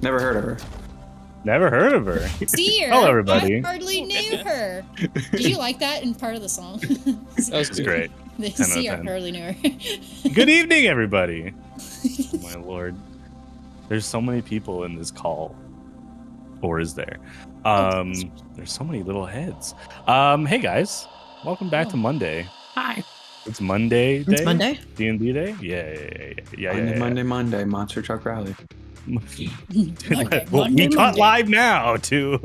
Never heard of her. Never heard of her. See her. Hello, everybody. I hardly knew her. Did you like that in part of the song? That was great. See her, hardly knew her. Good evening, everybody. Oh, my lord. There's so many people in this call. Or is there? There's so many little heads. Hey, guys. Welcome back to Monday. Hi. It's Monday day? It's Monday? D&D day? Yeah. Monday. Monster Truck Rally. We cut live now, too.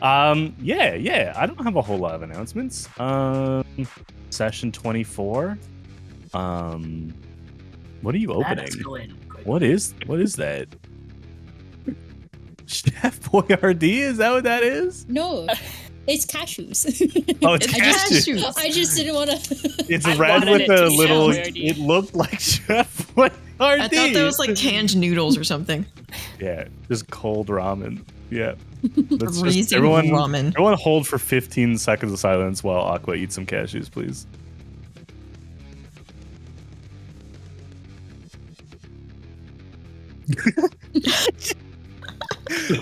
Yeah. I don't have a whole lot of announcements. Session 24. What are you opening? What is that? Chef Boyardee? Is that what that is? No, it's cashews. Oh, it's cashews. I just didn't want to. It's red with a little. It looked like Chef Boyardee. I thought that was like canned noodles or something. Yeah, just cold ramen. Yeah. Let's Freezing just, everyone ramen. hold for 15 seconds of silence while Aqua eats some cashews, please.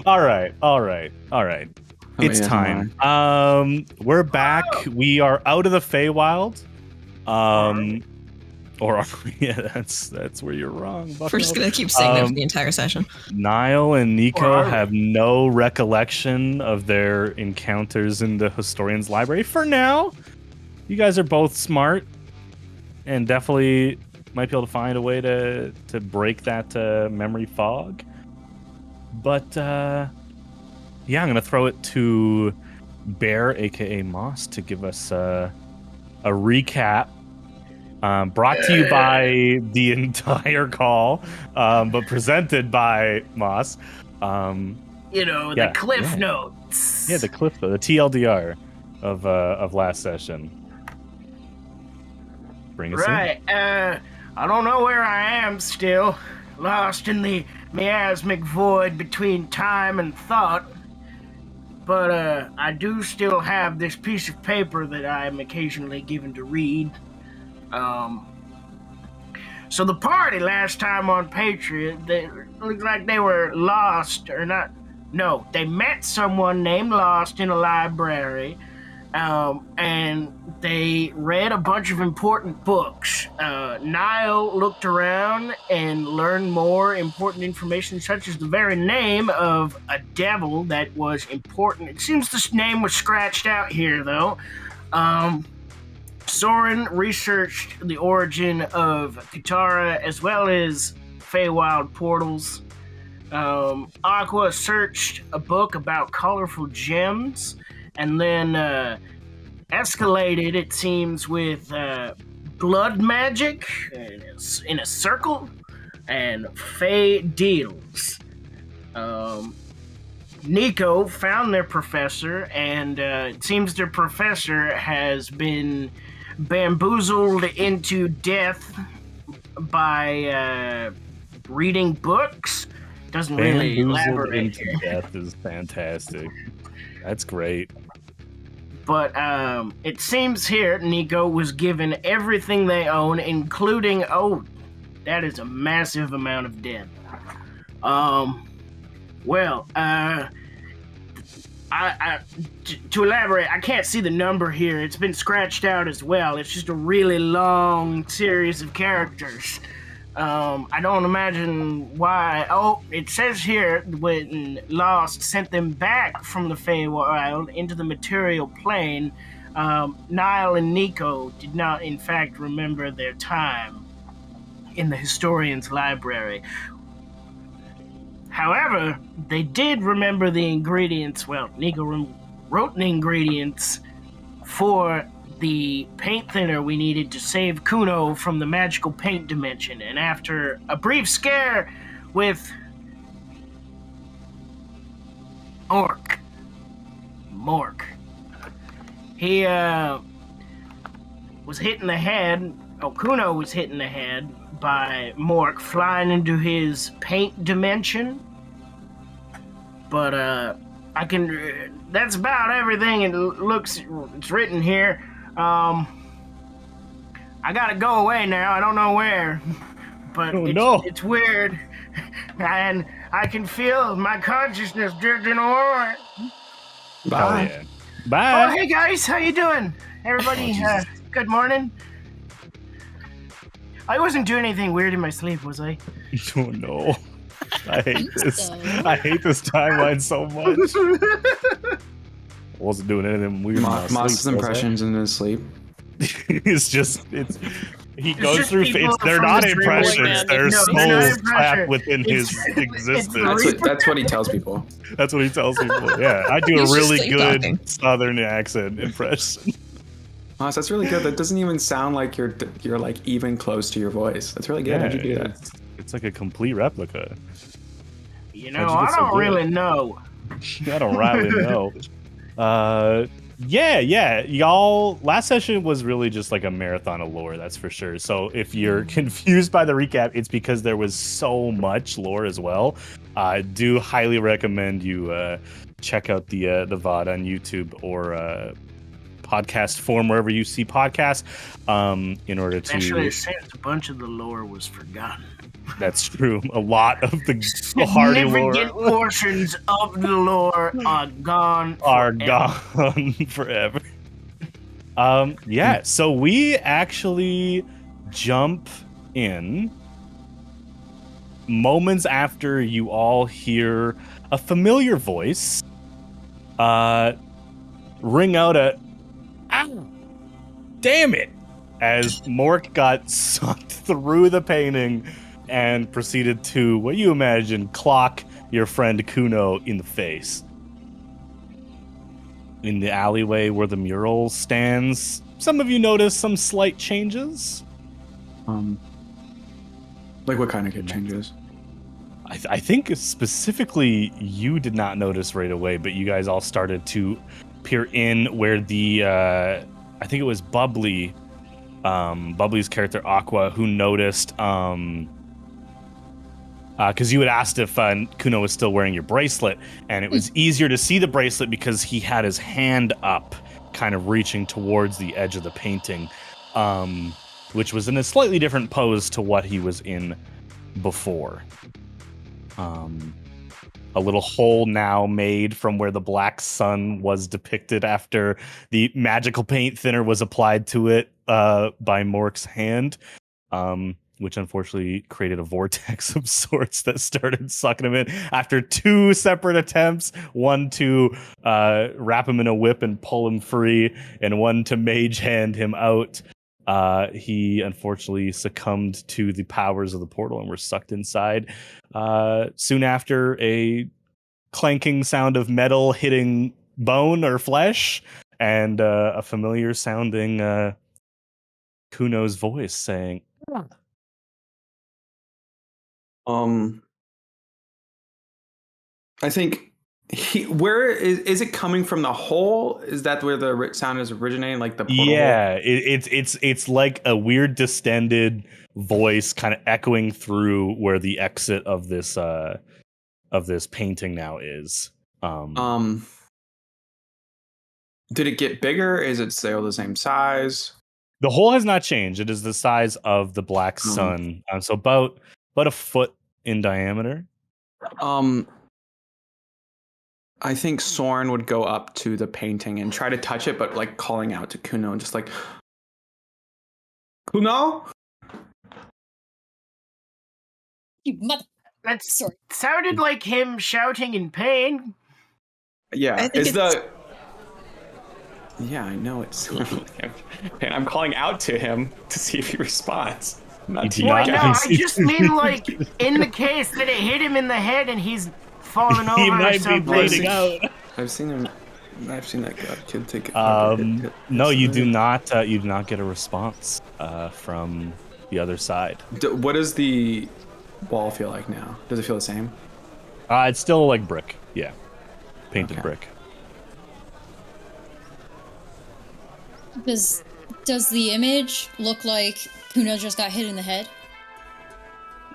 All right. It's time. We're back. We are out of the Feywild. Or are we? Yeah, that's where you're wrong, Buffalo. We're just gonna keep saying that for the entire session. Niall and Nico have no recollection of their encounters in the Historian's Library for now. You guys are both smart and definitely might be able to find a way to break that memory fog. But yeah, I'm gonna throw it to Bear, aka Moss, to give us a recap. Brought to you by the entire call, but presented by Moss. The cliff notes. Yeah, the cliff notes, the TLDR of last session. Bring us in. I don't know where I am still, lost in the miasmic void between time and thought. But I do still have this piece of paper that I am occasionally given to read. So the party last time on Patria, they looked like they were lost, or not. No, they met someone named Lost in a library, and they read a bunch of important books. Niall looked around and learned more important information, such as the very name of a devil that was important. It seems this name was scratched out here, though. Soren researched the origin of Katara as well as Feywild portals. Aqua searched a book about colorful gems and then escalated, it seems, with blood magic in a circle and Fey deals. Nico found their professor, and it seems their professor has been bamboozled into death by reading books. Doesn't really elaborate. Into death is fantastic. That's great. But it seems here Nico was given everything they own, including that is a massive amount of debt. To elaborate, I can't see the number here. It's been scratched out as well. It's just a really long series of characters. I don't imagine why. Oh, it says here when Lost sent them back from the Feywild into the material plane, Niall and Nico did not, in fact, remember their time in the Historian's Library. However, they did remember the ingredients. Well, Nico wrote the ingredients for the paint thinner we needed to save Kuno from the magical paint dimension. And after a brief scare with Mork, he was hit in the head. Kuno was hit in the head by Mork flying into his paint dimension. But that's about everything. It's written here. I gotta go away now. I don't know where, but it's weird. and I can feel my consciousness drifting away. Hell Bye. yeah. Bye. Oh, hey guys, how you doing? Everybody, Jesus. good morning. I wasn't doing anything weird in my sleep, was I? Oh no. I hate this. So- I hate this timeline so much. Wasn't doing anything weird. in my Moss's sleep, was I? impressions in his sleep. It's he goes just through people they're from not the dream impressions, world. they're No, they're not souls impressions. trapped within his It's- existence. That's what he tells people. That's what he tells people. Yeah, I do He's a just really sleepwalking. good southern accent impression. Moss, that's really good. That doesn't even sound like you're like even close to your voice. That's really good. How'd you do that? It's like a complete replica. You How'd know, you I get so don't good? really know. I don't really know. Yeah, y'all. Last session was really just like a marathon of lore, that's for sure. So if you're confused by the recap, it's because there was so much lore as well. I do highly recommend you check out the VOD on YouTube or podcast form wherever you see podcasts. In order to, Actually, it seems a bunch of the lore was forgotten. that's true. A lot of the hardy lore Significant portions of the lore are gone. are forever. gone forever. Yeah, so we actually jump in moments after you all hear a familiar voice ring out a "Ow! Damn it!" as Mork got sucked through the painting and proceeded to, what you imagine, clock your friend Kuno in the face. In the alleyway where the mural stands, some of you notice some slight changes. Like what kind of good changes? I think specifically you did not notice right away, but you guys all started to peer in where the I think it was Bubbly's character Aqua who noticed because you had asked if Kuno was still wearing your bracelet, and it was easier to see the bracelet because he had his hand up, kind of reaching towards the edge of the painting, which was in a slightly different pose to what he was in before. A little hole now made from where the black sun was depicted after the magical paint thinner was applied to it by Mork's hand, which unfortunately created a vortex of sorts that started sucking him in after two separate attempts, one to wrap him in a whip and pull him free, and one to mage hand him out. He unfortunately succumbed to the powers of the portal and were sucked inside. Soon after, a clanking sound of metal hitting bone or flesh, and a familiar sounding Kuno's voice saying, I think where is it coming from? The hole? Is that where the sound is originating? Like the portal hole? yeah, it's like a weird distended voice kind of echoing through where the exit of this painting now is. Did it get bigger? Is it still the same size? The hole has not changed. It is the size of the black sun, so about a foot in diameter. I think Soren would go up to the painting and try to touch it, but like calling out to Kuno and just like, Kuno? You mother. That Sorry. sounded like him shouting in pain. Yeah, I think is the... Yeah, I know it's... And I'm calling out to him to see if he responds. Not You to do you Well, not- no, guys. I just mean like in the case that it hit him in the head and he's falling over He or might be something. bleeding out. I've seen him... I've seen that kid take it. No, you do not. You do not get a response from the other side. What does the wall feel like now? Does it feel the same? It's still like brick. Yeah, painted Okay. brick. Does the image look like Kuno just got hit in the head?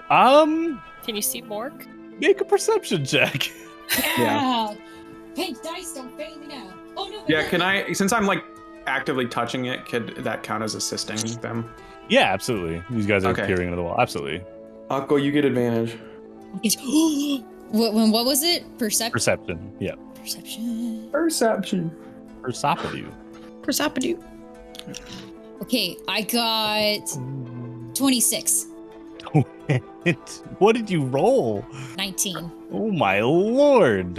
Can you see Mork? Make a perception check. Yeah. Hey, dice, don't fail me now. Oh no. Yeah, can I... Since I'm like actively touching it, could that count as assisting them? Yeah, absolutely. These guys are Okay. peering into the wall. Absolutely. Akko, you get advantage. What was it? Perception. Yeah. Perception. Perception. Okay, I got 26. What did you roll? 19. Oh my lord!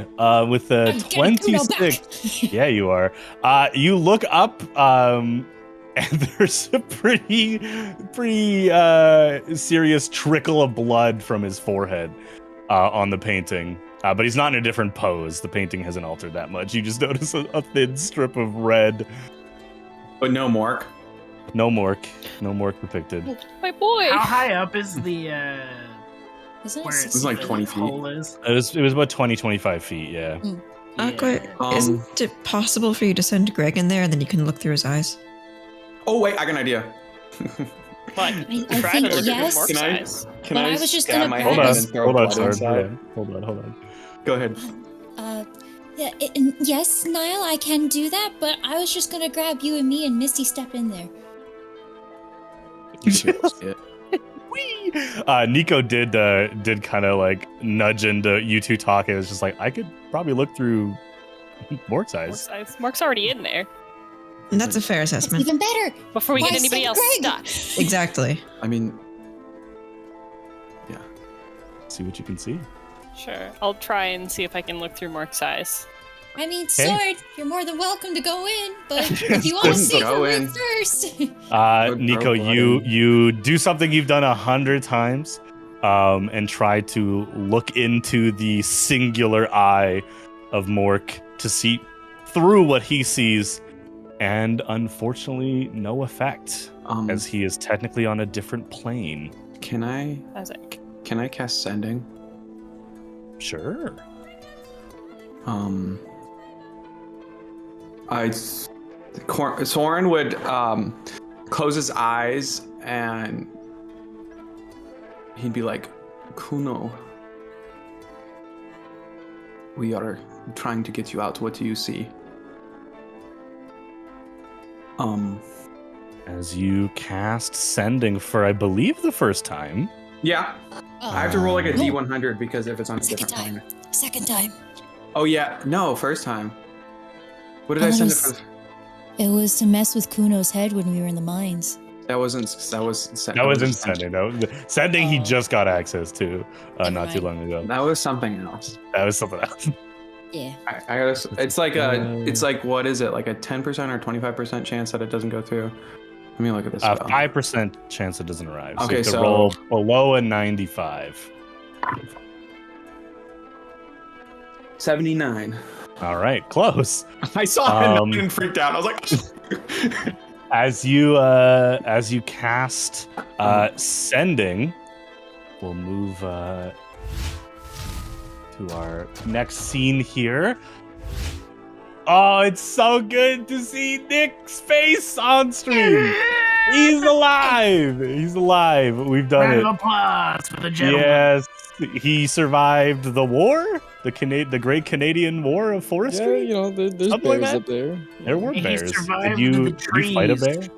With a I'm getting Kuno 26, yeah, you are. You look up, and there's a pretty serious trickle of blood from his forehead on the painting. But he's not in a different pose. The painting hasn't altered that much. You just notice a thin strip of red. But no Mork. No Mork depicted. My boy. How high up is the Isn't where it It was like 20 feet. hole is? It was about 20-25 feet. Yeah. Aqua, Um, isn't it possible for you to send Greg in there and then you can look through his eyes? Oh wait, I got an idea. But I try think to look yes. at Can I- size. Can But I I was just stab gonna my grab hand Hold and on, throw hold on, blood Sarge. inside? Yeah. Hold on. Go ahead. Yes, Niall, I can do that, but I was just gonna grab you and me and Misty step in there. Nico did kind of like nudge into you two talking. It's just like I could probably look through Mork's eyes. Mark's already in there. And that's a fair It's assessment. even better. Before we Why get anybody send else Greg? stuck. Exactly. I mean, See what you can see. Sure. I'll try and see if I can look through Mark's eyes. I mean, Okay. Sword, you're more than welcome to go in, but if you want to Go see the in. room first. Nico, throw blood you do something you've done 100 times, and try to look into the singular eye of Mork to see through what he sees, and unfortunately, no effect, as he is technically on a different plane. can I cast sending? Sure. Soren would close his eyes and he'd be like, Kuno, we are trying to get you out. What do you see? As you cast sending for, I believe, the first time. Yeah, I have to roll like a D100 because if it's on a Second different time. plane. Second time. Oh yeah, no, first time. What did Oh, I that send was- it for? It was to mess with Kuno's head when we were in the mines. That wasn't That wasn't sending. Sending he Oh. just got access to Never not too long ago. That was something else. That was something else. Yeah. I gotta. It's like it's like what is it? Like a 10% or 25% chance that it doesn't go through. Let me look at this. 5% chance it doesn't arrive. So Okay, you have to so- roll below a 95. 79. All right, close. I saw Um, it and freaked out. I was like, As you cast sending, we'll move to our next scene here. Oh, it's so good to see Nick's face on stream. He's alive. He's alive. We've done Round it. of applause for the gentleman. Yes, he survived the war, the Great Canadian War of Yeah, Forestry. there's Something like bears that? up there. There were He bears. survived Did you fight a the bear? trees.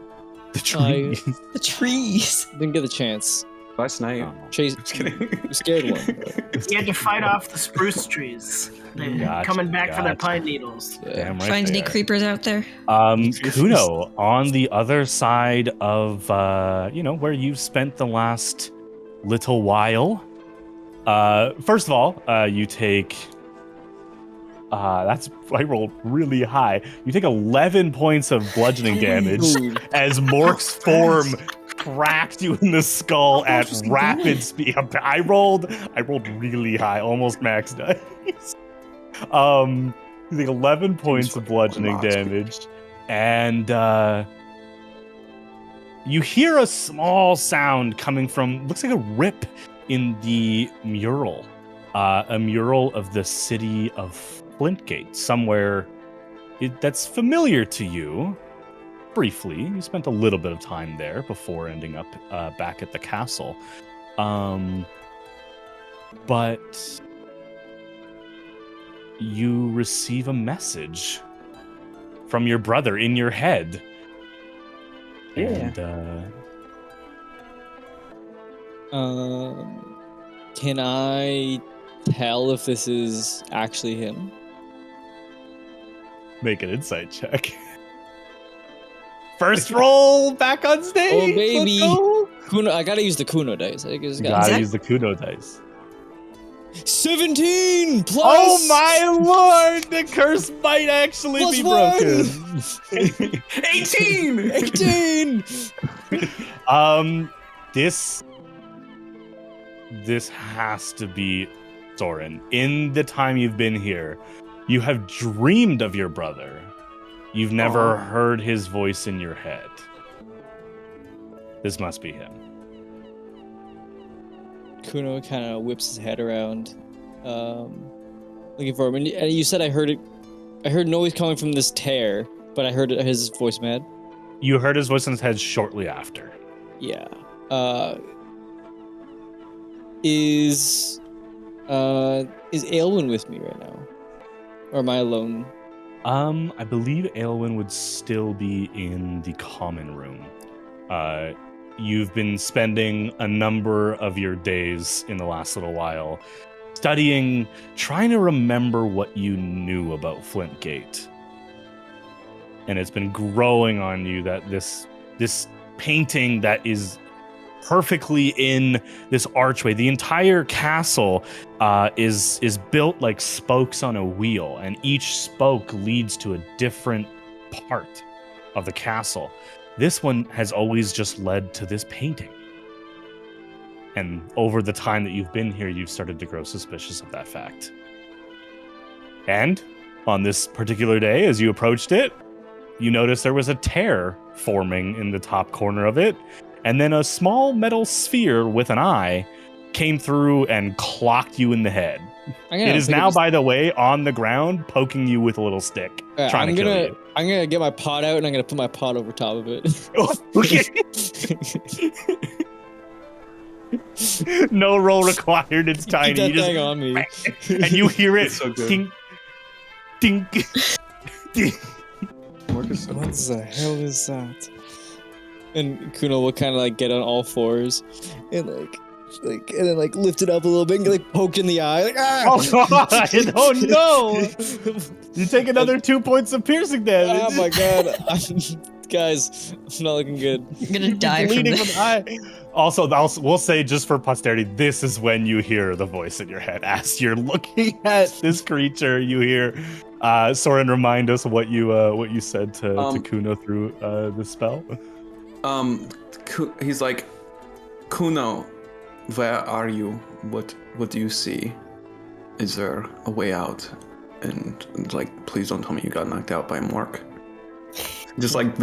The trees. The trees. Didn't get a chance. last night. Oh. Chase, Just kidding. we scared one. But, He had to fight off the spruce trees. They're Gotcha, coming back for their gotcha. pine needles. yeah. Damn right. Find they any are. creepers out there? Kuno, on the other side of where you've spent the last little while. First of all, you take. I rolled really high. You take 11 points of bludgeoning damage Dude, as Mork's form cracked you in the skull How at fast was he rapid speed. I rolled really high, almost max dice. You take 11 points of bludgeoning damage, and you hear a small sound coming from, looks like a rip in the mural. A mural of the city of Flintgate, somewhere that's familiar to you. Briefly, you spent a little bit of time there before ending up back at the castle. But you receive a message from your brother in your head. And Can I tell if this is actually him? Make an insight check. First roll back on stage. Oh, baby. Let's go. Kuno, I gotta use the Kuno dice. I guess You got gotta that- use the Kuno dice. 17 plus. Oh my lord! The curse might actually Plus be one. broken. 18! 18. This has to be Soren. In the time you've been here, you have dreamed of your brother. You've never heard his voice in your head. This must be him. Kuno kind of whips his head around, looking for him. And you said I heard noise coming from this tear, but I heard his voice, man. You heard his voice in his head shortly after. Yeah. Is Aelwyn with me right now? Or am I alone? I believe Aelwyn would still be in the common room. You've been spending a number of your days in the last little while studying, trying to remember what you knew about Flintgate. And it's been growing on you that this painting that is perfectly in this archway. The entire castle is built like spokes on a wheel, and each spoke leads to a different part of the castle. This one has always just led to this painting. And over the time that you've been here, you've started to grow suspicious of that fact. And on this particular day, as you approached it, you noticed there was a tear forming in the top corner of it. And then a small metal sphere with an eye came through and clocked you in the head. It is now, by the way, on the ground, poking you with a little stick, trying to kill you. I'm gonna get my pot out and I'm gonna put my pot over top of it. Okay. No roll required. It's tiny. Keep that You just- thing on me. and you hear it It's so good. dink, dink, dink. What the hell is that? And Kuno will kind of like get on all fours and and then lift it up a little bit and get like poked in the eye. Like, ah! Oh god! Oh no! You take another 2 points of piercing damage. Oh my god. Guys, I'm not looking good. You're gonna die from Bleeding this. from the eye. Also, we'll say just for posterity, this is when you hear the voice in your head as you're looking at this creature. You hear Soren, remind us what you said to Kuno through the spell. He's like, Kuno, where are you? What do you see? Is there a way out? And like, please don't tell me you got knocked out by Mork. Just like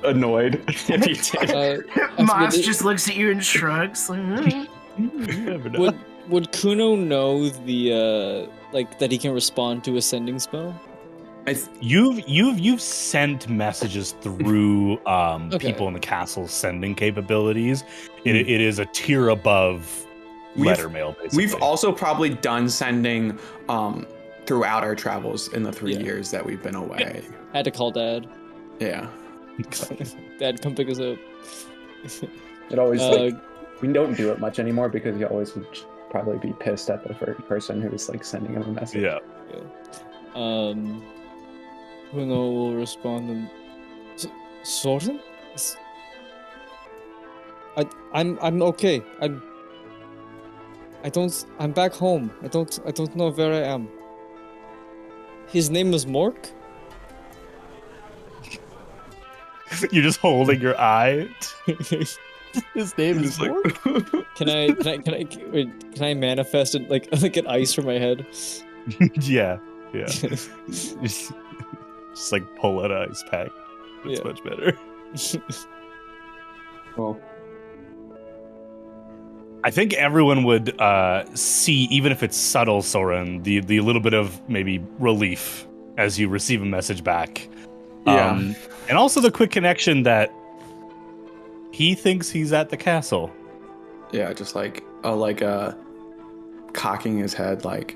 annoyed if you did. Moss just looks at you and shrugs. Like, "Hmm." You never know. Would Kuno know the that he can respond to a sending spell? You've sent messages through Okay. people in the castle's sending capabilities. It is a tier above letter mail, basically. We've also probably done sending throughout our travels in the 3 years that we've been away. I had to call Dad. Yeah. Dad, come pick us up. It always we don't do it much anymore because you always would probably be pissed at the first person who's like sending him a message. Yeah. Kuno will respond and Soren? I'm okay. I'm back home. I don't know where I am. His name is Mork? You're just holding your eye. His name is like, Can I manifest it like an ice from my head? yeah. just like pull out an ice pack. It's Yeah. much better. Well, I think everyone would see, even if it's subtle, Soren, the little bit of maybe relief as you receive a message back. Yeah. And also the quick connection that he thinks he's at the castle. Yeah, just like cocking his head like,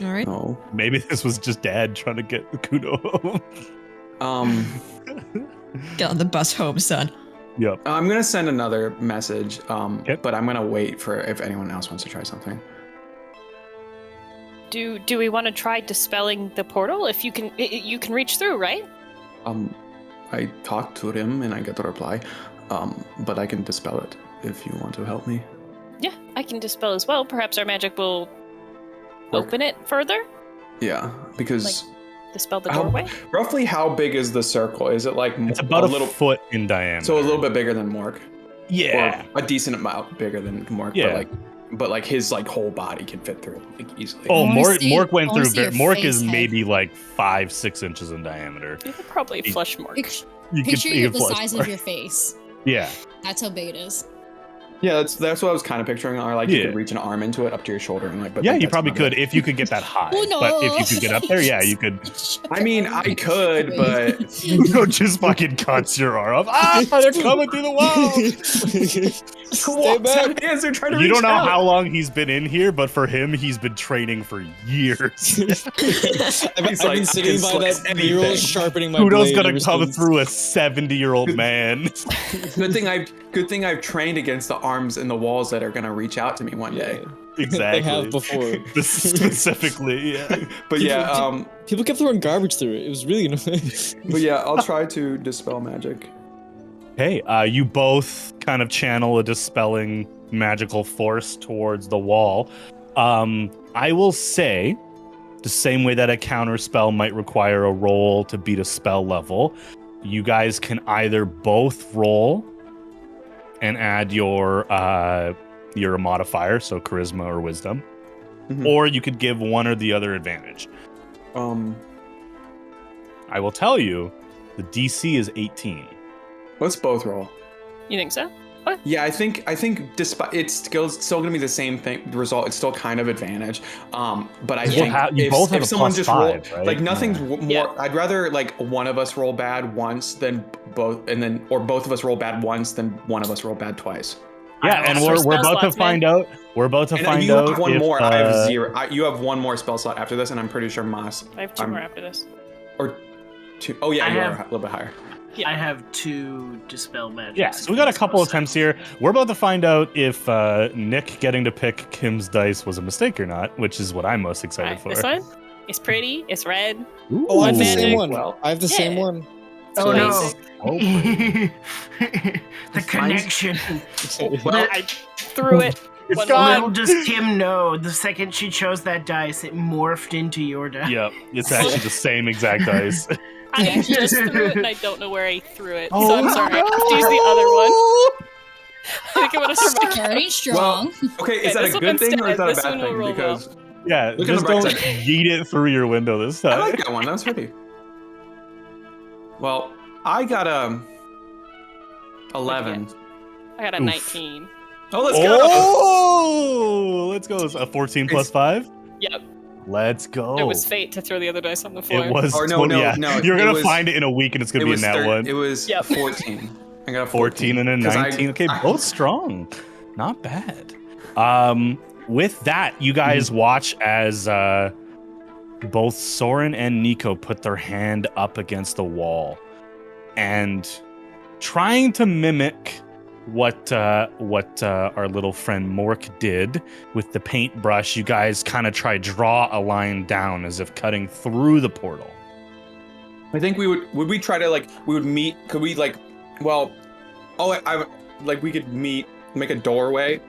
All right. no. Maybe this was just Dad trying to get Kuno home. Get on the bus home, son. Yep. I'm gonna send another message, Okay. but I'm gonna wait for if anyone else wants to try something. Do we want to try dispelling the portal? If you can reach through, right? I talked to him and I get the reply, but I can dispel it if you want to help me. Yeah, I can dispel as well. Perhaps our magic will open it further. Yeah, because Dispel the doorway. Roughly, how big is the circle? Is it like It's about a a little foot in diameter. So a little bit bigger than Mork. Yeah. Or a decent amount bigger than Mork. Yeah. But like his like whole body can fit through like easily. Oh, I wanna Mork, see- Mork went I wanna through. see your Mork is face head. maybe like 5-6 inches in diameter. You could probably flush more. You Picture you the flush size Mork. of your face. Yeah. That's how big it is. Yeah, that's what I was kind of picturing. Or like you Yeah. could reach an arm into it up to your shoulder and like. But Yeah, like, you that's probably not could it. if you could get that high. Oh, no. But if you could get up there, yeah, you could. I mean, I could, but Just fucking cuts your arm off. Ah, they're coming through the wall. Stay back. Hands are trying to You reach don't know out. how long he's been in here, but for him, he's been training for years. I've been He's like, I sitting can by slice that mural anything. sharpening my Kudo's blade gonna ever come since. through a 70-year-old man. Good thing I've trained against the arms and the walls that are gonna reach out to me one day. Exactly. They have before. Specifically, yeah. But yeah, People kept throwing garbage through it. It was really annoying. but yeah, I'll try to dispel magic. Hey, you both kind of channel a dispelling magical force towards the wall. I will say, the same way that a counter spell might require a roll to beat a spell level, you guys can either both roll and add your modifier, so charisma or wisdom, or you could give one or the other advantage. I will tell you, the DC is 18. Let's both roll. You think so? Yeah, I think despite it's still gonna be the same thing result. It's still kind of advantage. But I think you both have if a someone plus just 5, roll right? like nothing's Yeah. more. Yeah. I'd rather like one of us roll bad once than both, and then or both of us roll bad once than one of us roll bad twice. Yeah, and Extra we're spell about to slots, man. find out. We're about to And find you out have one if, more. I have 0. You have one more spell slot after this, and I'm pretty sure Mas I have 2 more after this. or 2. Oh yeah, I you have- are a little bit higher. Yeah. I have 2 dispel magic. Yeah, so we got a couple attempts here. We're about to find out if Nick getting to pick Kim's dice was a mistake or not, which is what I'm most excited Alright, for. this one? It's pretty. It's red. Ooh. Oh, I have the Magic. same one. Well, I have the same yeah. one. Oh no. Basic. Oh, pretty. The connection. Well, I threw it. It's One gone. Little does Kim know, the second she chose that dice, it morphed into your dice. Yep, it's actually the same exact dice. I just threw it and I don't know where I threw it. Oh, so I'm sorry. I have to use the other one. I think I'm gonna survive. Starting strong. okay, is that this a one good thing or is instead, that a this bad one will thing? roll Because Yeah, Look on just the right don't side. yeet it through your window this time. I like that one. That was pretty. Well, I got a 11. I got a Oof. 19. Oh, let's go. Oh, let's go. A 14 plus 5? Yep. Let's go. It was fate to throw the other dice on the floor. It was. Or no, no, yeah. no, You're it going to was- find it in a week and it's going to be in that one. It was Yep. 14. I got a 14 and a 'Cause 19. Okay, both strong. Not bad. With that, you guys watch as both Soren and Nico put their hand up against the wall and trying to mimic what our little friend Mork did with the paintbrush. You guys kind of try draw a line down as if cutting through the portal. I think we would we try to like we would meet. Could we like I like we could meet, make a doorway,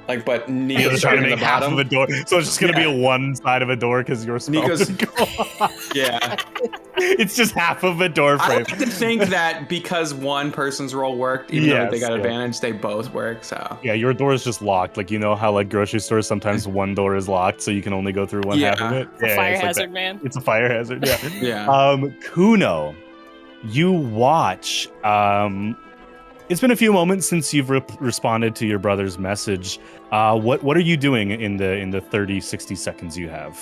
like but Nico's Nico's trying to in make the half bottom. of a door, so it's just gonna be Yeah. a one side of a door because your spell Nico's- doesn't go off. Yeah. It's just half of a door I frame. like to think that because one person's roll worked, even though they Yes, got yeah. advantage, they both work. So Yeah, your door is just locked. Like, you know how like grocery stores sometimes one door is locked, so you can only go through one half of Yeah. it. A fire it's like hazard, that. man. It's a fire hazard. Yeah. yeah. Kuno, you watch. It's been a few moments since you've responded to your brother's message. What are you doing in the 30, 60 seconds you have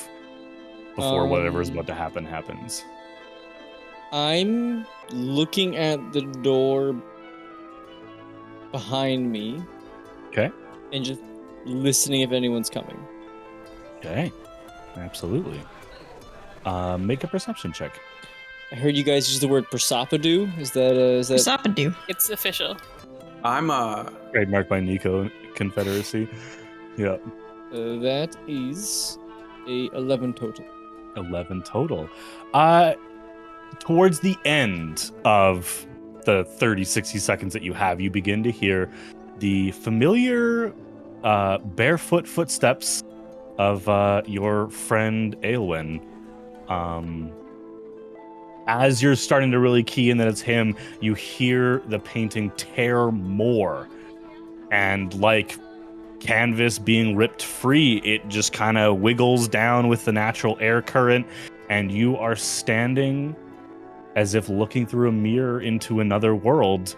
before whatever is about to happen happens? I'm looking at the door behind me. Okay. And just listening if anyone's coming. Okay. Absolutely. Make a perception check. I heard you guys use the word prosopadu. Is that Sapadu. It's official. I'm Trademarked by Nico Confederacy. Yeah. That is a 11 total. 11 total. Towards the end of the 30, 60 seconds that you have, you begin to hear the familiar barefoot footsteps of your friend Aelwyn. As you're starting to really key in that it's him, you hear the painting tear more. And like canvas being ripped free, it just kind of wiggles down with the natural air current, and you are standing as if looking through a mirror into another world,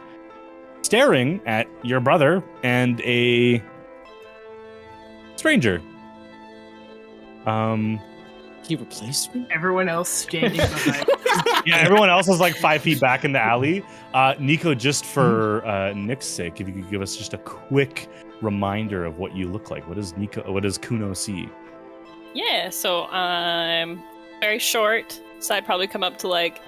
staring at your brother and a stranger. He replaced me? Everyone else standing behind. Yeah, everyone else is like 5 feet back in the alley. Nico, just for Nick's sake, if you could give us just a quick reminder of what you look like. What does Kuno see? Yeah, so I'm very short, so I'd probably come up to like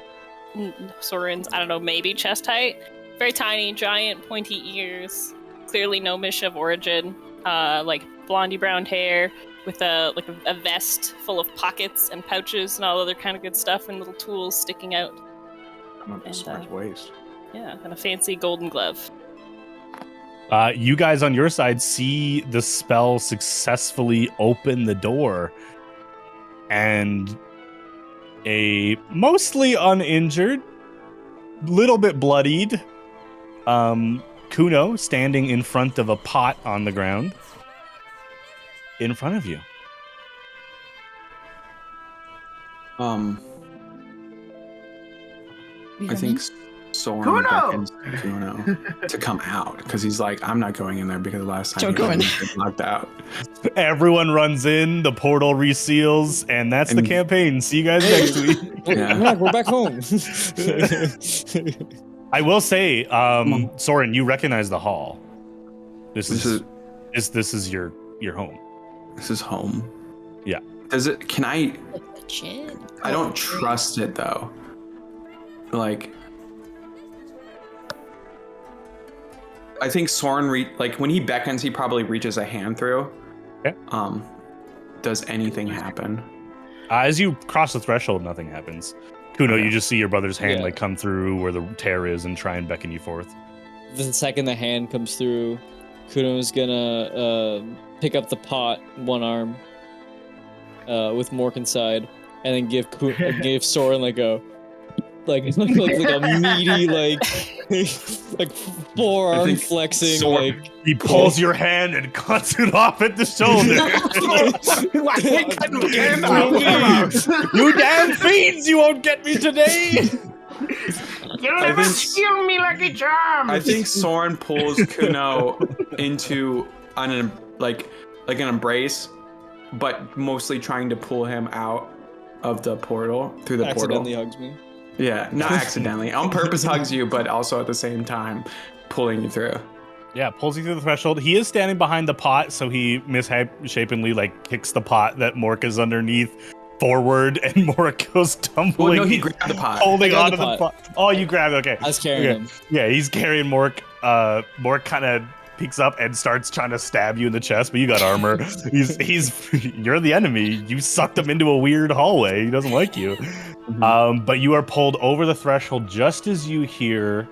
Soren's, I don't know, maybe chest height. Very tiny, giant, pointy ears. Clearly no mission of origin. Like blondie brown hair with a vest full of pockets and pouches and all other kind of good stuff and little tools sticking out. I'm a smart waist. Yeah, and a fancy golden glove. You guys on your side see the spell successfully open the door, and a mostly uninjured, little bit bloodied Kuno standing in front of a pot on the ground in front of you. I think Soren beckons Kuno to come out because he's like, I'm not going in there because last time he was locked out. Everyone runs in, the portal reseals, and that's the campaign. See you guys next week. Yeah. We're back home. I will say, Soren, you recognize the hall. This is your home. This is home. Yeah. Can I? Legit. I don't trust it though. Like, I think Soren when he beckons, he probably reaches a hand through. Okay. Does anything happen? As you cross the threshold, nothing happens. Kuno, you just see your brother's hand come through where the tear is and try and beckon you forth. The second the hand comes through, Kuno's gonna pick up the pot, one arm, with Mork inside, and then give Soren like a meaty like forearm flexing. He pulls your hand and cuts it off at the shoulder. You damn fiends! You won't get me today. You'll never steal me like a charm. I think Soren pulls Kuno into an embrace, but mostly trying to pull him out of the portal through the portal. Accidentally hugs me. Yeah, not accidentally. On purpose hugs you, but also at the same time pulling you through. Yeah, pulls you through the threshold. He is standing behind the pot, so he misshapenly kicks the pot that Mork is underneath forward, and Mork goes tumbling. Well, no, he grabbed the pot. Holding onto the pot. Oh, you grabbed it. Okay. I was carrying him. Yeah, he's carrying Mork. Mork kind of peeks up and starts trying to stab you in the chest, but you got armor. You're the enemy. You sucked him into a weird hallway. He doesn't like you. Mm-hmm. But you are pulled over the threshold just as you hear,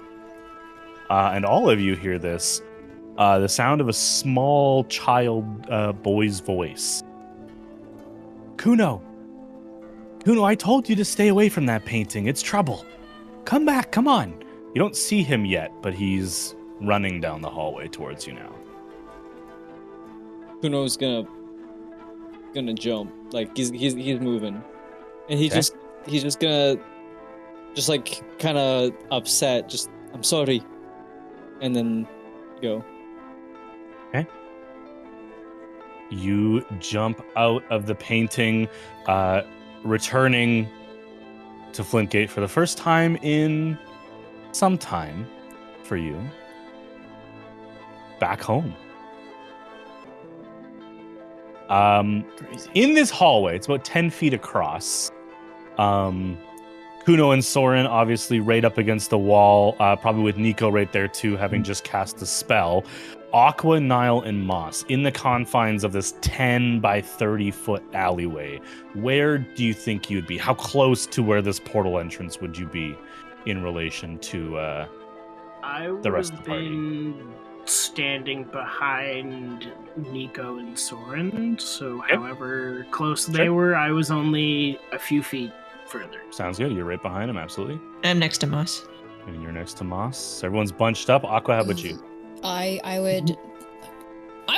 and all of you hear this, the sound of a small child boy's voice. Kuno, I told you to stay away from that painting. It's trouble. Come back, come on. You don't see him yet, but he's running down the hallway towards you now. Kuno's gonna jump. Like he's moving, and he's just gonna kind of upset. Just I'm sorry, and then go. Okay. You jump out of the painting, returning to Flintgate for the first time in some time for you. Back home. In this hallway, it's about 10 feet across. Kuno, Kuno and Soren obviously right up against the wall, probably with Nico right there too, having just cast a spell. Aqua, Nile, and Moss in the confines of this 10 by 30 foot alleyway. Where do you think you'd be? How close to where this portal entrance would you be in relation to the rest of the party? Been standing behind Nico and Soren, so however close they were, I was only a few feet further. Sounds good. You're right behind him, absolutely. I'm next to Moss. And you're next to Moss. Everyone's bunched up. Aqua, how about you? I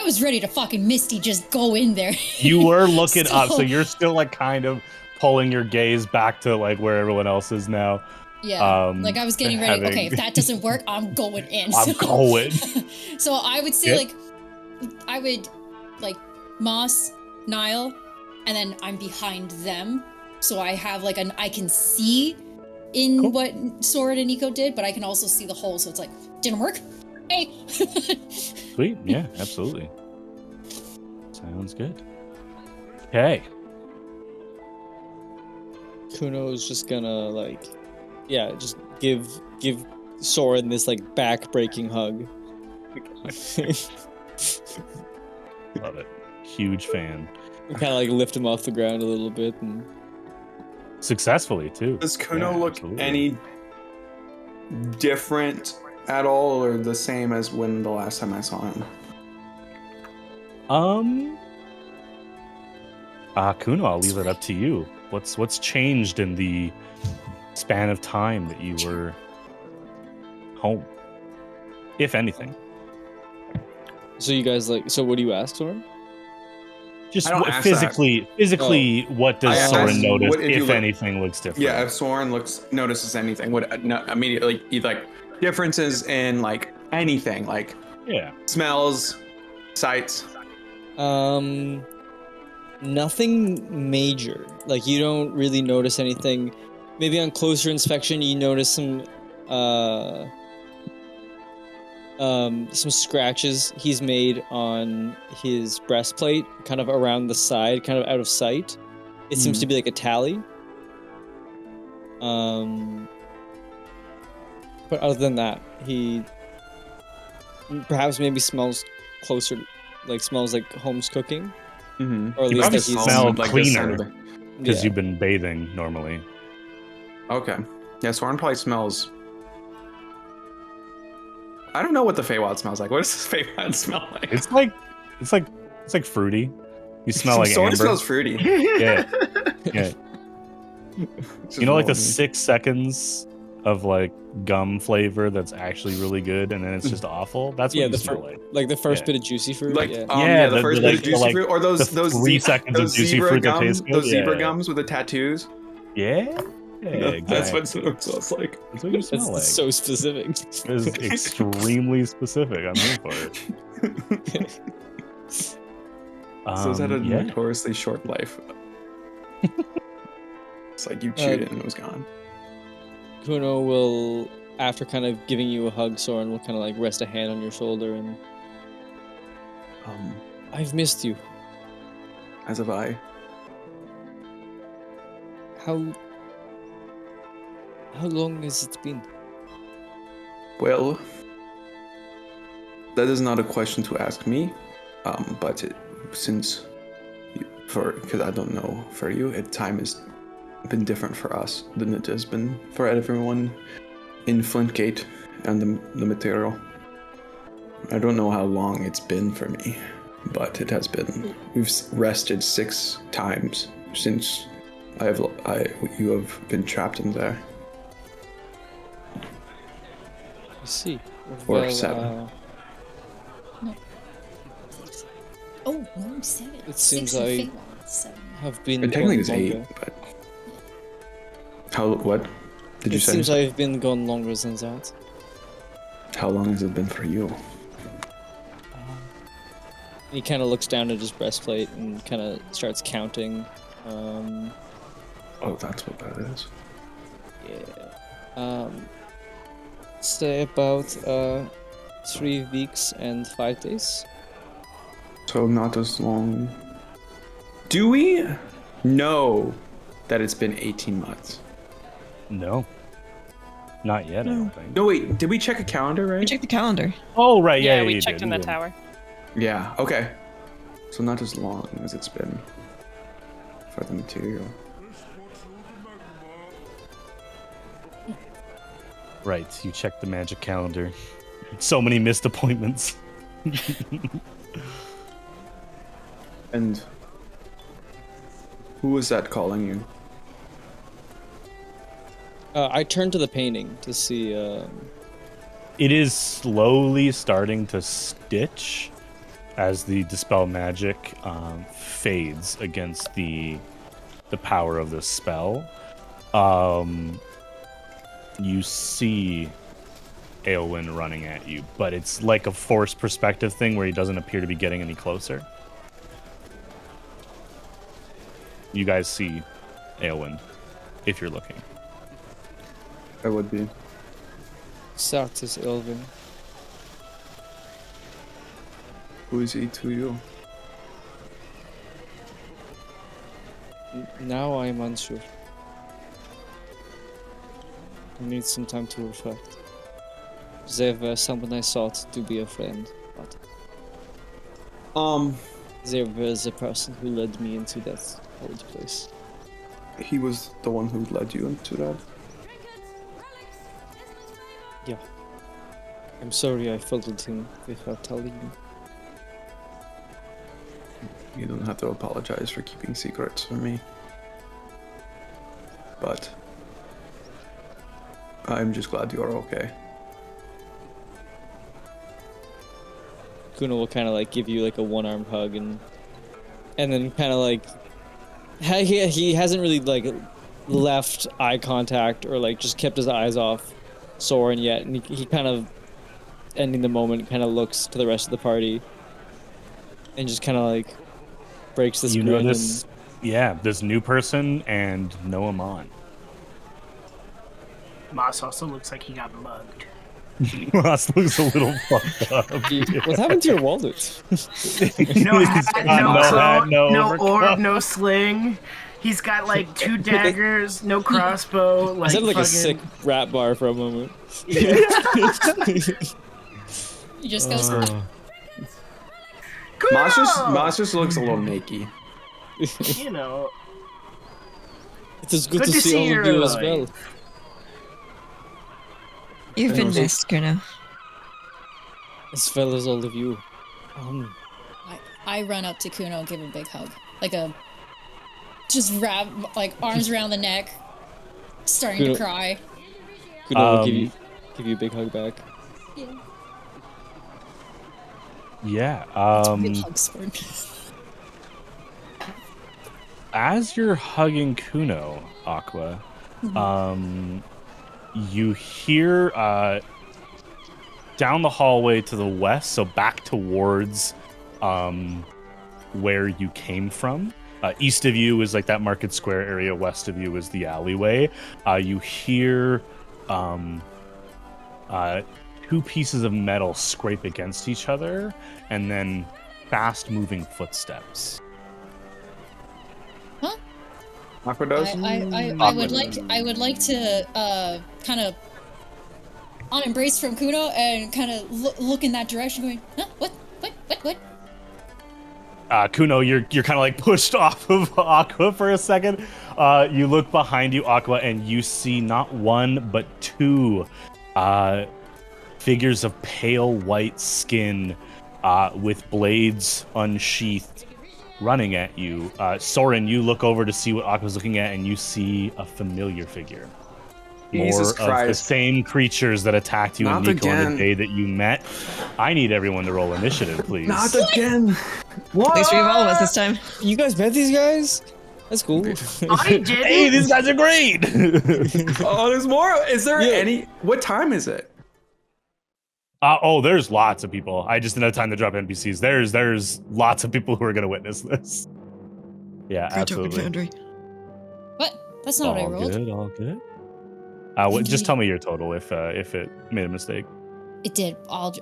was ready to fucking Misty just go in there. You were looking up, so you're still like kind of pulling your gaze back to like where everyone else is now. Yeah, like I was getting ready. Okay, if that doesn't work, I'm going in. I'm going. So I would say Moss, Nile, and then I'm behind them. So I have like I can see in what Soren and Nico did, but I can also see the hole. So it's like, didn't work. Hey. Sweet. Yeah, absolutely. Sounds good. Okay. Kuno's just gonna just give Soren this like back-breaking hug. Love it. Huge fan. Kind of like lift him off the ground a little bit and successfully too. Does Kuno look any different at all, or the same as when the last time I saw him? Kuno, I'll leave it up to you. What's changed in the span of time that you were home, if anything? So you guys so what do you ask, Soren? Just physically, what does Soren notice, if anything, looks different? Yeah, if Soren notices anything, immediately like differences in like anything, like smells, sights. Nothing major. Like you don't really notice anything. Maybe on closer inspection, you notice some scratches he's made on his breastplate, kind of around the side, kind of out of sight. It seems to be like a tally. But other than that, he perhaps maybe smells closer, like smells like home's cooking. Mm-hmm. Or at least he smelled cleaner because you've been bathing normally. Okay. Yeah, Soren probably smells. I don't know what the Feywild smells like. What does this Feywild smell like? It's like fruity. You smell like Soren amber. smells fruity. Yeah. You know, like the 6 seconds of like gum flavor that's actually really good, and then it's just awful. That's what you smell like. Like the first bit of juicy fruit. Like the first bit of juicy fruit, or those 3 seconds of juicy fruit that tastes good. Those zebra gums with the tattoos. Yeah. Exactly. That's what it smells like. That's what you smell like. So specific. It's extremely specific. I'm here for it. So it's had a notoriously short life. It's like you chewed it and it was gone. Kuno will, after kind of giving you a hug, Soren will kind of like rest a hand on your shoulder and I've missed you. As have I. How long has it been? Well, that is not a question to ask me, but because I don't know for you, time has been different for us than it has been for everyone in Flintgate and the material. I don't know how long it's been for me, but it has been. We've rested 6 times since you have been trapped in there. I see. Or 7. No. Oh, no, 7. It seems 6 I have been. Technically, it's 8, but what did you say? It seems I've been gone longer than that. How long has it been for you? He kind of looks down at his breastplate and kind of starts counting. Oh, that's what that is. Yeah. Say about 3 weeks and 5 days. So not as long. Do we know that it's been 18 months? No. Not yet, I don't think. No, wait. Did we check a calendar, right? We checked the calendar. Oh, right. Yeah, we you checked did, in you the did. tower. Yeah. Okay. So not as long as it's been for the material. Right. You checked the magic calendar. So many missed appointments. And who was that calling you? I turned to the painting to see. It is slowly starting to stitch as the dispel magic fades against the power of the spell. You see Aelwyn running at you, but it's like a forced perspective thing where he doesn't appear to be getting any closer. You guys see Aelwyn, if you're looking. I would be. Sartis Elvin. Who is he to you? Now I am unsure. I need some time to reflect. They were someone I thought to be a friend, but they were the person who led me into that old place. He was the one who led you into that? Yeah. I'm sorry I followed him without telling you. You don't have to apologize for keeping secrets from me. But I'm just glad you are okay. Kuno will kind of like give you like a one-armed hug and then kind of like he hasn't really like left eye contact or like just kept his eyes off Soren yet, and he kind of ending the moment kind of looks to the rest of the party and just kind of like breaks this You grin notice, this new person and no Amon. Moss also looks like he got mugged. Ross looks a little fucked up. What happened to your wallet? No hat, no hat, coat, no no overcoat. orb, no sling. He's got like 2 daggers, no crossbow. Like, It sounded like a fucking- sick rap bar for a moment. You just go. Moss just looks a little naked. You know, It is good Good to see all you of you as alive. well. You've been missed, Kuno. As well as all of you. I run up to Kuno and give him a big hug. Just wrap, like, arms around the neck, starting Kuno- to cry. Kuno will give you a big hug back. Yeah. Big hug, Sword. As you're hugging Kuno, Aqua, you hear down the hallway to the west, so back towards where you came from. East of you is like that market square area. West of you is the alleyway. You hear 2 pieces of metal scrape against each other, and then fast-moving footsteps. Huh? Aqua does? I would like to kind of unembrace from Kuno and kind of look in that direction, going, huh? What? Kuno, you're kind of like pushed off of Aqua for a second. You look behind you, Aqua, and you see not 1 but 2 figures of pale white skin with blades unsheathed running at you. Soren, you look over to see what Aqua's looking at, and you see a familiar figure. Jesus More of the Christ. same creatures that attacked you Not and Nico on again. the day that you met. I need everyone to roll initiative, please. Not again! what? At least we have all of us this time. You guys met these guys? That's cool. I did Hey, it. these guys are great! Oh, there's more? Is there Yeah. any? What time is it? There's lots of people. I just didn't have time to drop NPCs. There's lots of people who are going to witness this. Yeah, Great job, absolutely. Foundry. What? That's not what I rolled. All good. Just tell me your total if it made a mistake. It did. I've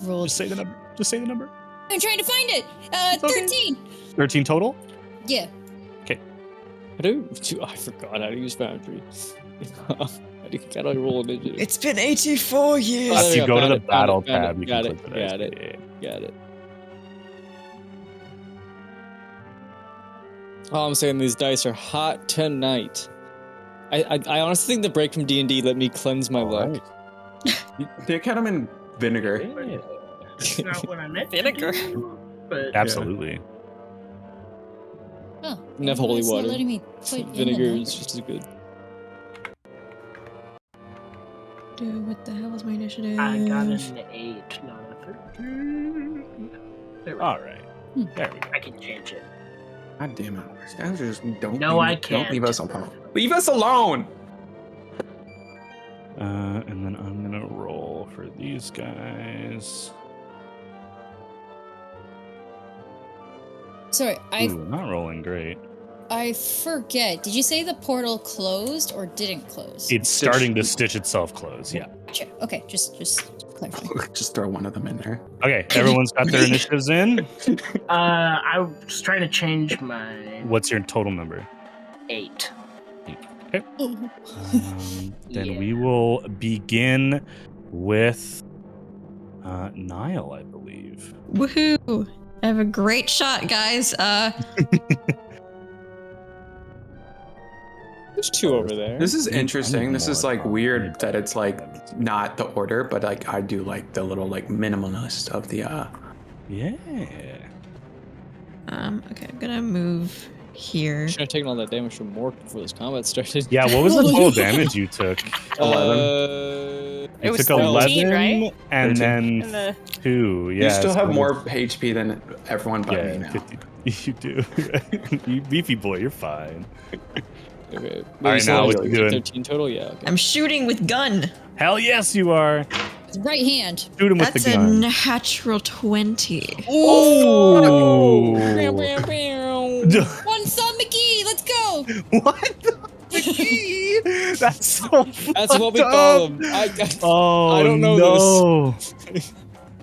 rolled. Just say the number. Just say the number. I'm trying to find it. okay. 13. 13 total. Yeah. I forgot how to use Foundry. How do I roll initiative? It's been 84 years. Oh, there If we you go. go to Found the it, found battle it, found tab, it. you Got can it, click the dice. got it. Yeah. Got it. All I'm saying, these dice are hot tonight. I honestly think the break from D&D let me cleanse my luck. They cut them in vinegar. That's not what I meant. Vinegar. To do, but Absolutely. Oh, Enough why holy it's not water. letting me put in the Vinegar is numbers? just as good. Dude, what the hell is my initiative? I got an 8, not a 13. There we go. All right. There we go. I can change it. God damn it. These guys just don't No, I Don't leave can't. us alone. Leave us alone! And then I'm gonna roll for these guys. Sorry, Ooh, not rolling great. I forget. Did you say the portal closed or didn't close? It's starting to stitch itself close. Yeah. Gotcha. Okay, just clarifying. Just throw one of them in there. Okay. Everyone's got their initiatives in. I was trying to change my What's your total number? 8. Then Yeah. we will begin with Niall, I believe. Woohoo! I have a great shot, guys. There's 2 over there. This is interesting. This is like More weird that it's like not the order, but like I do like the little like minimalist of the Yeah. Okay, I'm gonna move here. Should have taken all that damage from Mork before this combat started. Yeah. What was the total damage you took? 11. You It was took 13, 11 right? and 13. then And the 2. Yeah. You still have so- more HP than everyone but me Yeah, now. 50. You do. You beefy boy, you're fine. Okay. All right, now what you doing? 13 total? Yeah. Okay. I'm shooting with gun. Hell yes, you are. Right hand. Shoot him with That's the a gun. natural 20. Ooh. One thumb McGee, let's go. What? McGee? That's so That's what we fucked call up. them. Oh, I don't know no.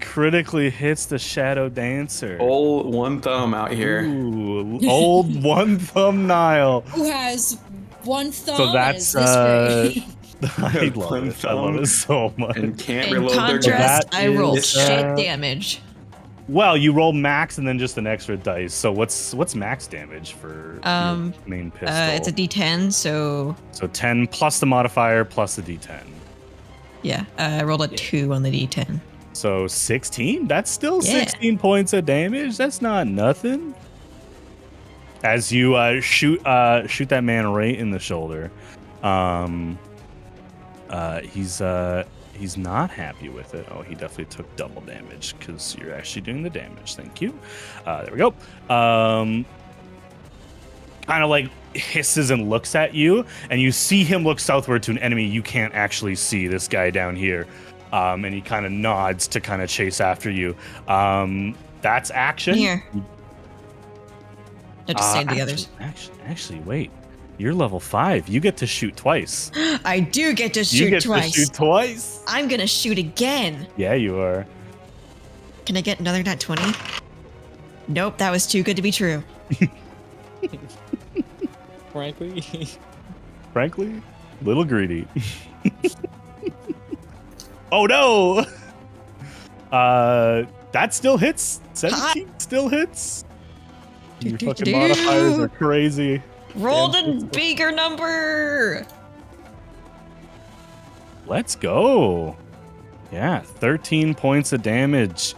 Critically hits the Shadow Dancer. Old one thumb out here. Ooh, old one thumb Niall. Who has one thumb? So and that's is this great? I love it. I love it so much. And can't In reload their contrast, That I rolled is, shit damage. Well, you roll max and then just an extra dice. So what's max damage for your main pistol? It's a D10, so So 10 plus the modifier plus the D10. yeah, I rolled a 2 on the D10. So 16? That's still Yeah. 16 points of damage. That's not nothing. As you shoot that man right in the shoulder, he's not happy with it. Oh, he definitely took double damage because you're actually doing the damage. Thank you. There we go. Kind of like hisses and looks at you, and you see him look southward to an enemy you can't actually see. This guy down here. And he kind of nods to kind of chase after you. That's action. Here. I just saved the others. Actually, wait. You're level 5. You get to shoot twice. I do get to You shoot get twice. to shoot twice. I'm gonna shoot again. Yeah, you are. Can I get another nat 20? Nope, that was too good to be true. Frankly. Little greedy. Oh no! That still hits. 17 still hits. Your fucking modifiers are crazy. Rolled a bigger number. Let's go. Yeah, 13 points of damage.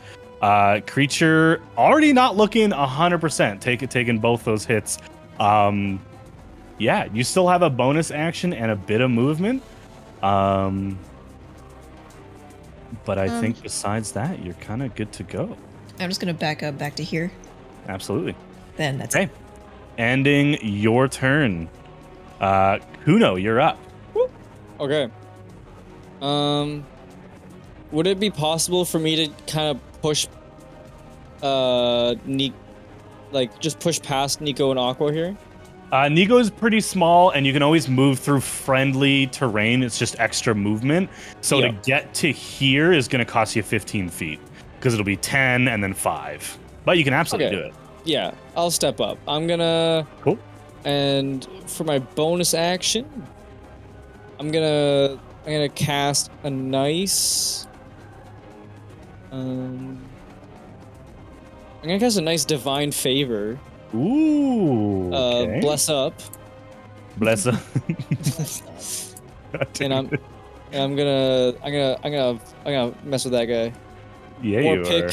Creature already not looking 100%. Taking both those hits. Yeah, you still have a bonus action and a bit of movement. But I think besides that, you're kind of good to go. I'm just gonna back up back to here. Absolutely. Then that's Okay. Ending your turn. Kuno, you're up. Okay. Would it be possible for me to kind of push, just push past Nico and Aqua here? Nico is pretty small, and you can always move through friendly terrain. It's just extra movement. So Yeah. to get to here is going to cost you 15 feet, because it'll be 10 and then 5. But you can absolutely Okay. do it. Yeah, I'll step up. I'm gonna. Cool. And for my bonus action, I'm gonna cast a nice. I'm gonna cast a nice divine favor. Ooh. Okay. Bless up. Bless up. and I'm gonna mess with that guy. Yeah, Or you pick. are.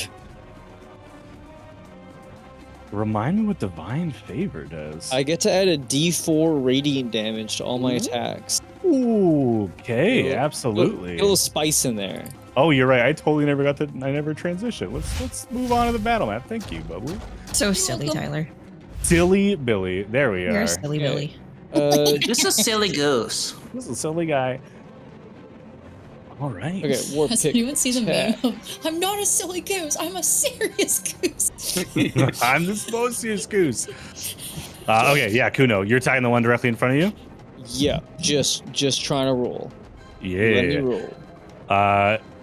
Remind me what divine favor does. I get to add a D4 radiant damage to all my attacks. Ooh, okay, Little- absolutely. Get a little spice in there. Oh, you're right. I totally never got to. I never transitioned. Let's move on to the battle map. Thank you, Bubbly. So silly, Tyler. Silly Billy. There we You're are. a silly Billy. Just a silly goose. This is a silly guy. All right. Okay, war Has pick. anyone seen the attack. meme of, I'm not a silly goose, I'm a serious goose? I'm the smosiest goose. Okay, yeah, Kuno, you're attacking the one directly in front of you? Yeah, just trying to roll. Yeah. Let me roll.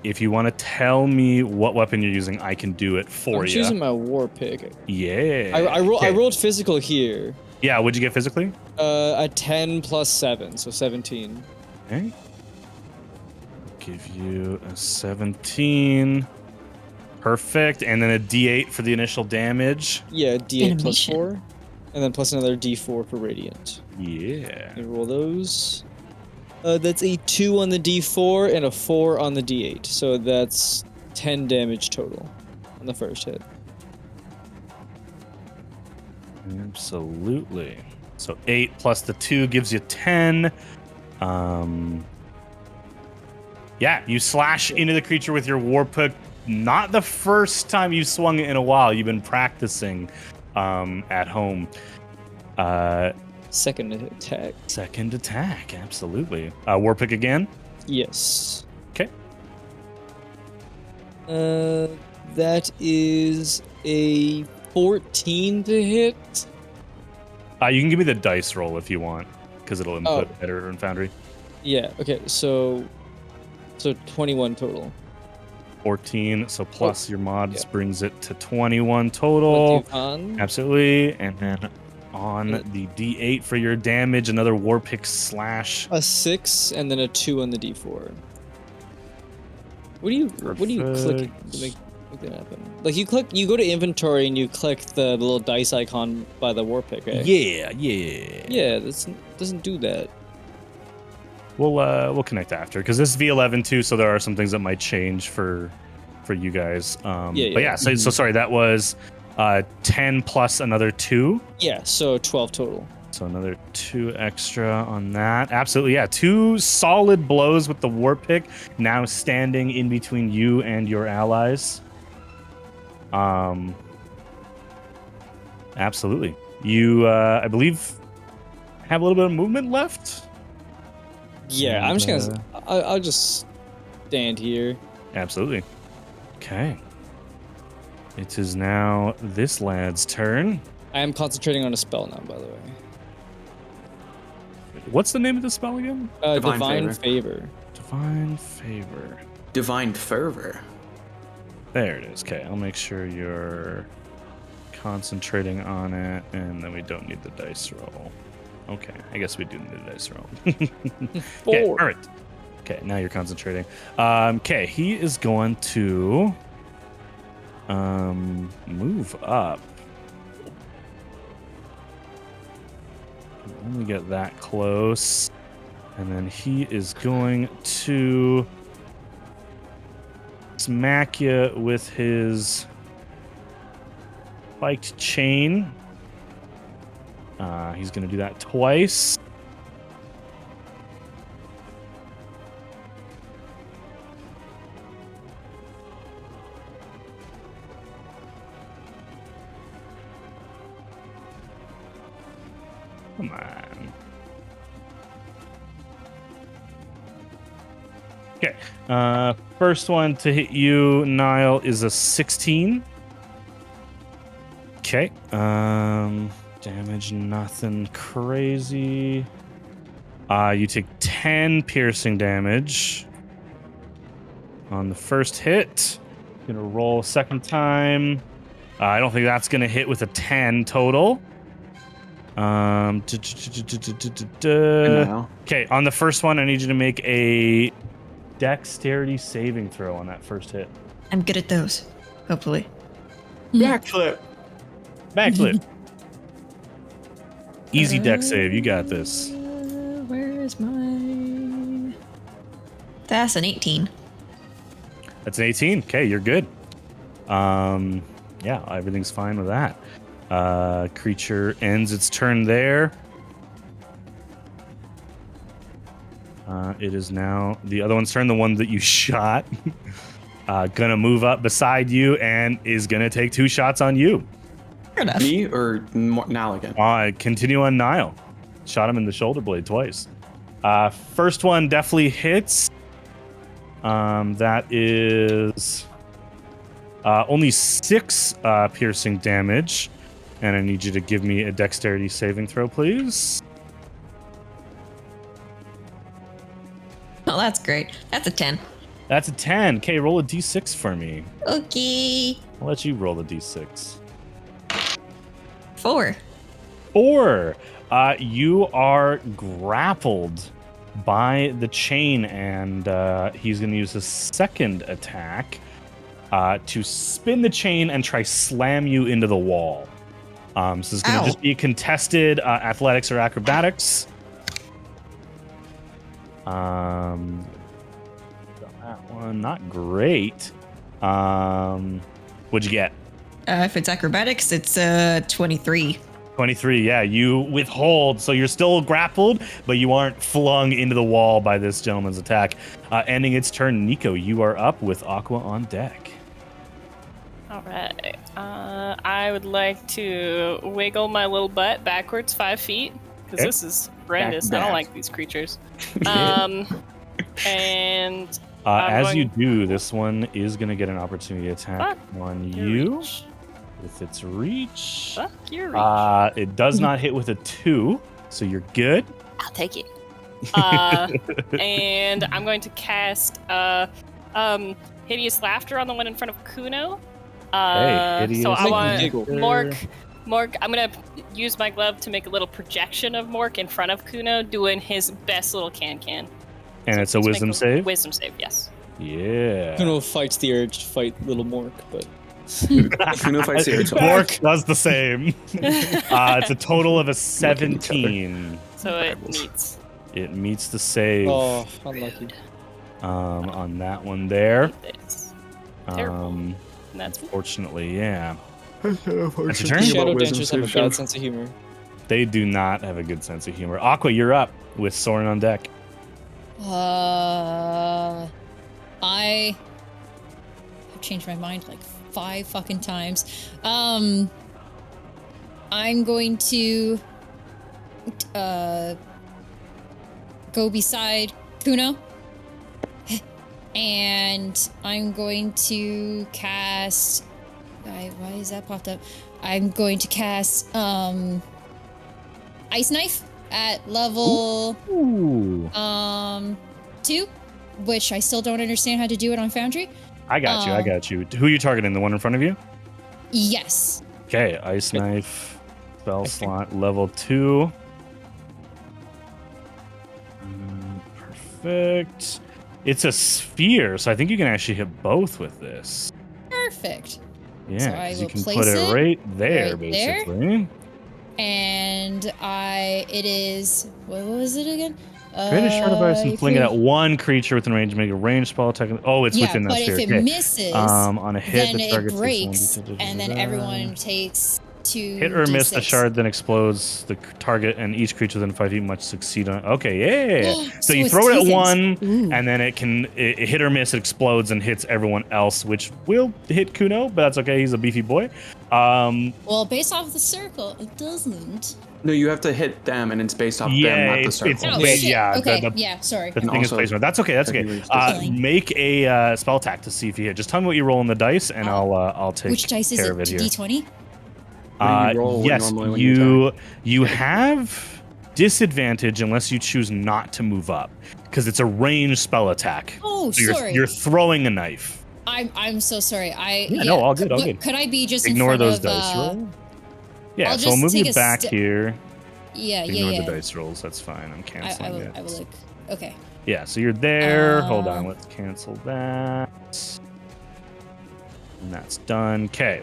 If you want to tell me what weapon you're using, I can do it for I'm you. choosing my war pick. Yeah. I Okay. rolled physical here. Yeah, what'd you get physically? A 10 plus 7, so 17. Okay. Give you a 17. Perfect. And then a D8 for the initial damage. Yeah, D8 plus Animation. 4. And then plus another D4 for radiant. Yeah. You roll those. That's a 2 on the D4 and a 4 on the D8. So that's 10 damage total on the first hit. Absolutely. So 8 plus the 2 gives you 10. Yeah, you slash into the creature with your war pick. Not the first time you've swung it in a while. You've been practicing at home. Second attack. Second attack, absolutely. War pick again? Yes. Okay. That is a 14 to hit. You can give me the dice roll if you want, because it'll input editor and Foundry. Yeah, okay, so 21 total. 14, so plus your mods yeah. brings it to 21 total. On. Absolutely. And then on the D8 for your damage, another war pick slash. A 6 and then a 2 on the D4. What do you click to make that happen? Like you go to inventory and you click the little dice icon by the war pick, right? Yeah. Yeah, this doesn't do that. We'll connect after, because this is V11 too, so there are some things that might change for you guys. But yeah, so sorry, that was 10 plus another 2. Yeah, so 12 total. So another 2 extra on that. Absolutely, yeah. 2 solid blows with the war pick, now standing in between you and your allies. Absolutely. You, I believe, have a little bit of movement left. Yeah, I'm just gonna. I'll just stand here. Absolutely. Okay. It is now this lad's turn. I am concentrating on a spell now, by the way. What's the name of the spell again? Divine Favor. Divine Favor. Divine Fervor. There it is. Okay, I'll make sure you're concentrating on it, and then we don't need the dice roll. Okay, I guess we do need the dice roll. Okay, all right. Okay, now you're concentrating. Okay, he is going to move up. Let me get that close. And then he is going to smack you with his spiked chain. He's going to do that twice. Come on. Okay. First one to hit you, Niall, is a 16. Okay. Damage, nothing crazy. You take 10 piercing damage on the first hit. Gonna roll a second time. I don't think that's gonna hit with a 10 total. And now. Okay, on the first one, I need you to make a dexterity saving throw on that first hit. I'm good at those. Hopefully. Backflip. Backflip. Easy dex save. You got this. Where is my... That's an 18. That's an 18. Okay, you're good. Yeah, everything's fine with that. Creature ends its turn there. It is now the other one's turn, the one that you shot. Gonna move up beside you and is gonna take 2 shots on you. Fair enough. Me or Nile again? Continue on Nile. Shot him in the shoulder blade twice. First one definitely hits. That is only 6 piercing damage. And I need you to give me a dexterity saving throw, please. Oh, that's great. That's a 10. That's a 10. Okay, roll a d6 for me. Okay. I'll let you roll the d6. 4. 4. You are grappled by the chain, and he's going to use his second attack to spin the chain and try slam you into the wall. So this is going to just be contested athletics or acrobatics. That one, not great. What'd you get? If it's acrobatics, it's 23. 23, yeah. You withhold, so you're still grappled, but you aren't flung into the wall by this gentleman's attack. Ending its turn, Nico, you are up with Aqua on deck. All right. I would like to wiggle my little butt backwards 5 feet because this is horrendous. I don't like these creatures. And as you do, this one is going to get an opportunity attack on you with its reach. Fuck your reach. It does not hit with a 2, so you're good. I'll take it. And I'm going to cast Hideous Laughter on the one in front of Kuno. So I want Mork. I'm gonna use my glove to make a little projection of Mork in front of Kuno, doing his best little can. And so it's a wisdom save? Wisdom save, yes. Yeah. Kuno fights the urge to fight little Mork, but Kuno fights the urge. Mork does the same. It's a total of a 17. So it meets. It meets the save. Oh, unlucky. On that one there. Terrible. That's unfortunately, yeah. That's your turn. Shadow Dancers have a bad sense of humor. They do not have a good sense of humor. Aqua, you're up with Soren on deck. I've changed my mind like 5 fucking times. I'm going to go beside Kuno. And I'm going to cast... why is that popped up? I'm going to cast Ice Knife at level 2, which I still don't understand how to do it on Foundry. I got you. Who are you targeting? The one in front of you? Yes. Okay, Ice Knife, spell slot level 2. Perfect. It's a sphere, so I think you can actually hit both with this. Perfect. Yeah, so I will you can place put it right there, right basically. There. And it is, what was it again? Create a shard of ice and fling it at one creature within range to make a ranged spell attack. Oh, it's within that sphere. But if it misses, on a hit, then the it target breaks, and then everyone takes 2 hit or miss D6. the shard, then explodes the target, and each creature within 5 feet must succeed on. Okay, yeah. So you throw it at one, and then it hit or miss, it explodes and hits everyone else, which will hit Kuno, but that's okay. He's a beefy boy. Well, based off the circle, it doesn't. No, you have to hit them, and it's based off them, not the circle. Sorry. The thing is placed. That's okay. Make a spell attack to see if you hit. Just tell me what you roll on the dice, and I'll take which dice care of it is it? here. D20? Yes, you have disadvantage unless you choose not to move up, because it's a ranged spell attack. Oh, so sorry. You're throwing a knife. I'm so sorry. No, all good. Could I be just ignore in front those of, dice roll? Yeah, I'll so I'll just move take you a back here. Ignore the dice rolls. That's fine. I'm canceling it. I will look. Okay. Yeah, so you're there. Hold on. Let's cancel that. And that's done. Okay.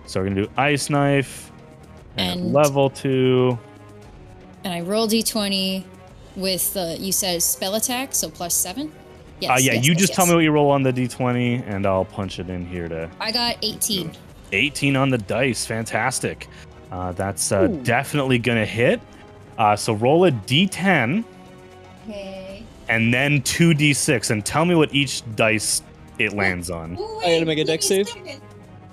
So we're going to do Ice Knife. And level 2. And I roll d20 with, you said spell attack, so +7? Yes. You just tell me what you roll on the d20, and I'll punch it in here to... I got 18. 18 on the dice. Fantastic. That's definitely going to hit. So roll a d10. Okay. And then 2d6. And tell me what each dice it lands on. Oh, I gotta make a dex save?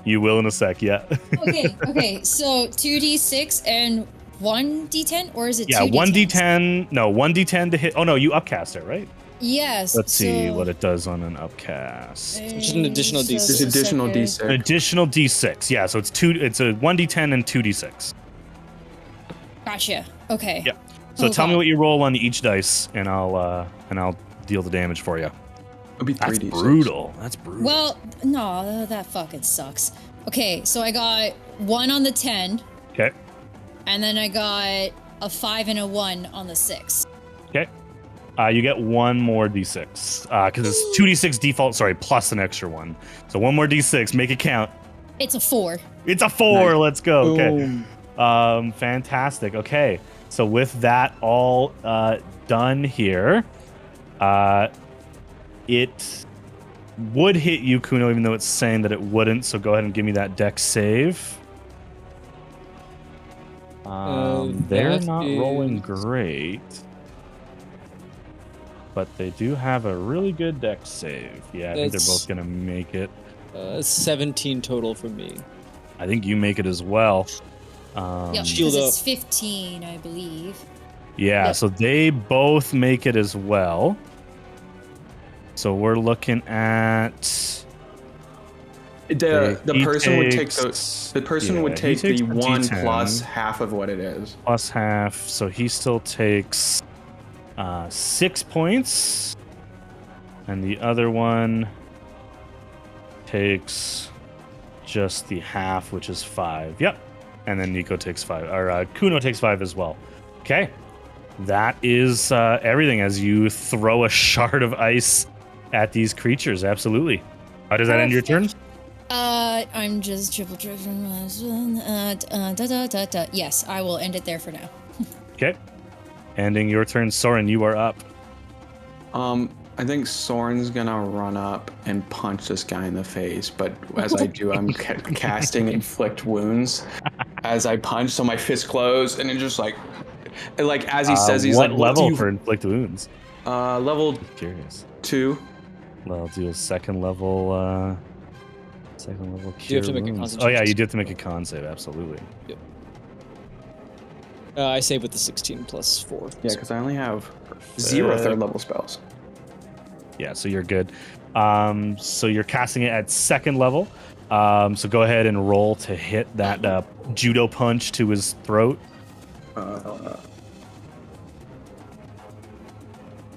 You will in a sec, yeah. Okay. So 2d6 and 1d10? Or is it 2d10? Yeah, 1d10. No, 1d10 to hit. Oh, no, you upcast it, right? Yes. Let's see what it does on an upcast. Just an additional d6. It's additional d6. An additional d6. Yeah, so it's a 1d10 and 2d6. Gotcha. Okay. Yeah. So tell me what you roll on each dice, and I'll deal the damage for you. It'll be 3d6. That's brutal. Well, no, that fucking sucks. Okay, so I got 1 on the 10. Okay. And then I got a 5 and a 1 on the 6. Okay. You get 1 more d6 because it's 2d6 default. Sorry, plus an extra 1. So 1 more d6. Make it count. It's a 4. It's a 4. Nice. Let's go. Boom. Okay. Fantastic. Okay. So with that all done here, it would hit you, Kuno, even though it's saying that it wouldn't. So go ahead and give me that dex save. They're not rolling great, but they do have a really good dex save. Yeah, I think they're both going to make it. 17 total for me. I think you make it as well. Yeah, because it's 15, I believe. Yeah, so they both make it as well. So we're looking at the person would take the 1 D10, plus half of what it is. Plus half, so he still takes 6 points, and the other one takes just the half, which is 5. Yep. And then Nico takes 5, or Kuno takes 5 as well. Okay. That is everything as you throw a shard of ice at these creatures. Absolutely. How does that end your turn? I'm just triple checking. Yes, I will end it there for now. Okay. Ending your turn. Soren, you are up. I think Soren's gonna run up and punch this guy in the face, but as I do, I'm casting inflict wounds as I punch, so my fist closed, and it just like as he says, he's what like, level for inflict wounds? Level Curious. 2. Well, I'll do a second level. Second level cure. You have to make a wounds. concentration. Oh yeah, you do have to make a con save. Absolutely. Yep. I save with the 16 plus 4. Yeah, because I only have 0 third level spells. Yeah, so you're good. So you're casting it at second level. So go ahead and roll to hit that judo punch to his throat.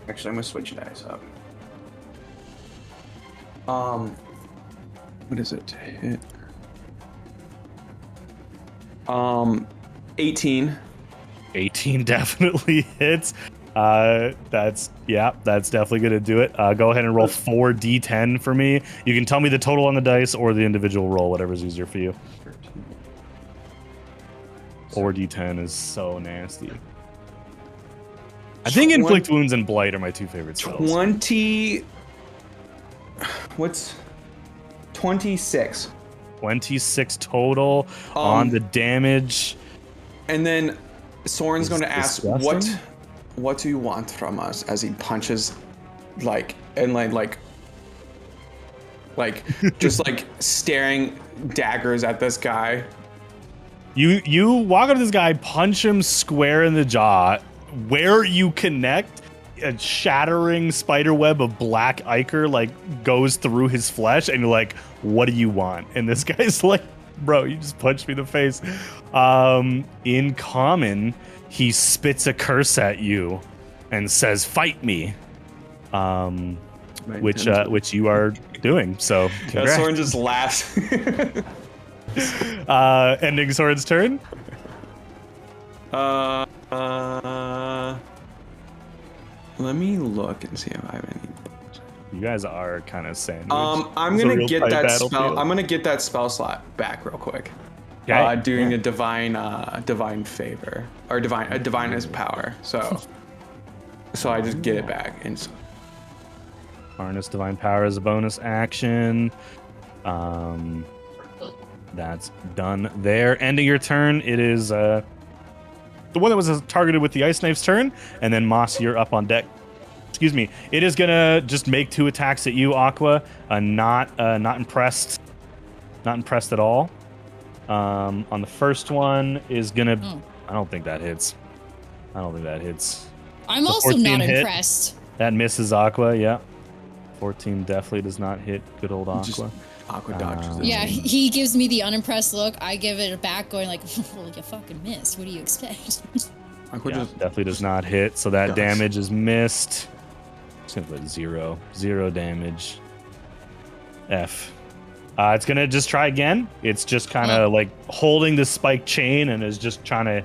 Actually, I'm gonna switch dice up. What is it to hit? 18. 18 definitely hits. That's definitely gonna do it. Go ahead and roll 4d10 for me. You can tell me the total on the dice or the individual roll, whatever's easier for you. 4d10 is so nasty. I think inflict wounds and blight are my 2 favorite spells. 26. 26 total on the damage. And then Soren's going to ask, disgusting? what do you want from us? As he punches, just staring daggers at this guy. You walk up to this guy, punch him square in the jaw. Where you connect, a shattering spider web of black ichor goes through his flesh, and you're like, what do you want? And this guy's like, bro, you just punched me in the face. In common, he spits a curse at you and says, fight me. Which you are doing. So congrats. Soren just laughs. Ending Soren's turn. Let me look and see if I have any. You guys are kind of sandwiched. I'm It's a gonna real get tight that battlefield. spell. I'm gonna get that spell slot back real quick. Okay. Doing a divine favor or divine as power. So I just get it back and. Harness divine power as a bonus action. That's done there. Ending your turn. It is the one that was targeted with the ice knife's turn, and then Moss, you're up on deck. Excuse me. It is gonna just make 2 attacks at you, Aqua. Not impressed. Not impressed at all. On the first one is gonna. I don't think that hits. I'm The also 14 not hit. impressed. That misses Aqua. Yeah. 14 definitely does not hit good old Aqua. Just Aqua dodges it. Yeah, he gives me the unimpressed look. I give it back, going like, "Well, you fucking missed. What do you expect?" Aqua Yeah, just definitely does not hit. So that Does. damage is missed. Just gonna put 0 damage. F. It's gonna just try again. It's just kind of like holding the spike chain and is just trying to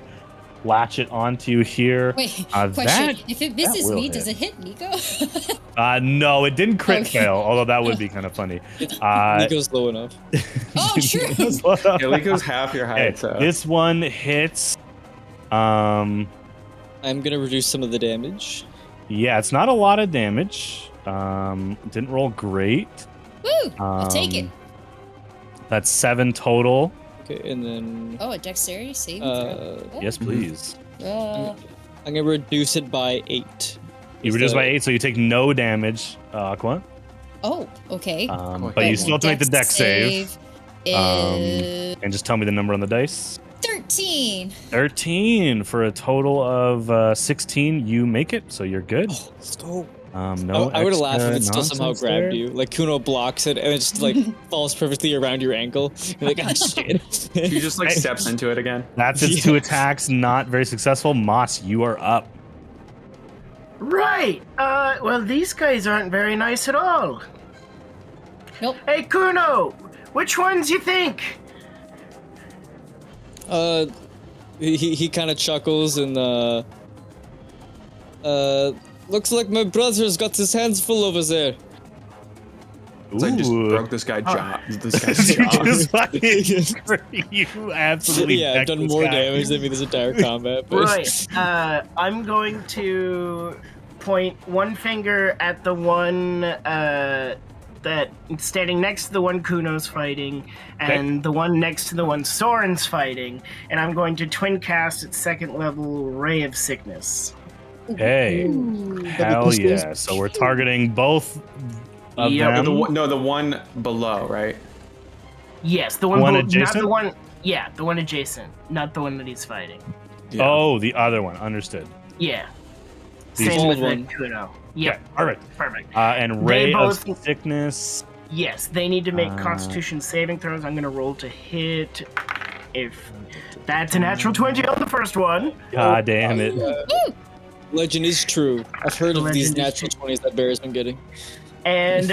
latch it onto you here. Wait, that- question: if it misses will me, hit. does it hit Nico? No, it didn't crit Okay. fail, although that would be kind of funny. Nico's low enough. Oh, true. yeah, Lico's half your height. Okay, So. this one hits. I'm gonna reduce some of the damage. Yeah, it's not a lot of damage. Didn't roll great. Woo! I'll take it. That's 7 total. Okay, and then Oh, a dexterity saving throw. Yes, please. Uh, I'm gonna reduce it by 8. You reduce by 8, so you take no damage, Aqua. oh, okay. But you still have to make the dex save. Is And just tell me the number on the dice. 13. 13 for a total of 16. You make it, so you're good. Let's go. No, I would have laughed if extra it still somehow nonsense grabbed there. you. Like Kuno blocks it and it just like falls perfectly around your ankle. You're like, ah, shit. She just like steps into it again. That's its 2 attacks, not very successful. Moss, you are up. Right. Well, these guys aren't very nice at all. Nope. Hey, Kuno, which ones you think? He kind of chuckles and looks like my brother's got his hands full over there. So I just Ooh. broke this guy's jaw. This guy's you jaw. just fucking, you absolutely Yeah, I've decked done this more guy. damage than me this entire combat. But Right. I'm going to point one finger at the one that standing next to the one Kuno's fighting, and the one next to the one Soren's fighting, and I'm going to twin cast its 2nd level Ray of Sickness. Hey, hell yeah. So we're targeting both of Yep. them. The one below, right? Yes, the one, One not adjacent? the one. Yeah, the one adjacent, not the one that he's fighting. Yeah. Oh, the other one. Understood. Yeah. The Same with small one. Kuno. Yep. Okay, perfect. Perfect. And They Ray of both- Sickness. Yes, they need to make Constitution saving throws. I'm gonna roll to hit. If that's a natural 20 on the first one. God damn it. legend is true. I've heard of these Legend is natural 20s that Bear's been getting. And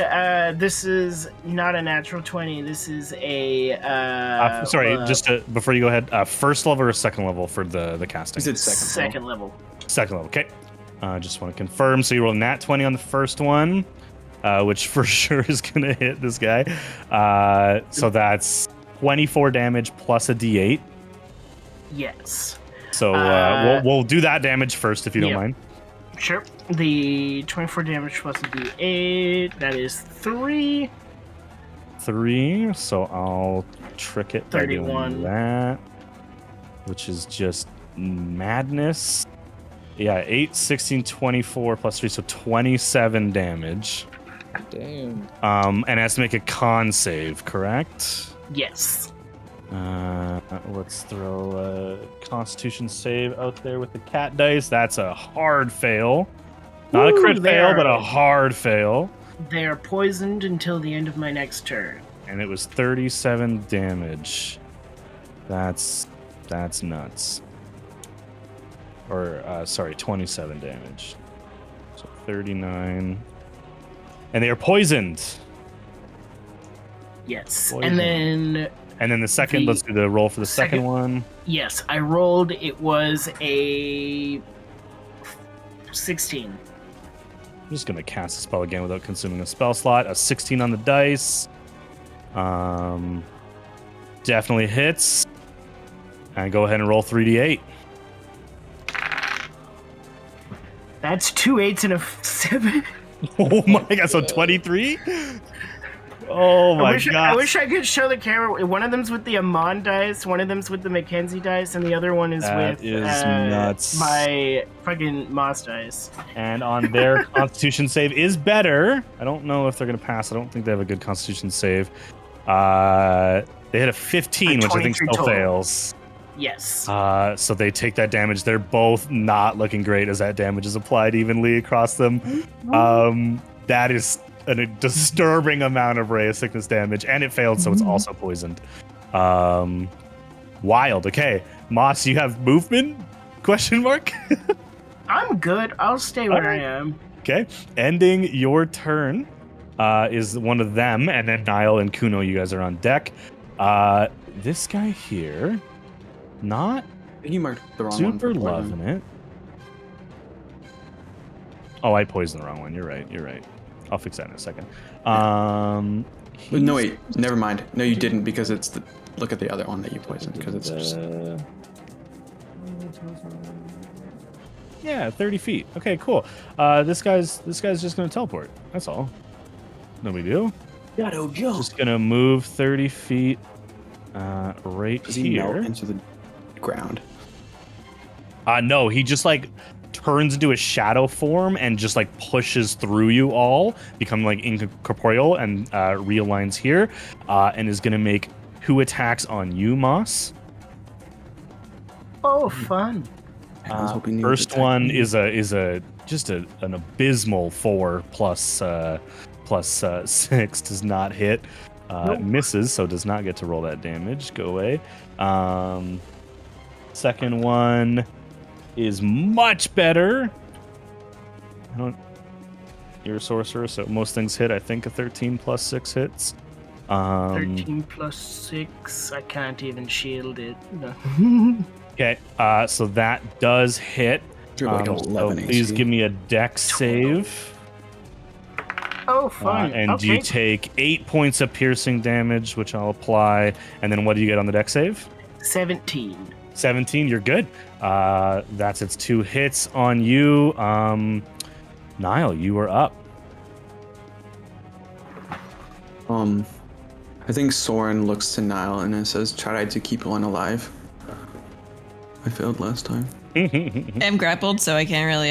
this is not a natural 20. This is a. Just before you go ahead, first level or second level for the casting? Is it second level. Second level, okay. Just want to confirm. So you roll nat 20 on the first one, which for sure is going to hit this guy. So that's 24 damage plus a d8. Yes. So we'll do that damage first, if you don't mind. Sure. The 24 damage plus a d8. That is 3. 3. So I'll trick it by doing 31. that, which is just madness. Yeah, 8, 16, 24 plus 3, so 27 damage. Damn. And it has to make a con save, correct? Yes. Let's throw a Constitution save out there with the cat dice. That's a hard fail. Not a crit fail, but a hard fail. They are poisoned until the end of my next turn. And it was 37 damage. That's nuts. Or, 27 damage. So 39. And they are poisoned. Yes. Poison. And then the second, let's do the roll for the second one. Yes, I rolled. It was a 16. I'm just going to cast a spell again without consuming a spell slot. A 16 on the dice. Definitely hits. And go ahead and roll 3d8. That's 2 8s and a 7. Oh my god, so 23? Oh my god. I wish I could show the camera. One of them's with the Amon dice, one of them's with the Mackenzie dice, and the other one is with nuts. my fucking Moss dice. And on their Constitution save is better. I don't know if they're going to pass. I don't think they have a good Constitution save. They hit a 15, which I think still total. Fails. Yes. So they take that damage. They're both not looking great as that damage is applied evenly across them. That is a disturbing amount of ray of sickness damage, and it failed, so it's also poisoned. Wild. Okay, Moss, you have movement? Question mark. I'm good. I'll stay where I am. Okay, ending your turn is one of them, and then Niall and Kuno, you guys are on deck. This guy here, not He marked the wrong one. super for poison. loving it. Oh, I poisoned the wrong one. You're right. I'll fix that in a second. No, wait. Never mind. No, you didn't, because it's the. Look at the other one that you poisoned, because it's just. Yeah, 30 feet. Okay, cool. This guy's just gonna teleport. That's all. No big deal. Just gonna move 30 feet. Right Does he melt here. into the ground? No, he just like turns into a shadow form and just like pushes through you all, become like incorporeal, and realigns here, and is gonna make 2 attacks on you, Moss. Oh, fun. I was hoping you would First attack one me. is an abysmal 4 plus 6, does not hit. Misses, so does not get to roll that damage. Go away. Second one is much better. You're a sorcerer, so most things hit. I think a 13 plus 6 hits. 13 plus 6. I can't even shield it. No. Okay, so that does hit. You're like So 11 please AC. give me a dex save. Oh, fun. And okay. you take 8 points of piercing damage, which I'll apply. And then what do you get on the dex save? 17. 17, you're good. That's its 2 hits on you. Niall, you are up. I think Soren looks to Niall and it says, "Try to keep one alive." I failed last time. I'm grappled, so I can't really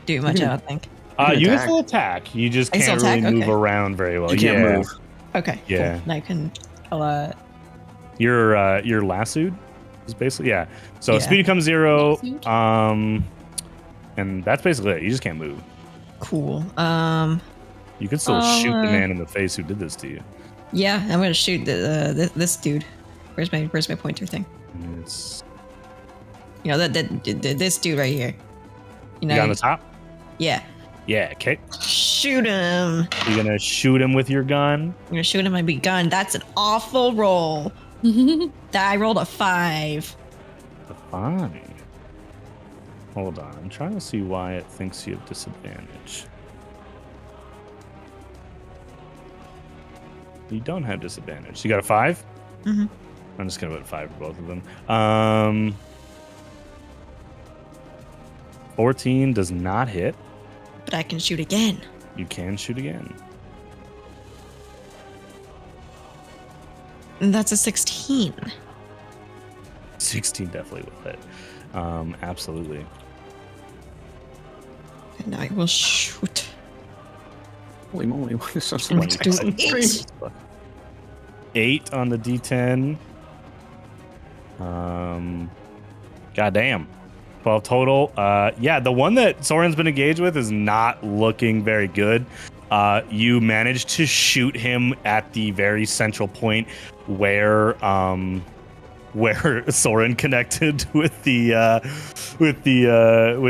do much, I don't think. You can can attack. still attack. You just I still can't really attack? move Okay. around very well. You can't Yeah. move. Okay. Yeah. Cool. And I can. You're lassoed is basically, yeah. So Yeah. speed becomes 0. Lassoed? And that's basically it. You just can't move. Cool. You can still shoot the man in the face who did this to you. Yeah, I'm gonna shoot this dude. Where's my pointer thing? And it's You know this dude right here. You know. you on the top. Yeah. Yeah. Okay. Shoot him. You're gonna shoot him with your gun. I'm gonna shoot him with my big gun. That's an awful roll. I rolled a 5. Fine. Hold on. I'm trying to see why it thinks you have disadvantage. You don't have disadvantage. You got a 5? Mm-hmm. I'm just gonna put 5 for both of them. 14 does not hit. But I can shoot again. You can shoot again. And that's a 16. 16 definitely will hit. Absolutely. And I will shoot. Holy moly! What is so Let's do much? 8. 8 on the D10. Goddamn. 12 total. Yeah, the one that Soren's been engaged with is not looking very good. You managed to shoot him at the very central point where Soren connected with the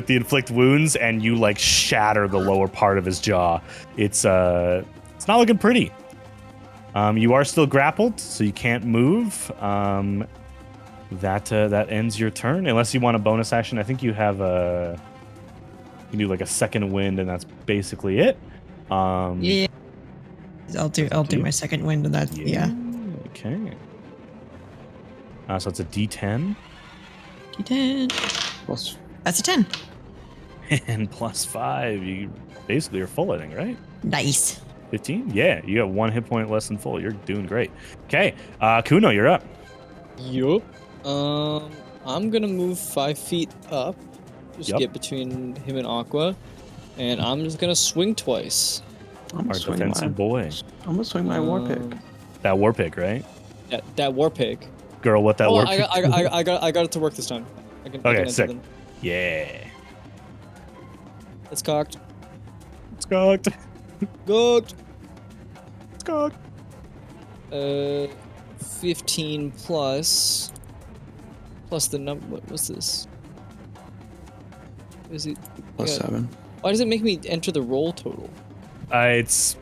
inflict wounds, and you like shatter the lower part of his jaw. It's It's not looking pretty. You are still grappled, so you can't move. That ends your turn, unless you want a bonus action. I think you have you can do like a second wind, and that's basically it. Yeah. I'll do my second wind, and that. Yeah. Okay. So it's a D10. D10. Plus, That's a 10. And plus 5. You basically are full, I think, right? Nice. 15? Yeah, you got 1 hit point less than full. You're doing great. Okay, Kuno, you're up. Yup. I'm gonna move 5 feet up. Just get between him and Aqua. And I'm just gonna swing twice. Our defensive boy. I'm gonna swing my war pick. That war pick, right? That war pick. Girl, what that war pick? I got it to work this time. Okay, sick. Yeah. It's cocked. It's cocked. Cocked. It's cocked. 15 plus the number. What's this? Is it Plus 7. Why does it make me enter the roll total? It's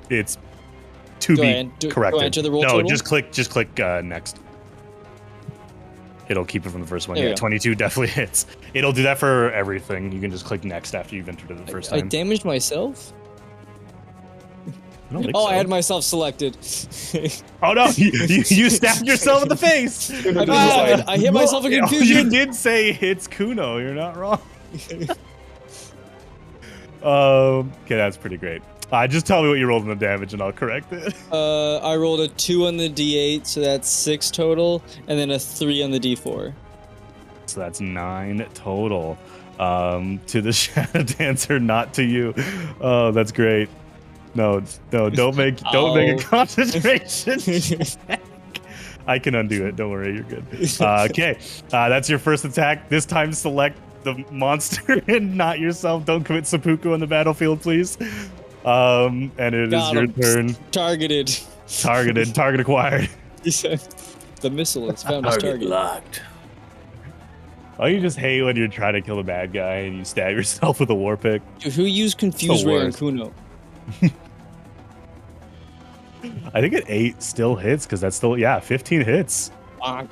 to be corrected. Do I enter the roll no, total? just click next. It'll keep it from the first one. There Yeah, we go. 22 definitely hits. It'll do that for everything. You can just click next after you've entered it the first I time. damaged myself? I don't think Oh, so. I had myself selected. Oh no! You stabbed yourself in the face. I hit myself in confusion. You did say it's Kuno. You're not wrong. Okay, that's pretty great. Just tell me what you rolled in the damage, and I'll correct it. I rolled a 2 on the D8, so that's 6 total, and then a 3 on the D4. So that's 9 total. To the Shadow Dancer, not to you. Oh, that's great. No, don't make a concentration check. I can undo it. Don't worry, you're good. Okay, that's your first attack. This time, select the monster and not yourself. Don't commit seppuku on the battlefield, please. And it is your turn. Targeted. Target acquired. The missile has found its target. Locked. Oh, you just hate when you're trying to kill a bad guy and you stab yourself with a war pick. Dude, who used Confuse The Ray on worst. Kuno? I think 8 still hits because that's still 15 hits. Fuck.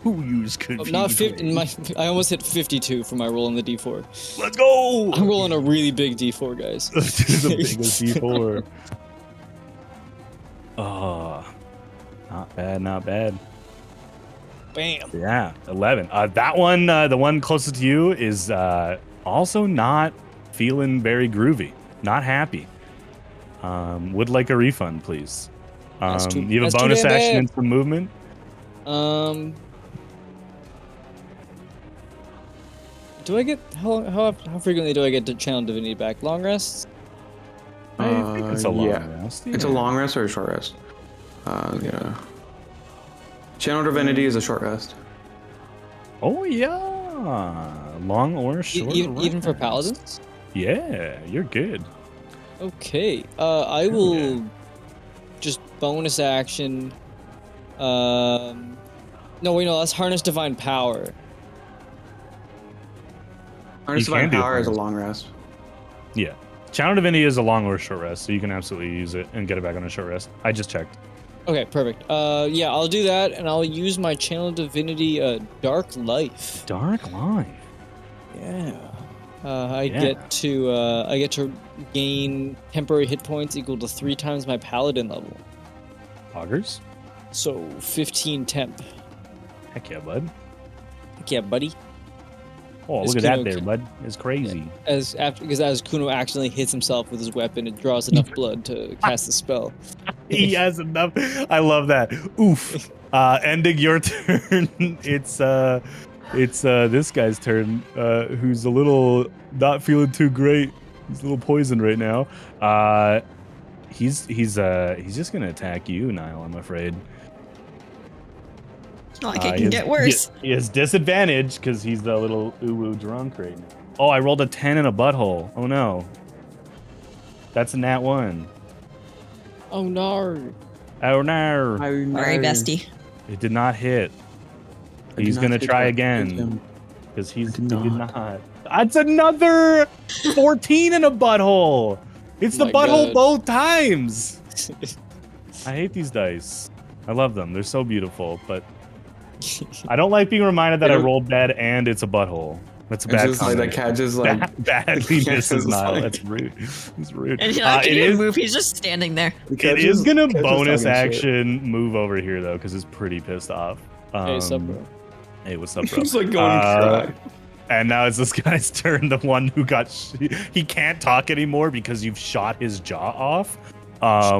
Who used confused? Not 50. I almost hit 52 for my roll on the D4. Let's go! I'm rolling a really big D4, guys. The biggest D4. Oh, not bad. Bam. Yeah, 11. That one, the one closest to you, is also not feeling very groovy. Not happy. Would like a refund, please. You have a bonus action and some movement. Do I get how frequently do I get to channel divinity back? Long rests? I think it's a long rest. It's a long rest or a short rest? Yeah. Channel Divinity is a short rest. Oh yeah, long or short. Even for rest. paladins? Yeah, you're good. Okay. I will just bonus action. No, wait, no, that's harness divine power. Harness Divine Power is a long rest. Yeah. Channel Divinity is a long or short rest, so you can absolutely use it and get it back on a short rest. I just checked. Okay, perfect. Yeah, I'll do that, and I'll use my channel divinity, Dark Life. Dark Life. Yeah. I get to gain temporary hit points equal to 3 times my paladin level. Augers? So 15 temp. Heck yeah, bud. Heck yeah, buddy. Oh, As look at that Kuno there, bud. It's crazy. Because as Kuno accidentally hits himself with his weapon, it draws enough blood to cast the spell. He has enough. I love that. Oof. Ending your turn. It's this guy's turn. Who's a little not feeling too great. He's a little poisoned right now. He's just gonna attack you, Niall. I'm afraid. It's not like it can get worse. He has disadvantage because he's the little uwu drunk right now. Oh, I rolled a 10 in a butthole. Oh no. That's a nat 1. Oh no. Oh no. Sorry, bestie. It did not hit. He's gonna try again because he did not. It's another 14 in a butthole. It's the My butthole God. both times. I hate these dice. I love them. They're so beautiful, but I don't like being reminded that I rolled bad and it's a butthole. That's a bad It's just like that combination. cat just like Badly cat misses is Nile. like- That's rude. It's rude. And you're like, it he didn't is. move. He's just standing there. It is gonna bonus action move over here though, because it's pretty pissed off. Hey, what's up, bro? Hey, what's up, bro? He's like going to cry. And now it's this guy's turn, the one who got he can't talk anymore because you've shot his jaw off.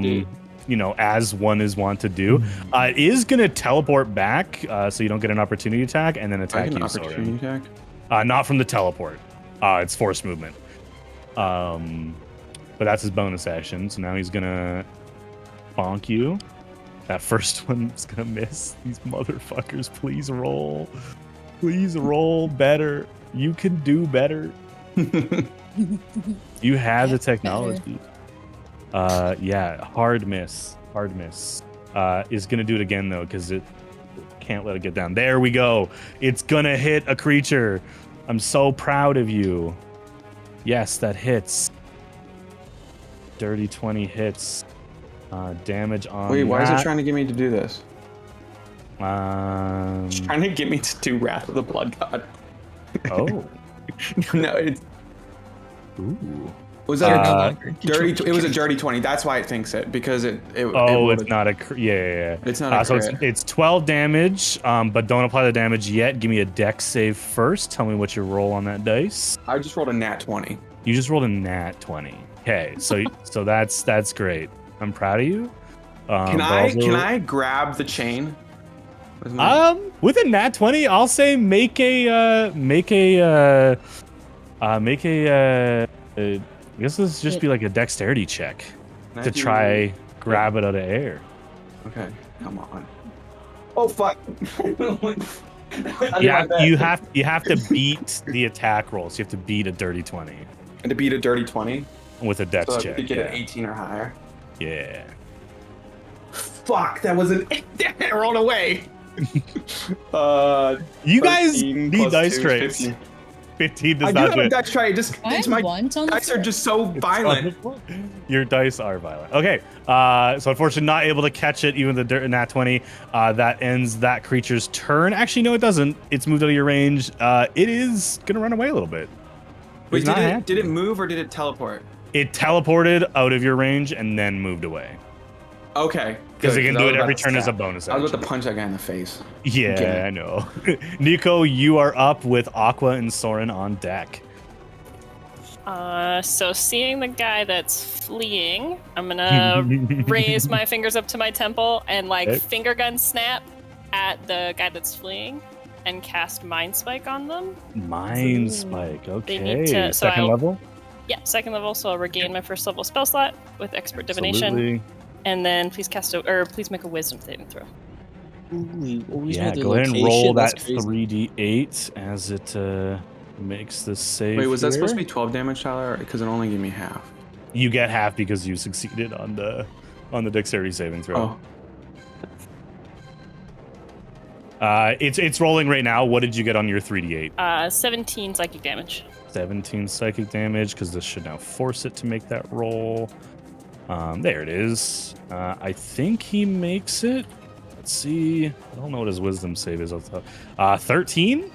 Shit. You know, as one is wont to do. It is gonna teleport back, so you don't get an opportunity attack, and then attack An you. opportunity attack. Not from the teleport. It's forced movement. But that's his bonus action. So now he's gonna bonk you. That first one's gonna miss. These motherfuckers, please roll. Please roll better. You can do better. You have the technology. Yeah, hard miss. Hard miss. Is gonna do it again though, because it can't let it get down. There we go. It's gonna hit a creature. I'm so proud of you. Yes, that hits. Dirty 20 hits. Damage on. Wait, why is that. it trying to get me to do this? It's Trying to get me to do Wrath of the Blood God. Oh. No, it's Ooh. was that Uh, a dirty? It was a dirty 20. That's why it thinks it because it. Oh, it it's not a yeah. It's not a so crit. it's 12 damage, but don't apply the damage yet. Give me a dex save first. Tell me what you roll on that dice. I just rolled a nat 20. You just rolled a nat 20. Okay, so that's great. I'm proud of you. Can I grab the chain? With With a nat 20, I'll say make a I guess this just be like a dexterity check to try grab it out of air. Okay, come on. Oh fuck! You have to beat the attack roll. So you have to beat a dirty 20 And to beat a dirty 20, with a dex so check. to get yeah. an 18 or higher. Yeah. Fuck! That was an. I rolled away. You guys 13 need plus dice 2, trays. 15. 15 does I do not have do a it. dice tray. Just I it's have my want on the dice are floor. just so violent. Your dice are violent. Okay, so unfortunately not able to catch it, even the nat 20. That ends that creature's turn. Actually, no, it doesn't. It's moved out of your range. It is gonna run away a little bit. Wait, It's not happy. did it move or did it teleport? It teleported out of your range and then moved away. Okay. Because it good, can 'cause do I it was every about to turn as a stab. bonus I was action. about to punch that guy in the face. Yeah, Okay. I know. Nico, you are up with Aqua and Soren on deck. So seeing the guy that's fleeing, I'm gonna raise my fingers up to my temple and Okay. finger gun snap at the guy that's fleeing and cast Mind Spike on them. Mind Spike. They Okay. need to- so Second I'll- level? Yeah, second level, so I'll regain my first level spell slot with Expert Divination, Absolutely. and then please please make a Wisdom saving throw. Yeah, go ahead and roll that 3d8 as it makes this save. Wait, was that supposed to here. be 12 damage, Tyler? Because it only gave me half. You get half because you succeeded on the dexterity saving throw. Oh. It's rolling right now. What did you get on your 3d8? 17 psychic damage. 17 psychic damage, because this should now force it to make that roll. There it is. I think he makes it. Let's see. I don't know what his wisdom save is. 13?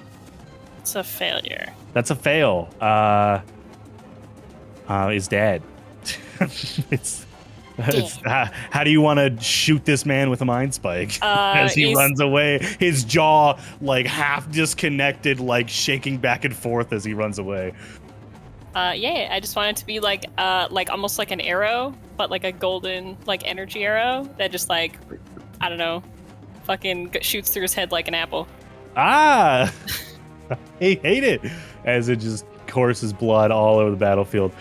It's a failure. That's a fail. Is dead. How do you want to shoot this man with a mind spike as he runs away? His jaw like half disconnected, like shaking back and forth as he runs away. Yeah, I just want it to be like almost like an arrow, but like a golden like energy arrow that just like I don't know, fucking shoots through his head like an apple. I hate it as it just courses blood all over the battlefield.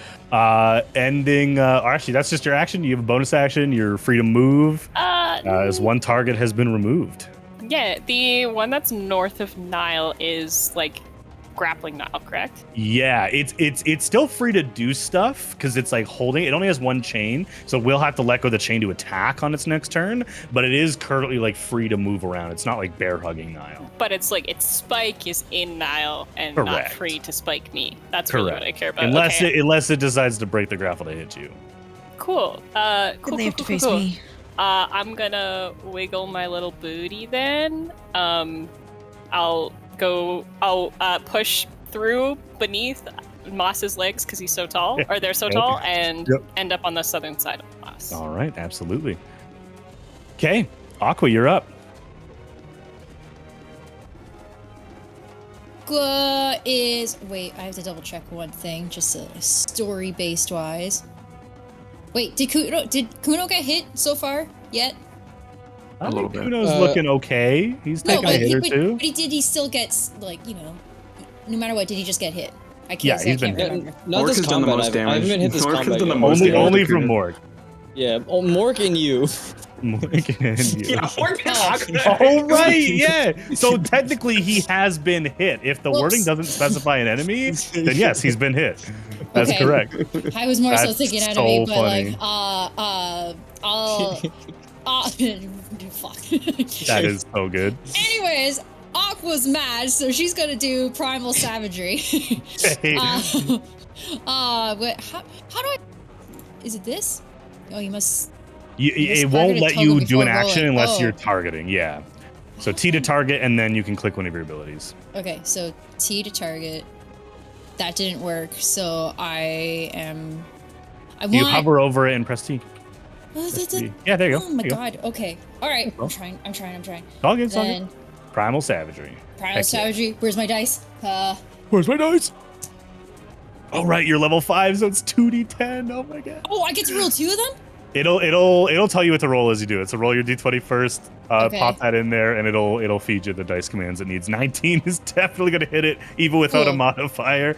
Ending. Actually, that's just your action. You have a bonus action. You're free to move. As one target has been removed. Yeah, the one that's north of Nile is like grappling Nile, correct? Yeah, it's still free to do stuff because it's like holding. It only has one chain, so we'll have to let go of the chain to attack on its next turn. But it is currently like free to move around. It's not like bear hugging Nile. But it's like its spike is in Nile and not Correct. free to spike me. That's really what I care about. Unless it decides to break the grapple to hit you. Cool. They have to face me. I'm gonna wiggle my little booty then. I'll push through beneath Moss's legs because he's so tall, or they're so tall, and end up on the southern side of Moss. All right, absolutely. Okay, Aqua, you're up. Aqua is... Wait, I have to double check one thing, just story-based wise. Wait, did Kuno get hit so far yet? I little think bit. Kuno's looking okay. He's taking a hit or two. But he still gets, like, you know, no matter what, did he just get hit? I can't, Yeah, say, he's I can't been remember. Not Mork this has done the combat. most I haven't been hit this Mork has combat done the yet. most damage. Only to from Kuno. Mork. Yeah, Mork and you. Mork and you. Mork. Oh, right, yeah. So technically he has been hit. If the Whoops. wording doesn't specify an enemy, then yes, he's been hit. That's Okay. correct. I was more so That's thinking so enemy, but funny. fuck. That is so good. Anyways, Aqua's mad, so she's gonna do primal savagery. Hey. Wait, how do I? Is it this? Oh, you must. It Just won't target a let token you do an before action rolling. unless Oh. you're targeting. Yeah. So T to target, and then you can click one of your abilities. Okay, so T to target. That didn't work, so I want. You hover over it and press T. Oh, Press T. Yeah, there you go. Oh my There you go. god. Okay. All right. Oh. I'm trying. It's all good. It's all good. Then Primal Savagery. primal Heck yeah. savagery. Where's my dice? Where's my dice? Oh right, you're level 5, so it's 2d10. Oh my god. Oh, I get to roll 2 of them. It'll tell you what to roll as you do it. So roll your d20 first. Okay. Pop that in there, and it'll feed you the dice commands it needs. 19 is definitely gonna hit it, even without a Cool. modifier.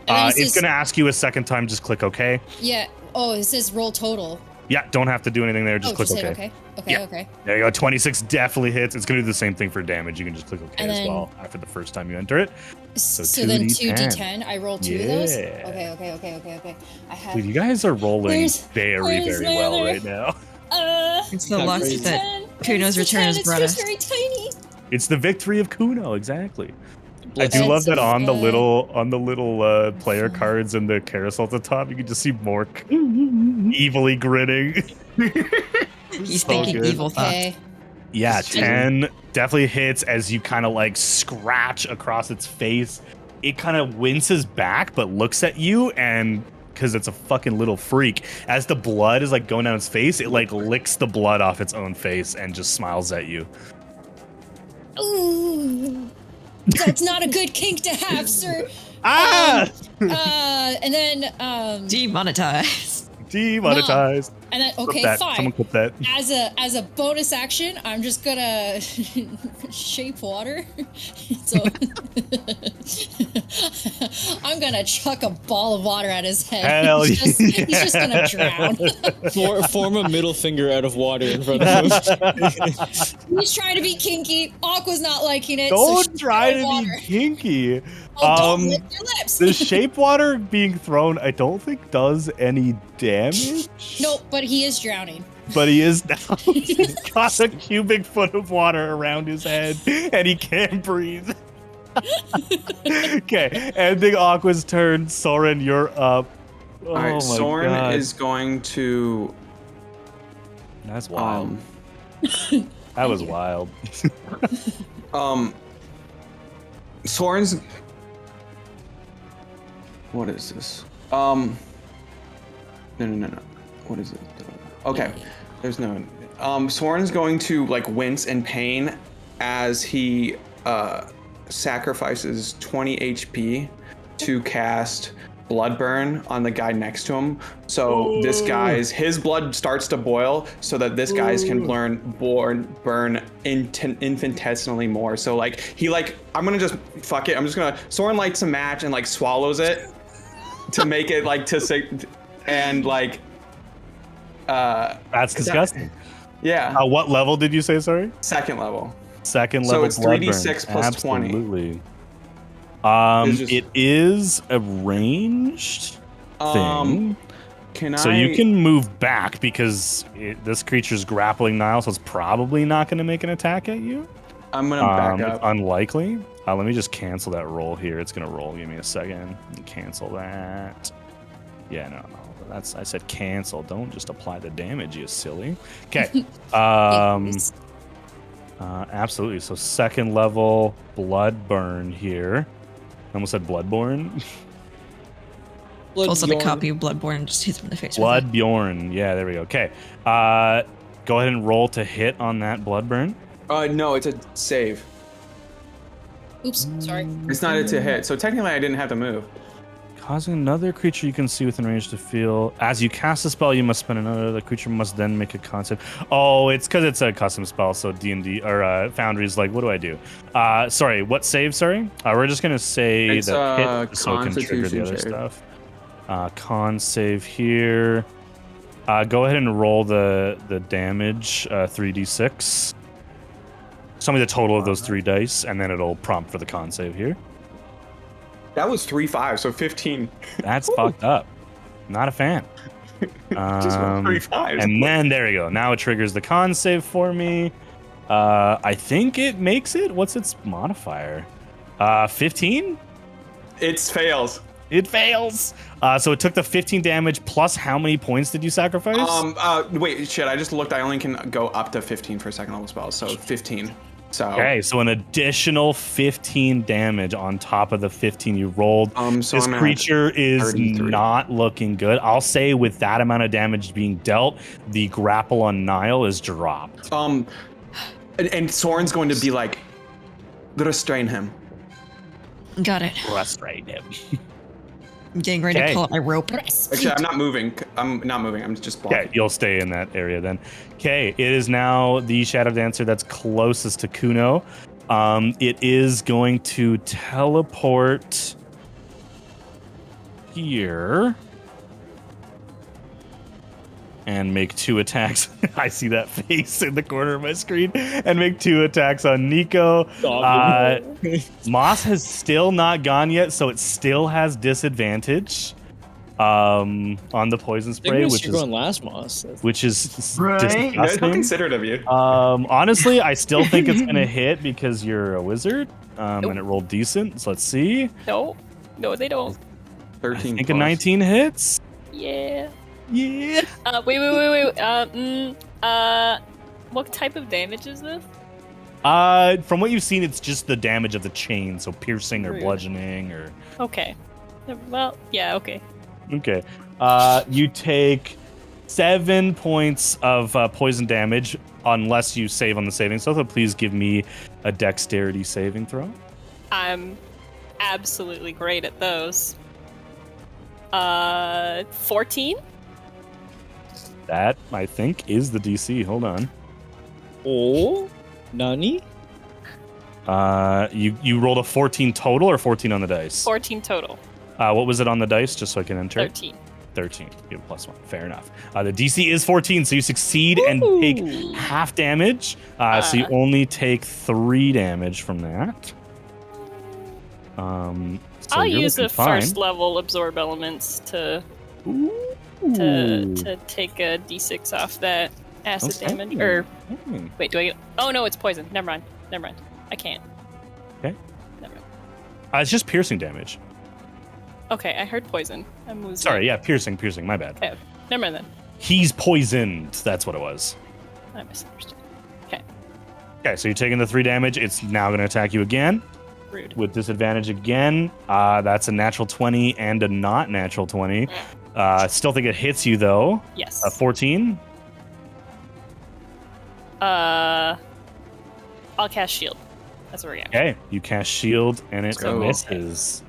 then it It's says- gonna ask you a second time. Just click OK. Yeah. Oh, it says roll total. Yeah, don't have to do anything there. Just click just OK. hit okay. Okay. Yeah. Okay. There you go. 26 definitely hits. It's gonna do the same thing for damage. You can just click OK And as then- well after the first time you enter it. So then 2d10. 2d10. I roll 2 of those. Yeah. Okay. I have. Dude, you guys are rolling Where's very my well other- right now. It's the Not luck crazy. that 10, Kuno's it's return 10, has brought it's us. just very tiny. It's the victory of Kuno, exactly. I Bless do you. love that That's on the so little player cards and the carousel at the top. You can just see Mork evilly grinning. He's So thinking good. evil thoughts. Okay. Yeah, It's 10 definitely hits as you kind of like scratch across its face. It kind of winces back, but looks at you, and because it's a fucking little freak, as the blood is like going down its face, it like licks the blood off its own face and just smiles at you. Ooh. That's not a good kink to have, sir. Ah! And then Demonetized. Demonetized. and then Clip okay, that. fine. Someone clip that. As a bonus action, I'm just gonna shape water. So I'm gonna chuck a ball of water at his head. Hell he's just gonna yeah. drown. Form a middle finger out of water in front of him. He's trying to be kinky. Aqua's not liking it. so Don't she's try to throwing be water. kinky. Oh, don't lick your lips. The shape water being thrown, I don't think does any damage. No, but he is drowning. But he is now. He's got a cubic foot of water around his head, and he can't breathe. Okay, ending Aqua's turn. Soren, you're up. Oh All right, my Soren God. is going to That's wild. um That was wild. Soren's. What is this? No. What is it? Okay, there's no. Soren's going to like wince in pain as he sacrifices 20 HP to cast Bloodburn on the guy next to him. So this guy's his blood starts to boil, so that this guy's can burn infinitesimally more. So like he I'm gonna just fuck it. I'm just gonna Soren lights a match and like swallows it to make it like to say and like. That's disgusting. Yeah. What level did you say? Sorry. Second level. Second So level. it's Bloodburn. 3d6 plus 20. Absolutely. It is a ranged thing. So you can move back because this creature's grappling Nile, so it's probably not going to make an attack at you. I'm going to back up. It's unlikely. Let me just cancel that roll here. It's going to roll. Give me a second. Cancel that. Yeah, no. I said cancel. Don't just apply the damage, you silly. Okay. Absolutely. So second level blood burn here. I almost said bloodborne. Also, the copy of Bloodborne just hits him in the face. Bloodborne. Yeah, there we go. Okay. Go ahead and roll to hit on that blood burn. No, it's a save. Oops, sorry. It's not a to hit, so technically I didn't have to move. Causing another creature you can see within range to feel. As you cast a spell, you must spend another. The creature must then make a con save. Oh, it's because it's a custom spell, so D&D or Foundry's like, what do I do? Sorry, what save? Sorry, we're just gonna say it's the hit, so it can trigger the other stuff. Con save here. Go ahead and roll the damage. 3d6. Tell me the total of those 3 dice, and then it'll prompt for the con save here. That was 3-5, so 15. That's fucked up. Not a fan. Just 3-5. And then there you go. Now it triggers the con save for me. I think it makes it. What's its modifier? 15? It fails. It fails. So it took the 15 damage plus how many points did you sacrifice? Wait, shit. I just looked. I only can go up to 15 for second level spells, so 15. So okay, so an additional 15 damage on top of the 15 you rolled. So this creature is 33. not looking good. I'll say with that amount of damage being dealt, the grapple on Nile is dropped. And Soren's going to be like, restrain him. Got it. Restrain him. I'm getting ready to pull out my rope. Actually, I'm not moving. I'm just blocking. Okay, you'll stay in that area then. Okay, it is now the Shadow Dancer that's closest to Kuno. It is going to teleport here and make 2 attacks. I see that face in the corner of my screen. And make 2 attacks on Nico. Moss has still not gone yet, so it still has disadvantage on the poison spray, which is going last, Moss. Which is disgusting. How considerate of you. Honestly, I still think it's gonna hit because you're a wizard, and it rolled decent. So let's see. No, they don't. 13. I think a 19 hits. Yeah. Yeah. Wait. What type of damage is this? From what you've seen, it's just the damage of the chain, so piercing or bludgeoning or. Okay. Well, yeah. Okay. Okay. You take 7 points of poison damage unless you save on the saving throw. So please give me a dexterity saving throw. I'm absolutely great at those. 14? That, I think, is the DC. Hold on. Oh, Nani? You rolled a 14 total or 14 on the dice? 14 total. What was it on the dice, just so I can enter? 13. 13. You have +1. Fair enough. The DC is 14, so you succeed and take half damage. So you only take 3 damage from that. So I'll use the first level absorb elements to take a d6 off that acid damage. Or wait, do I get? Oh no, it's poison. Never mind. I can't. Okay. Never mind. It's just piercing damage. Okay, I heard poison. I'm losing. Sorry, yeah, piercing. My bad. Okay, never mind then. He's poisoned. That's what it was. I misunderstood. Okay, so you're taking the 3 damage. It's now going to attack you again. Rude. With disadvantage again. That's a natural 20 and a not natural 20. Still think it hits you though. Yes. 14. I'll cast shield. That's a reaction. Okay, you cast shield and it misses.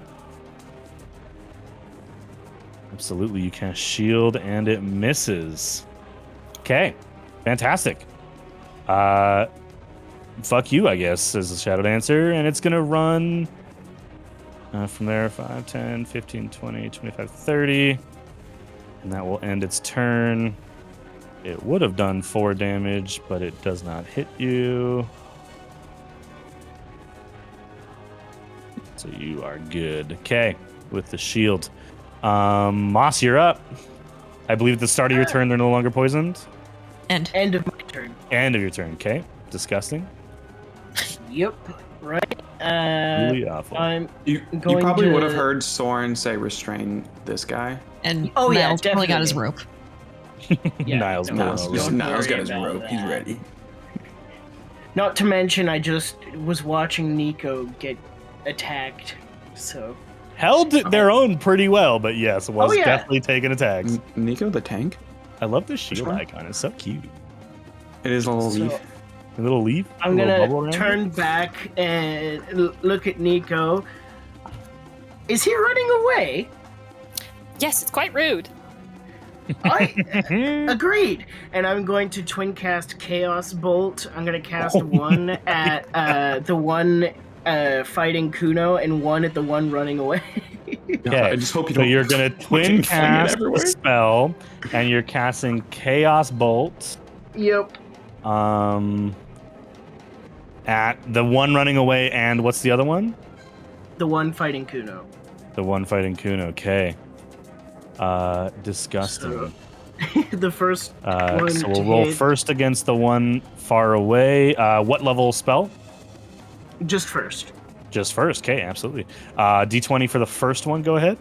Absolutely, you cast shield and it misses. Okay, fantastic. Fuck you, I guess, says the Shadow Dancer, and it's gonna run from there 5, 10, 15, 20, 25, 30, and that will end its turn. It would have done 4 damage, but it does not hit you. So you are good. Okay, with the shield. Moss, you're up. I believe at the start of your turn, they're no longer poisoned. And End of my turn. End of your turn. Okay, disgusting. Yep. Right. Really awful. I'm You going probably to- would have heard Soren say restrain this guy. and Oh, yeah, Niles probably got his definitely. rope. Yeah, Niles, no, pulling over. don't Niles got worry his about rope. He's that. ready. Not to mention, I just was watching Nico get attacked. So Held their own pretty well, but yes, was Oh, yeah. definitely taking attacks. Nico the tank? I love the shield one? icon. It's so cute. It is a little So- leaf. A little leaf. I'm a little bubble gonna around turn it. back and look at Nico. Is he running away? Yes, it's quite rude. I agreed. And I'm going to twin cast Chaos Bolt. I'm gonna cast Oh. one at the one fighting Kuno and one at the one running away. Okay, I just hope you so don't. you're gonna twin fling it cast the everywhere. spell, and you're casting Chaos Bolt. Yep. At the one running away, and what's the other one? The one fighting Kuno. The one fighting Kuno. Okay. Disgusting. The first one So to we'll roll hit, first against the one far away. What level spell? just first. Just first. Okay, absolutely. D20 for the first one. Go ahead.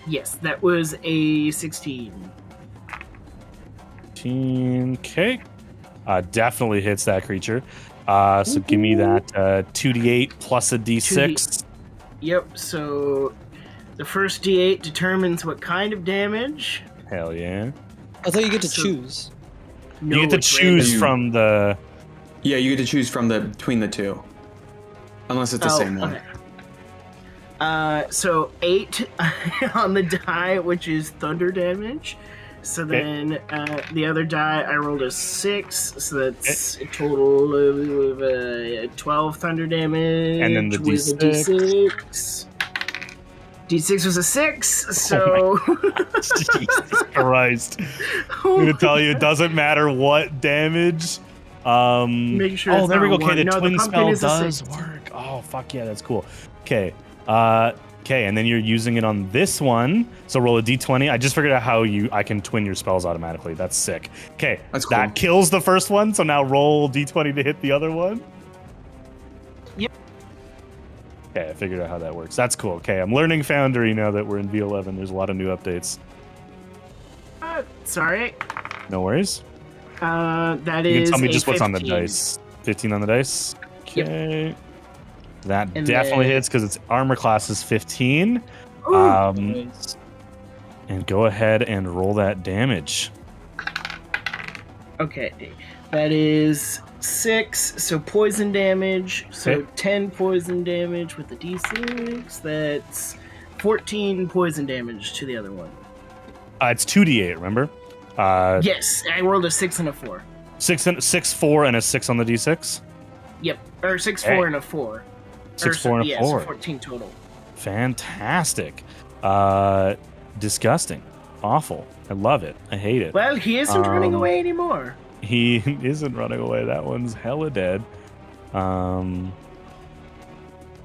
Yes, that was a 16. 15K. Definitely hits that creature. So give me that 2d8 plus a d6. Yep, so the first D8 determines what kind of damage. Hell yeah. I thought you get to So- choose. No, You get to it's choose random. from the. Yeah, you get to choose from between the two, unless it's the same one. Okay. So 8 on the die, which is thunder damage. So Okay. then the other die, I rolled a 6, so that's a total of 12 thunder damage. And then the with a D6. D6. D6 was a 6, so. Jesus Christ. I'm gonna tell you, it doesn't matter what damage. Make sure Oh, it's there we go. not Okay, the one. No, the twin pumpkin spell is a does 6. work. Oh, fuck yeah, that's cool. Okay. Okay, and then you're using it on this one. So roll a d20. I just figured out how I can twin your spells automatically. That's sick. Okay, That's cool. that kills the first one. So now roll d20 to hit the other one. Yep. Okay, I figured out how that works. That's cool. Okay, I'm learning Foundry now that we're in V11. There's a lot of new updates. Sorry. No worries. That You is. can tell me a just what's on the 15. dice. 15 on the dice. Yep. Okay. That And definitely then- hits because its armor class is 15. Ooh. Nice. And go ahead and roll that damage. Okay, that is 6, so poison damage. So Okay. 10 poison damage with the d6. That's 14 poison damage to the other one. It's 2d8, remember? Yes, I rolled a 6 and a 4. 6, 4, and a 6 on the d6. Yep, or 6, Okay. 4, and a 4. 6, 4, and a yeah, 4. So 14 total. Fantastic. Disgusting. Awful. I love it. I hate it. Well, he isn't running Um, away anymore. He isn't running away. That one's hella dead.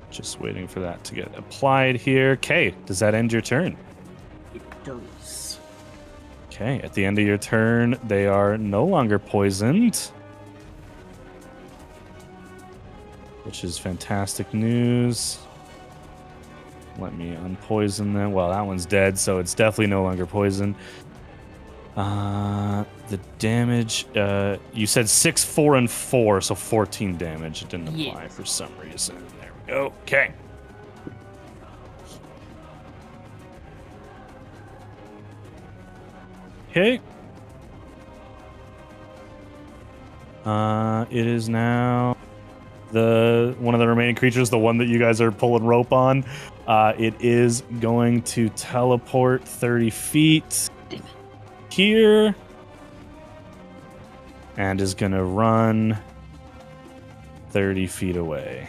Just waiting for that to get applied here. Okay, does that end your turn? It does. Okay, at the end of your turn, they are no longer poisoned. Which is fantastic news. Let me unpoison them. Well, that one's dead, so it's definitely no longer poisoned. The damage, you said 6, 4, and 4, so 14 damage. It didn't apply Yes. for some reason. There we go. Okay. Okay. It is now one of the remaining creatures, the one that you guys are pulling rope on. It is going to teleport 30 feet here and is going to run 30 feet away.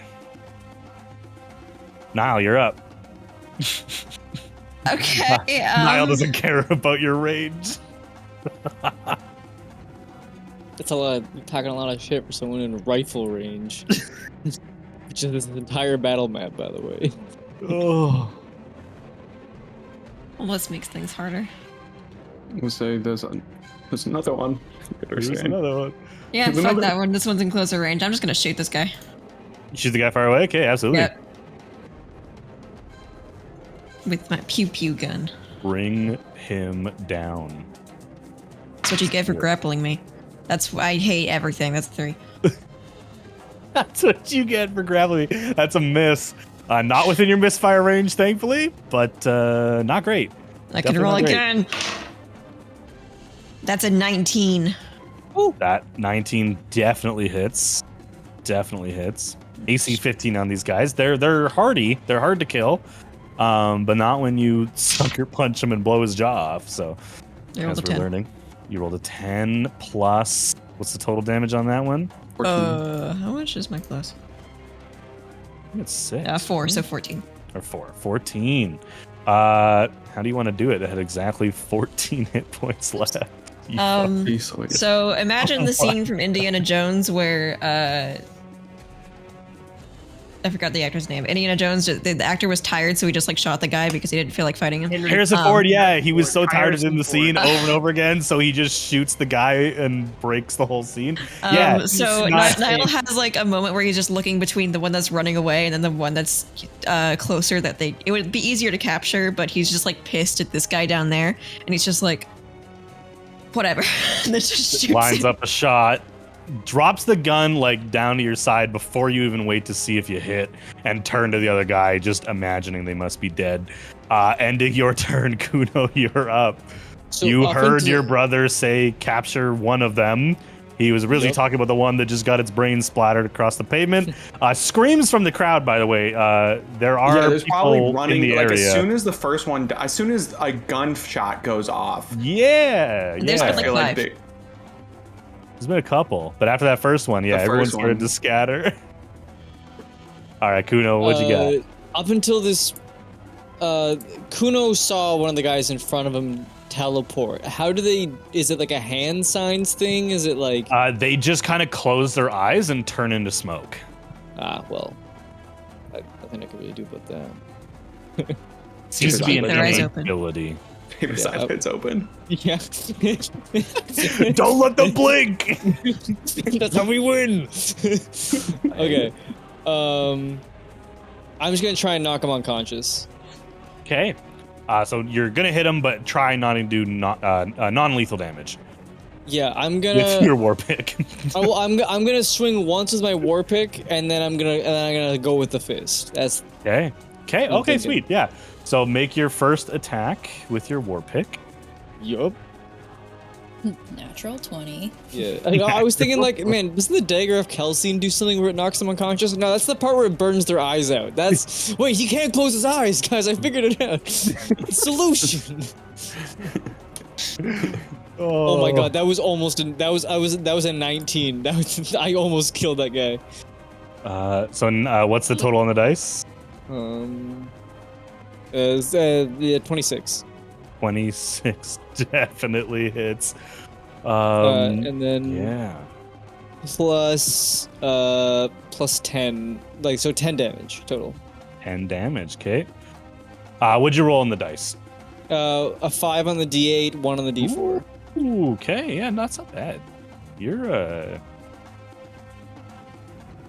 Niall, you're up. Okay. Niall doesn't care about your range. That's a lot. You're talking a lot of shit for someone in rifle range. Which is this entire battle map, by the way. Oh. Almost makes things harder. We'll say there's another one. There's another one. Yeah, There's fuck another- that one. This one's in closer range. I'm just gonna shoot this guy. You shoot the guy far away? Okay, absolutely. Yep. With my pew pew gun. Bring him down. That's what you get for grappling me. That's why I hate everything. That's 3. That's what you get for grappling. That's a miss. Not within your misfire range, thankfully, but not great. I can Definitely roll not great. again. That's a 19. That 19 definitely hits. Definitely hits. AC 15 on these guys. They're hardy. They're hard to kill. But not when you sucker punch him and blow his jaw off. So I rolled as a we're 10. learning, you rolled a 10 plus. What's the total damage on that one? 14. How much is my plus? I think it's 6. 4, so 14. Or 4. 14. How do you want to do it? It had exactly 14 hit points left. You So imagine the scene from Indiana Jones where I forgot the actor's name. Indiana Jones, the actor was tired, so he just like shot the guy because he didn't feel like fighting him. Harrison Ford, yeah, he was so tired of Harrison in the scene Ford. over and over again, so he just shoots the guy and breaks the whole scene. Yeah. So it's not Niall safe. has like a moment where he's just looking between the one that's running away and then the one that's closer that it would be easier to capture, but he's just like pissed at this guy down there, and he's just like, whatever. And then just shoots Lines him. up a shot, drops the gun like down to your side before you even wait to see if you hit, and turn to the other guy, just imagining they must be dead. Ending your turn, Kuno, you're up. So you up heard until- your brother say capture one of them. He was really Yep. talking about the one that just got its brain splattered across the pavement. Screams from the crowd, by the way. There are Yeah, there's probably people running in the like area. as soon as the first one, as soon as a gunshot goes off. Yeah, There's yeah. been, like, I feel like 5. There's been a couple, but after that first one, yeah, The everyone first started one. to scatter. All right, Kuno, what you got? Up until this, Kuno saw one of the guys in front of him teleport. How do they? Is it like a hand signs thing? Is it like? They just kind of close their eyes and turn into smoke. Well, I think I could really do about that. Seems to be an Their eyes innate open. ability. His eyelids open. Yeah. Don't let them blink. That's how we win. Okay. I'm just gonna try and knock him unconscious. Okay. So you're gonna hit him, but try not to do non-lethal damage Yeah, I'm with gonna. your war pick. I'm gonna swing once with my war pick, and then I'm gonna go with the fist. That's Okay. Okay. I'm Okay. thinking. Sweet. Yeah. So make your first attack with your war pick. yup. Natural 20. Yeah. I was thinking like, man, doesn't the dagger of Kelsine do something where it knocks them unconscious? No, that's the part where it burns their eyes out. That's wait, he can't close his eyes, guys. I figured it out. Solution. Oh my god, that was almost that was a 19. I almost killed that guy. What's the total on the dice? Yeah, 26. 26 definitely hits. And then Yeah. plus 10, like so 10 damage total. 10 damage, okay. What'd you roll on the dice? A 5 on the D8, 1 on the D4. Ooh, okay, yeah, not so bad. You're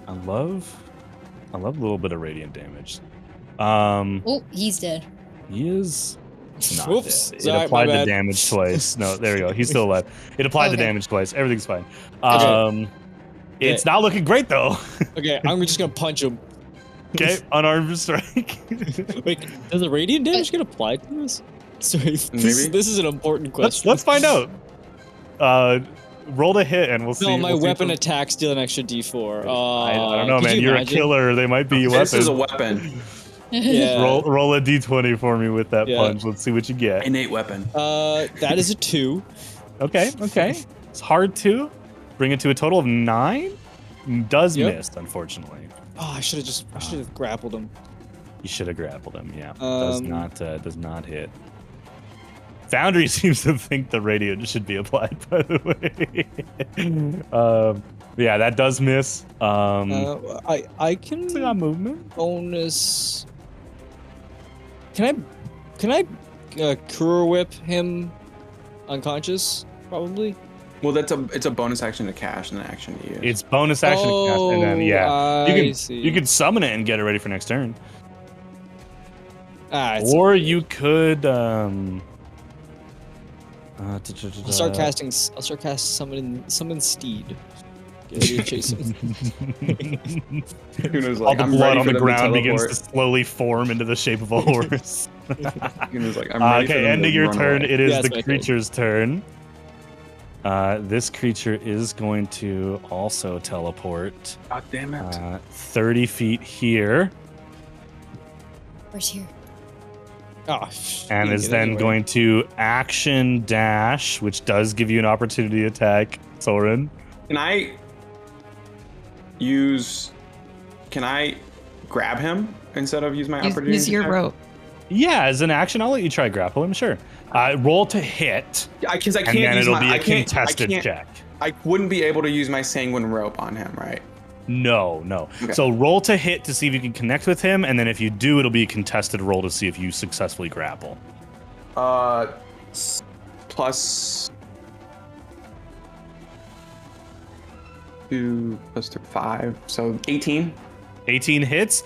I love a little bit of radiant damage. Oh, he's dead. He is not Oops, dead. sorry, It my applied the bad. damage twice. No, there we go. He's still alive. It applied the Okay. damage twice. Everything's fine. Okay. It's not looking great though. Okay, I'm just gonna punch him. Okay, unarmed strike. Wait, does the radiant damage get applied to this? Sorry, Maybe. this is an important question. let's find out. Roll to hit and we'll see. No, my we'll see weapon if- attacks deal an extra D4. I don't know, could man. you You're imagine? a killer. They might be This is a weapons. weapon. Yeah. Roll a d20 for me with that Yeah. punch. Let's see what you get. Innate weapon. That is a 2. Okay. It's hard to bring it to a total of 9. Does Yep. miss, unfortunately. Oh, I should have grappled him. You should have grappled him. Yeah. Um, does not hit. Foundry seems to think the radiant should be applied. By the way. Yeah, that does miss. I can Still got movement. bonus. Can I Cure Whip him unconscious? Probably. Well, it's a bonus action to cash and an action to use. It's bonus action to cast, and then you can summon it and get it ready for next turn. Or you could I'll start casting summon Steed. Get ready to chase him. All the blood on the ground begins to slowly form into the shape of a horse. Okay, ending your turn. It is the creature's turn. This creature is going to also teleport. God damn it. 30 feet here. Where's here? And is then going to action dash, which does give you an opportunity to attack Soren. Can I grab him instead of use my opportunity? Use your attack? rope. Yeah, as an action, I'll let you try grapple him. Sure. Roll to hit. Because I can't and then use it'll be I a can't- contested check. I wouldn't be able to use my sanguine rope on him, right? No. Okay. So roll to hit to see if you can connect with him, and then if you do, it'll be a contested roll to see if you successfully grapple. Plus 2 plus 3, 5, so 18. 18 hits.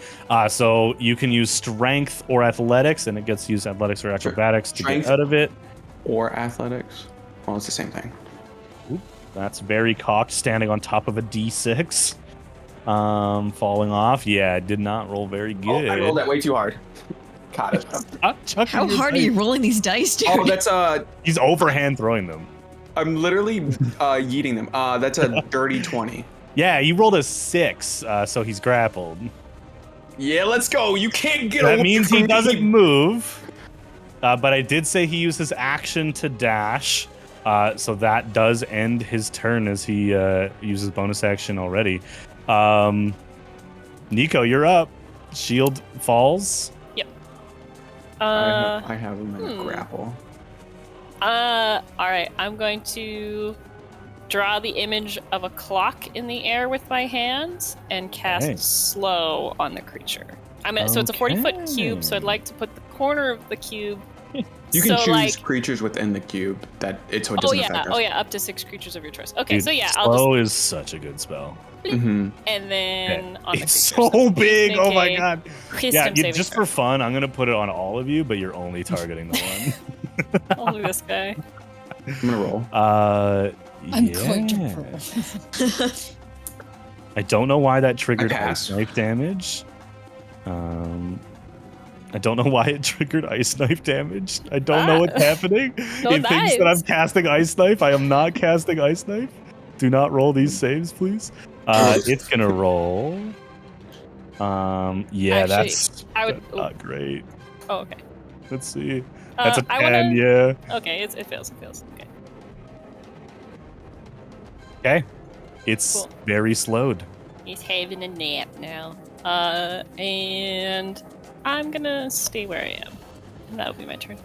So you can use strength or athletics, and it gets used athletics or acrobatics to Strength get out of it. Or athletics. Well, it's the same thing. Ooh, that's very cocked, standing on top of a D6. Falling off. Yeah, did not roll very good. Oh, I rolled that way too hard. Got it. How hard are you rolling these dice, dude? Oh, that's He's overhand throwing them. I'm literally yeeting them. That's a dirty 20. Yeah, you rolled a 6, so he's grappled. Yeah, let's go. You can't get That away means from he me. doesn't move. But I did say he used his action to dash. So that does end his turn as he uses bonus action already. Nico, you're up. Shield falls. Yep. I have him in a grapple. All right. I'm going to draw the image of a clock in the air with my hands and cast slow on the creature. So it's a 40-foot cube, so I'd like to put the corner of the cube. You can choose creatures within the cube so it doesn't affect us. Up to 6 creatures of your choice. Okay, Dude, so yeah, slow is such a good spell. Mm-hmm. And then on the It's creature, so big. Oh my god. Wisdom saving Just throw. for fun, I'm gonna put it on all of you, but you're only targeting the one. Only this guy. I'm gonna roll. I'm going to roll. I don't know why that triggered I ice pass. knife damage. I don't know why it triggered ice knife damage. I don't know what's happening. It thinks that I'm casting ice knife. I am not casting ice knife. Do not roll these saves, please. It's gonna roll. That's not great. Oh, okay. Let's see. That's a 10, wanna... yeah. Okay, it fails. Okay. Okay. It's very slowed. He's having a nap now. And I'm gonna stay where I am. And that'll be my turn.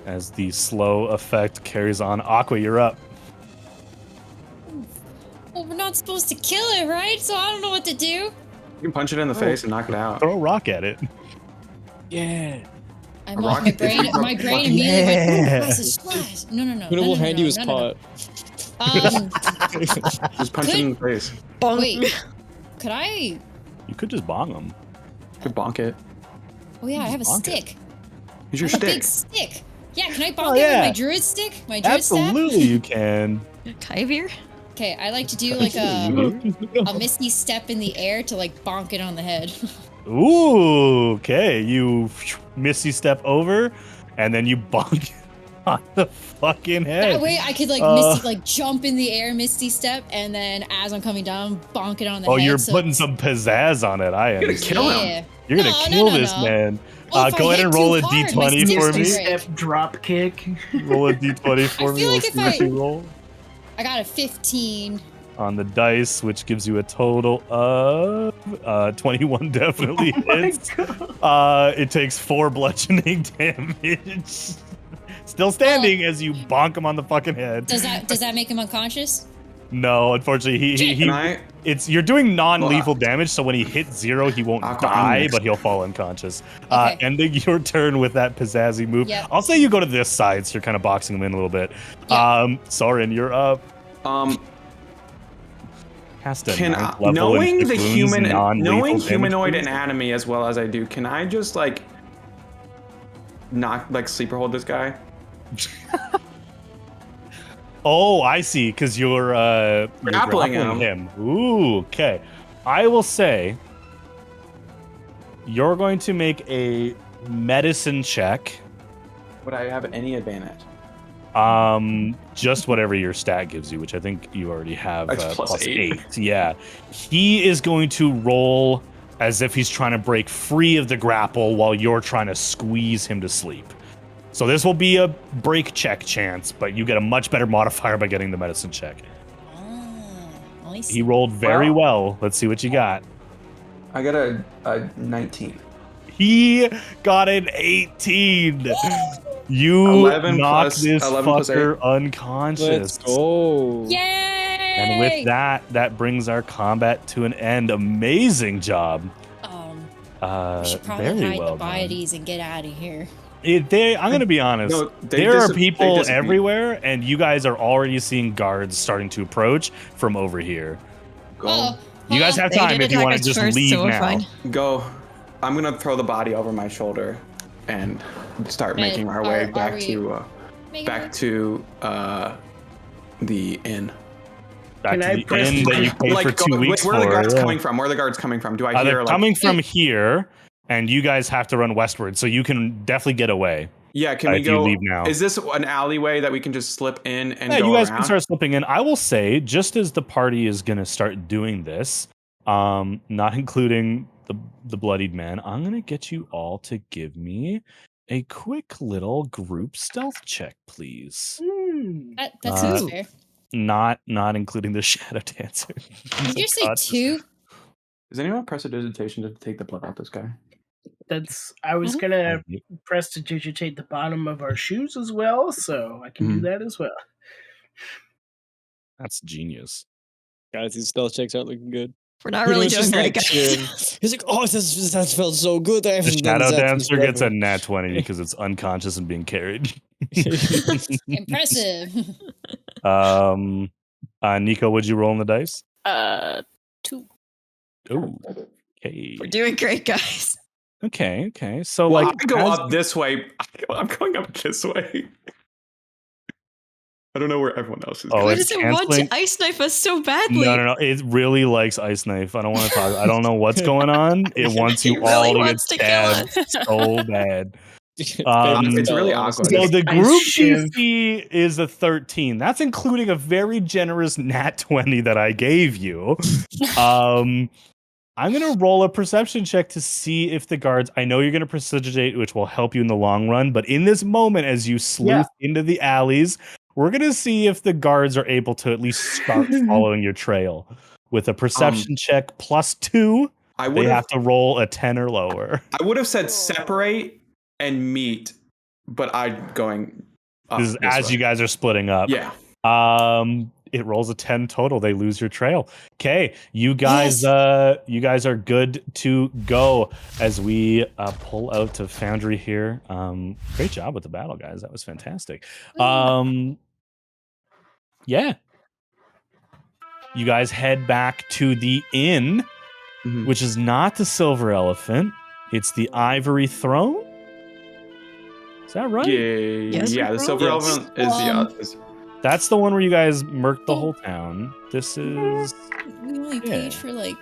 As the slow effect carries on. Aqua, you're up. Well, we're not supposed to kill it, right? So I don't know what to do. You can punch it in the face and knock it out. Throw a rock at it. Yeah. I'm off my brain. My brain immediately went, "Oh, splash." No. Who will hand you his pot? Just punch it in the face. Wait, could I? You could just bong him. You could bonk it. Oh yeah, I have a bonk it. stick. Use your I have a stick. big stick. Yeah, can I bonk it with my druid stick? My druid staff? Absolutely, you can. Kyvir? Okay, I like to do like a misty step in the air to like bonk it on the head. Ooh, okay. You misty step over, and then you bonk on the fucking head. That way I could like jump in the air, misty step, and then as I'm coming down, bonk it on the head. Oh, you're putting some pizzazz on it. I understand. Kill him. Yeah. You're gonna kill this man. Well, if I go ahead hit and roll too a hard, my d20 sticks for will me. break. Step drop kick. Roll a d20 for I me. feel We'll like see if what you roll I got a 15. on the dice, which gives you a total of 21. Definitely hits. It takes 4 bludgeoning damage. Still standing as you bonk him on the fucking head. Does that make him unconscious? No, unfortunately, you're doing non-lethal damage, so when he hits 0, he won't die, but he'll fall unconscious. Okay. Ending your turn with that pizzazzy move. Yep. I'll say you go to this side, so you're kind of boxing him in a little bit. Soren, you're up. Cast a ninth level knowing the inflict wounds, non-lethal humanoid damage, anatomy as well as I do, can I just like sleeper hold this guy? Oh, I see, because you're grappling him. Ooh, okay. I will say you're going to make a medicine check. Would I have any advantage? Just whatever your stat gives you, which I think you already have. Plus 8. Yeah. He is going to roll as if he's trying to break free of the grapple while you're trying to squeeze him to sleep. So this will be a break check chance, but you get a much better modifier by getting the medicine check. I see. He rolled very well. Let's see what you got. I got a 19. He got an 18. You knock this fucker unconscious. Let's go. Yay! And with that, that brings our combat to an end. Amazing job. We should probably hide the bodies and get out of here. I'm going to be honest. No, there are people everywhere, and you guys are already seeing guards starting to approach from over here. Go. You guys have time if you want to just leave now. Fine. Go. I'm going to throw the body over my shoulder and start making our way back to the inn. Back to the inn that you paid for 2 weeks where are the for. guards coming from? Where are the guards coming from? Do I hear they're coming from here, and you guys have to run westward, so you can definitely get away. Yeah, can we if go? You leave now. Is this an alleyway that we can just slip in and go you guys around? can start slipping in. I will say, just as the party is going to start doing this, not including the bloodied man, I'm going to get you all to give me a quick little group stealth check, please. That seems fair. Not including the shadow dancer. Did you say 2? Does anyone have prestidigitation to take the blood out this guy? I was gonna prestidigitate the bottom of our shoes as well, so I can do that as well. That's genius. Guys, these stealth checks aren't looking good. We're not really doing great, guys. He's like, oh, that felt so good. The shadow dancer gets a nat 20 because it's unconscious and being carried. Impressive. Nico, would you roll on the dice? 2. Oh, okay. We're doing great, guys. Okay. So, well, like, I go up this way. I'm going up this way. I don't know where everyone else is going. Why does it want to ice knife us so badly? No. It really likes ice knife. I don't want to talk. I don't know what's going on. It wants you all to get stabbed so bad. It's really awkward. So the group DC is a 13. That's including a very generous nat 20 that I gave you. I'm going to roll a perception check to see if the guards... I know you're going to prestidigitate, which will help you in the long run, but in this moment, as you sleuth into the alleys, we're going to see if the guards are able to at least start following your trail. With a perception check plus 2, they have to roll a 10 or lower. I would have said separate and meet, but I'm going up this is as way. You guys are splitting up. Yeah. It rolls a 10 total. They lose your trail. Okay, you guys you guys are good to go as we pull out to Foundry here. Great job with the battle, guys. That was fantastic. Yeah. You guys head back to the inn, which is not the Silver Elephant. It's the Ivory Throne. Is that right? Yeah, the Silver Elephant is that's the one where you guys murked the whole town. This is... We only paid for like...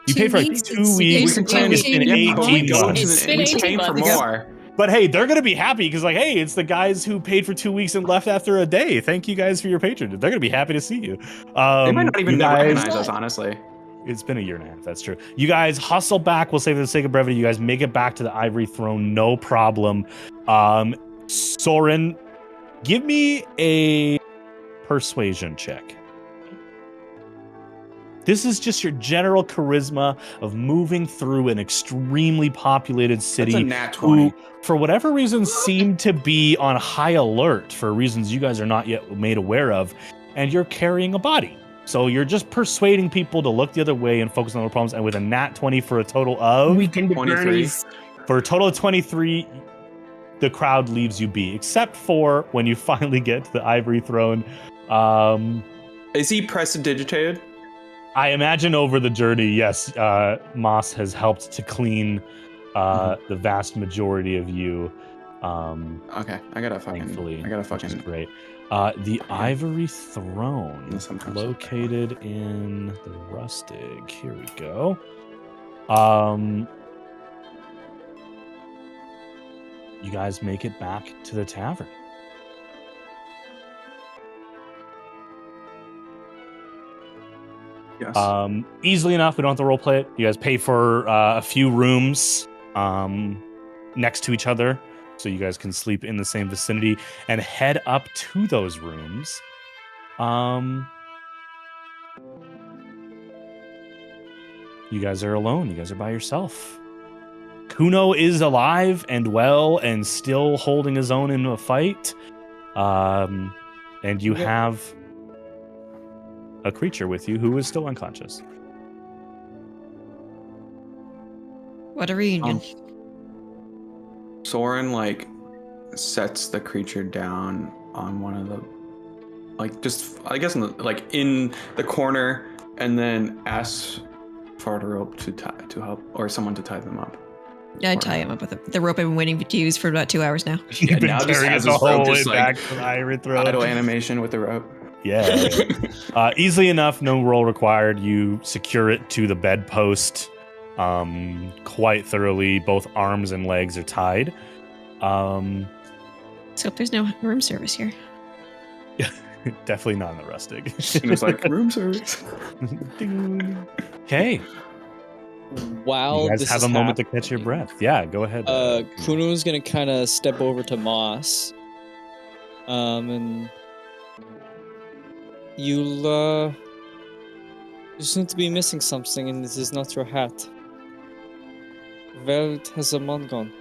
You paid for like 2 weeks. It's been 18 months. It's been 18 months. For more. But hey, they're going to be happy because like, hey, it's the guys who paid for 2 weeks and left after a day. Thank you guys for your patronage. They're going to be happy to see you. They might not even recognize us, honestly. It's been a year and a half. That's true. You guys hustle back. We'll say for the sake of brevity, you guys make it back to the Ivory Throne. No problem. Soren, give me a persuasion check. This is just your general charisma of moving through an extremely populated city. That's a nat 20. Who, for whatever reason, seem to be on high alert for reasons you guys are not yet made aware of, and you're carrying a body. So you're just persuading people to look the other way and focus on their problems. And with a nat 20 for a total of We can 23. For a total of 23, the crowd leaves you be, except for when you finally get to the ivory throne. Is he prestidigitated? I imagine over the journey, yes, Moss has helped to clean the vast majority of you. Okay, I gotta fucking. Thankfully, I gotta which is fucking. great. The ivory throne, Yes, I'm located in the rustig. Here we go. You guys make it back to the tavern. Yes. Easily enough, we don't have to roleplay it. You guys pay for a few rooms next to each other, so you guys can sleep in the same vicinity and head up to those rooms. You guys are alone. You guys are by yourself. Kuno is alive and well and still holding his own in a fight. And you have a creature with you who is still unconscious. What a reunion. Soren like sets the creature down on one of the, like, just I guess in the corner, and then asks for the rope to help, or someone to tie them up. Yeah, I'd tie him up with the rope I've been waiting to use for about 2 hours now. You've been now just carrying has the his rope whole way just, like, back to the ivory throne. Idle animation with the rope. Yeah. Easily enough, no roll required. You secure it to the bedpost quite thoroughly. Both arms and legs are tied. So there's no room service here. Definitely not in the rustic. And it's like room service. Okay. While You guys this have is a moment to happening, catch your breath. Yeah, go ahead. Kuno's gonna kind of step over to Moss, and you seem to be missing something, and this is not your hat. Where has the man gone?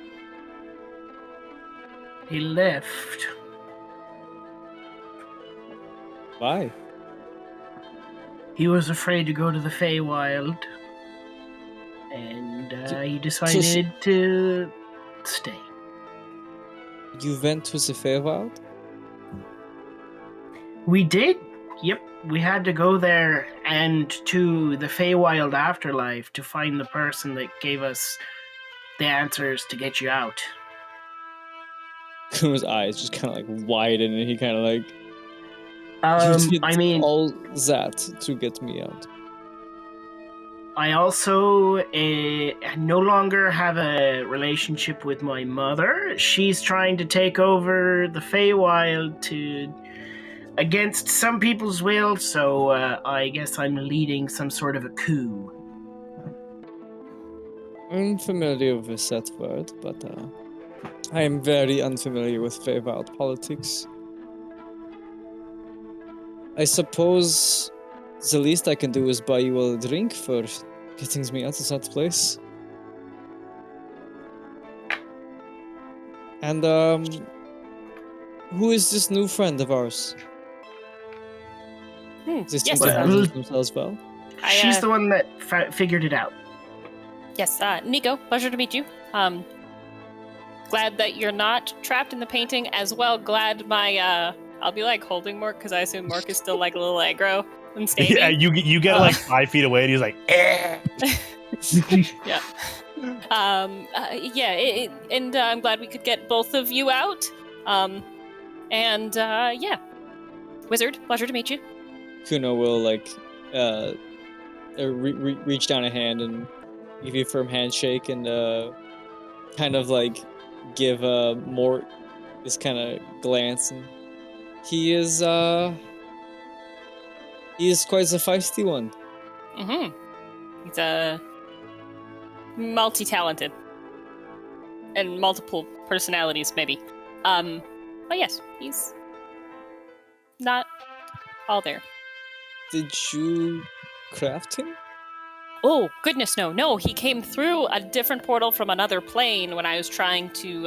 He left. Why? He was afraid to go to the Feywild, and he decided to stay. You went to the Feywild? We did. Yep, we had to go there and to the Feywild afterlife to find the person that gave us the answers to get you out. Kuno's eyes just kind of like widen, and he kind of like. You did I mean, all that to get me out. I also no longer have a relationship with my mother. She's trying to take over the Feywild against some people's will, so I guess I'm leading some sort of a coup. I'm familiar with that word, but I am very unfamiliar with Feywild politics. I suppose the least I can do is buy you a drink for getting me out of that place. And, who is this new friend of ours? They seem Yes, to handle themselves well. She's the one that figured it out. Yes, Nico, pleasure to meet you. Glad that you're not trapped in the painting as well. Glad my, I'll be like holding Mork because I assume Mork is still like a little aggro and staying. Yeah, you get like 5 feet away and he's like, eh. Yeah. And I'm glad we could get both of you out. Yeah. Wizard, pleasure to meet you. Kuno will like reach down a hand and give you a firm handshake and kind of like give Mort this kind of glance, and he is quite the feisty one. Mm-hmm. He's multi-talented and multiple personalities, maybe. But yes, he's not all there. Did you craft him? Oh, goodness, no. He came through a different portal from another plane when I was trying to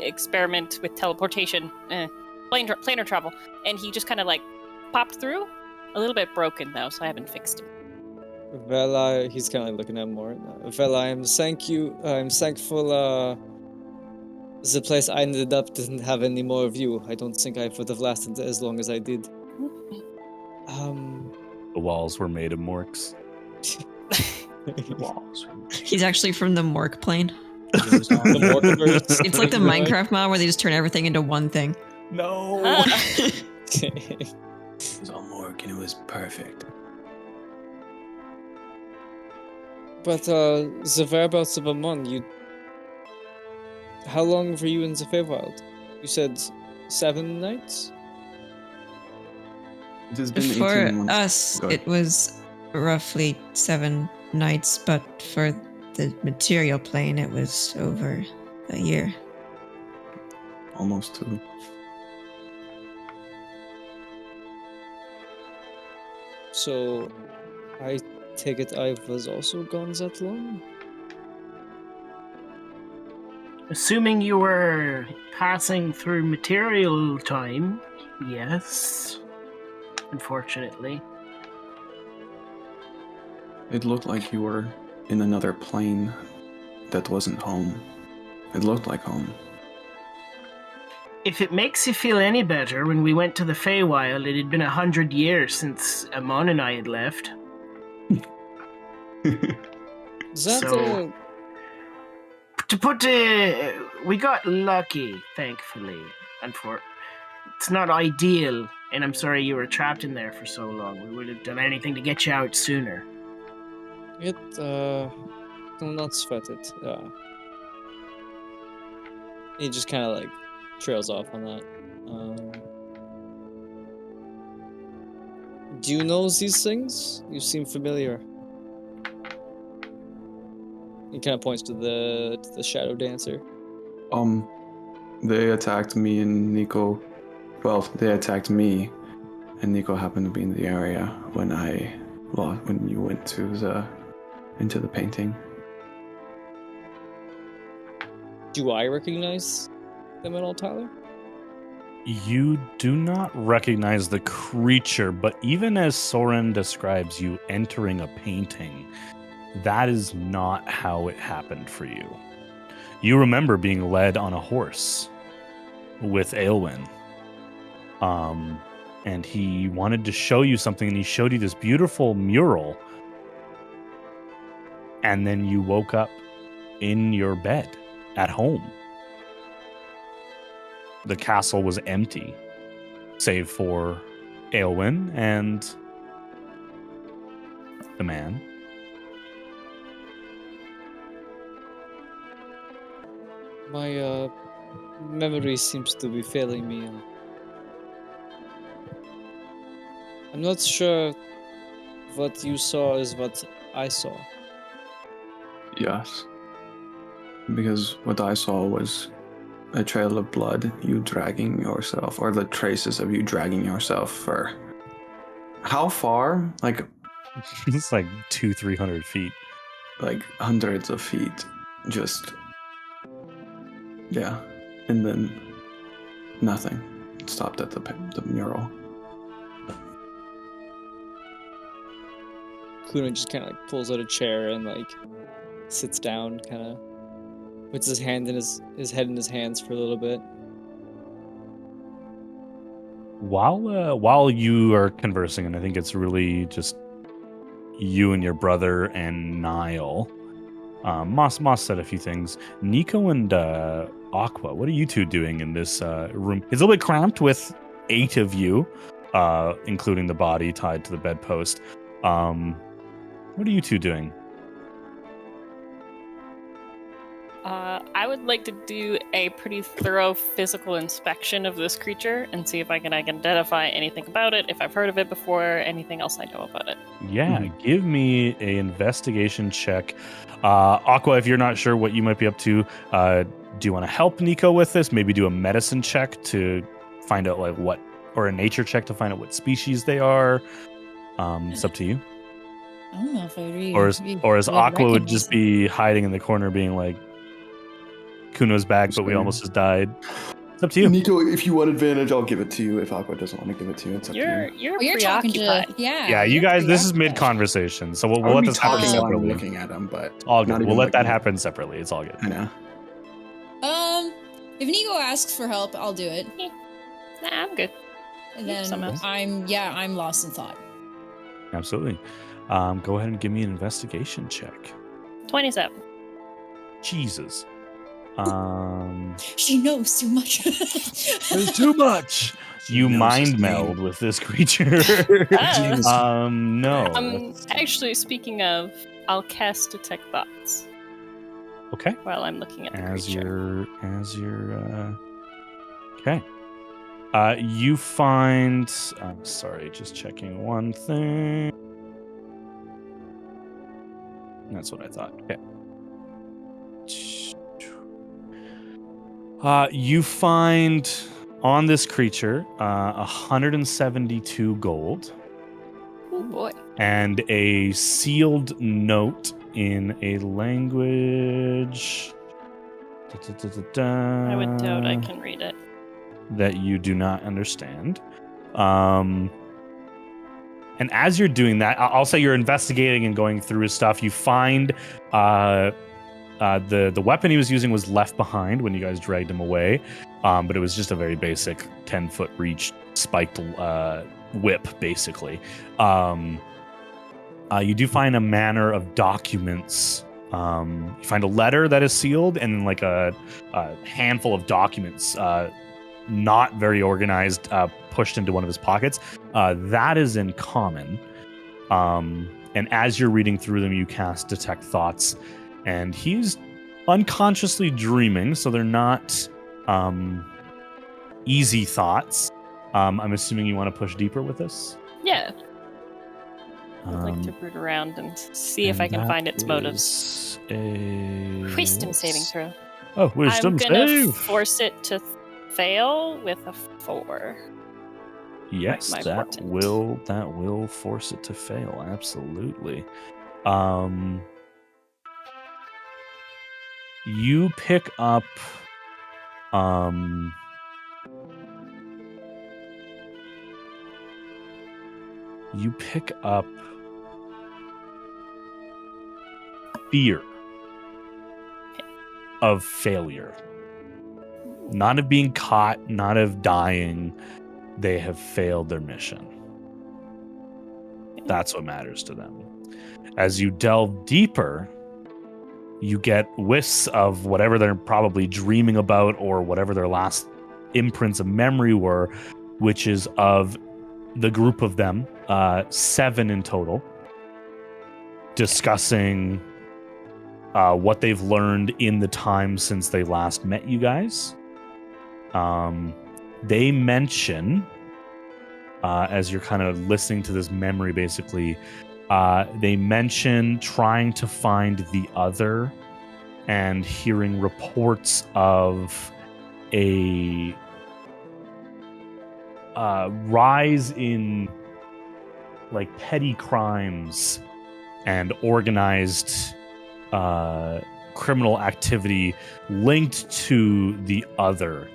experiment with teleportation, planar travel, and he just kind of like popped through A little bit broken though, so I haven't fixed it. Well, he's kind of like looking at more. Well, I'm thankful. The place I ended up didn't have any more of you. I don't think I would have lasted as long as I did. The walls were made of morks. He's actually from the Mork plane. The Morkverse. It's like the Minecraft mod where they just turn everything into one thing. No. It was all Mork and it was perfect. But the whereabouts of Amon, how long were you in the Feywild? You said 7 nights? It has been For 18 months. us, Go ahead. it was roughly 7 nights, but for the material plane, it was over a year. Almost 2. So, I take it I was also gone that long? Assuming you were passing through material time, yes. Unfortunately. It looked like you were in another plane that wasn't home. It looked like home. If it makes you feel any better, when we went to the Feywild, it had been 100 years since Amon and I had left. That, we got lucky, thankfully. It's not ideal, and I'm sorry you were trapped in there for so long. We would have done anything to get you out sooner. do not sweat it. He just kind of like trails off on that. Do you know these things? You seem familiar. He kind of points to the shadow dancer. They attacked me and Nico. Well, they attacked me, and Nico happened to be in the area when you went into the painting. Do I recognize them at all, Tyler? You do not recognize the creature, but even as Soren describes you entering a painting, that is not how it happened for you. You remember being led on a horse with Aelwyn. And he wanted to show you something, and he showed you this beautiful mural. And then you woke up in your bed at home. The castle was empty, save for Aelwyn and the man. My memory seems to be failing me. I'm not sure what you saw is what I saw. Yes. Because what I saw was a trail of blood, you dragging yourself, or the traces of you dragging yourself for how far? Like It's like 200-300 feet. like hundreds of feet. Just yeah. And then nothing. It stopped at the mural. Kuna just kind of like pulls out a chair and like sits down, kind of puts his hand in his head in his hands for a little bit. While you are conversing, and I think it's really just you and your brother and Niall. Moss said a few things. Nico and Aqua, what are you two doing in this room? It's a little bit cramped with 8 of you, including the body tied to the bedpost. What are you two doing? I would like to do a pretty thorough physical inspection of this creature and see if I can identify anything about it, if I've heard of it before, anything else I know about it. Yeah, give me a investigation check. Aqua, if you're not sure what you might be up to, do you want to help Nico with this? Maybe do a medicine check to find out like what, or a nature check to find out what species they are. It's up to you. I don't know if I really. Or as Aqua would recognize just them. be hiding in the corner being like, Kuno's back, but we almost just died. It's up to you. Nico, if you want advantage, I'll give it to you. If Aqua doesn't want to give it to you, it's up to you. You're talking to preoccupied. Yeah, you you're guys. This is preoccupied. mid-conversation, so we'll I would let be this happen talking while I'm separately. looking at him, but All good. not We'll even let that looking. happen separately. It's all good. I know. If Nico asks for help, I'll do it. Nah, I'm good. And then Somehow. I'm lost in thought. Absolutely. Go ahead and give me an investigation check. 27. Jesus. She knows too much. There's too much. You knows mind his name. meld with this creature. No. Actually, speaking of, I'll cast Detect Thoughts Okay. while I'm looking at the As creature. you're okay. You find. I'm sorry, just checking one thing. That's what I thought. Okay. You find on this creature 172 gold Oh boy. and a sealed note in a language. I would doubt I can read it. That you do not understand. And as you're doing that, I'll say you're investigating and going through his stuff. You find the weapon he was using was left behind when you guys dragged him away, but it was just a very basic 10-foot reach spiked whip, basically. You do find a manner of documents. You find a letter that is sealed and like a handful of documents, not very organized, pushed into one of his pockets. That is in common. And as you're reading through them, you cast Detect Thoughts. And he's unconsciously dreaming, so they're not easy thoughts. I'm assuming you want to push deeper with this? Yeah. I'd like to root around and see if I can find its motives. Wisdom saving throw. Oh, wisdom I'm gonna save! force it to fail with a 4. Yes, my that portent. will force it to fail. Absolutely. You pick up fear of failure. Not of being caught, not of dying. They have failed their mission. That's what matters to them. As you delve deeper, you get wisps of whatever they're probably dreaming about or whatever their last imprints of memory were, which is of the group of them, 7 in total, discussing what they've learned in the time since they last met you guys. They mention, as you're kind of listening to this memory, basically, they mention trying to find the other and hearing reports of a rise in like petty crimes and organized criminal activity linked to the other.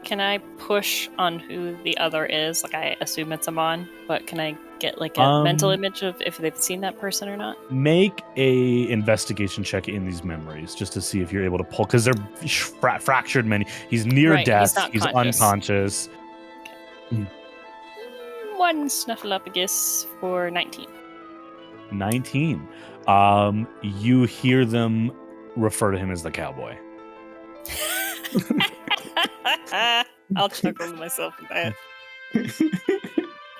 Can I push on who the other is? Like, I assume it's Amon, but can I get like a mental image of if they've seen that person or not? Make a investigation check in these memories just to see if you're able to pull, because they're fractured many. He's near Right, death. he's not conscious. Unconscious. One Snuffleupagus for 19. 19. You hear them refer to him as the cowboy. I'll chuckle to myself at that.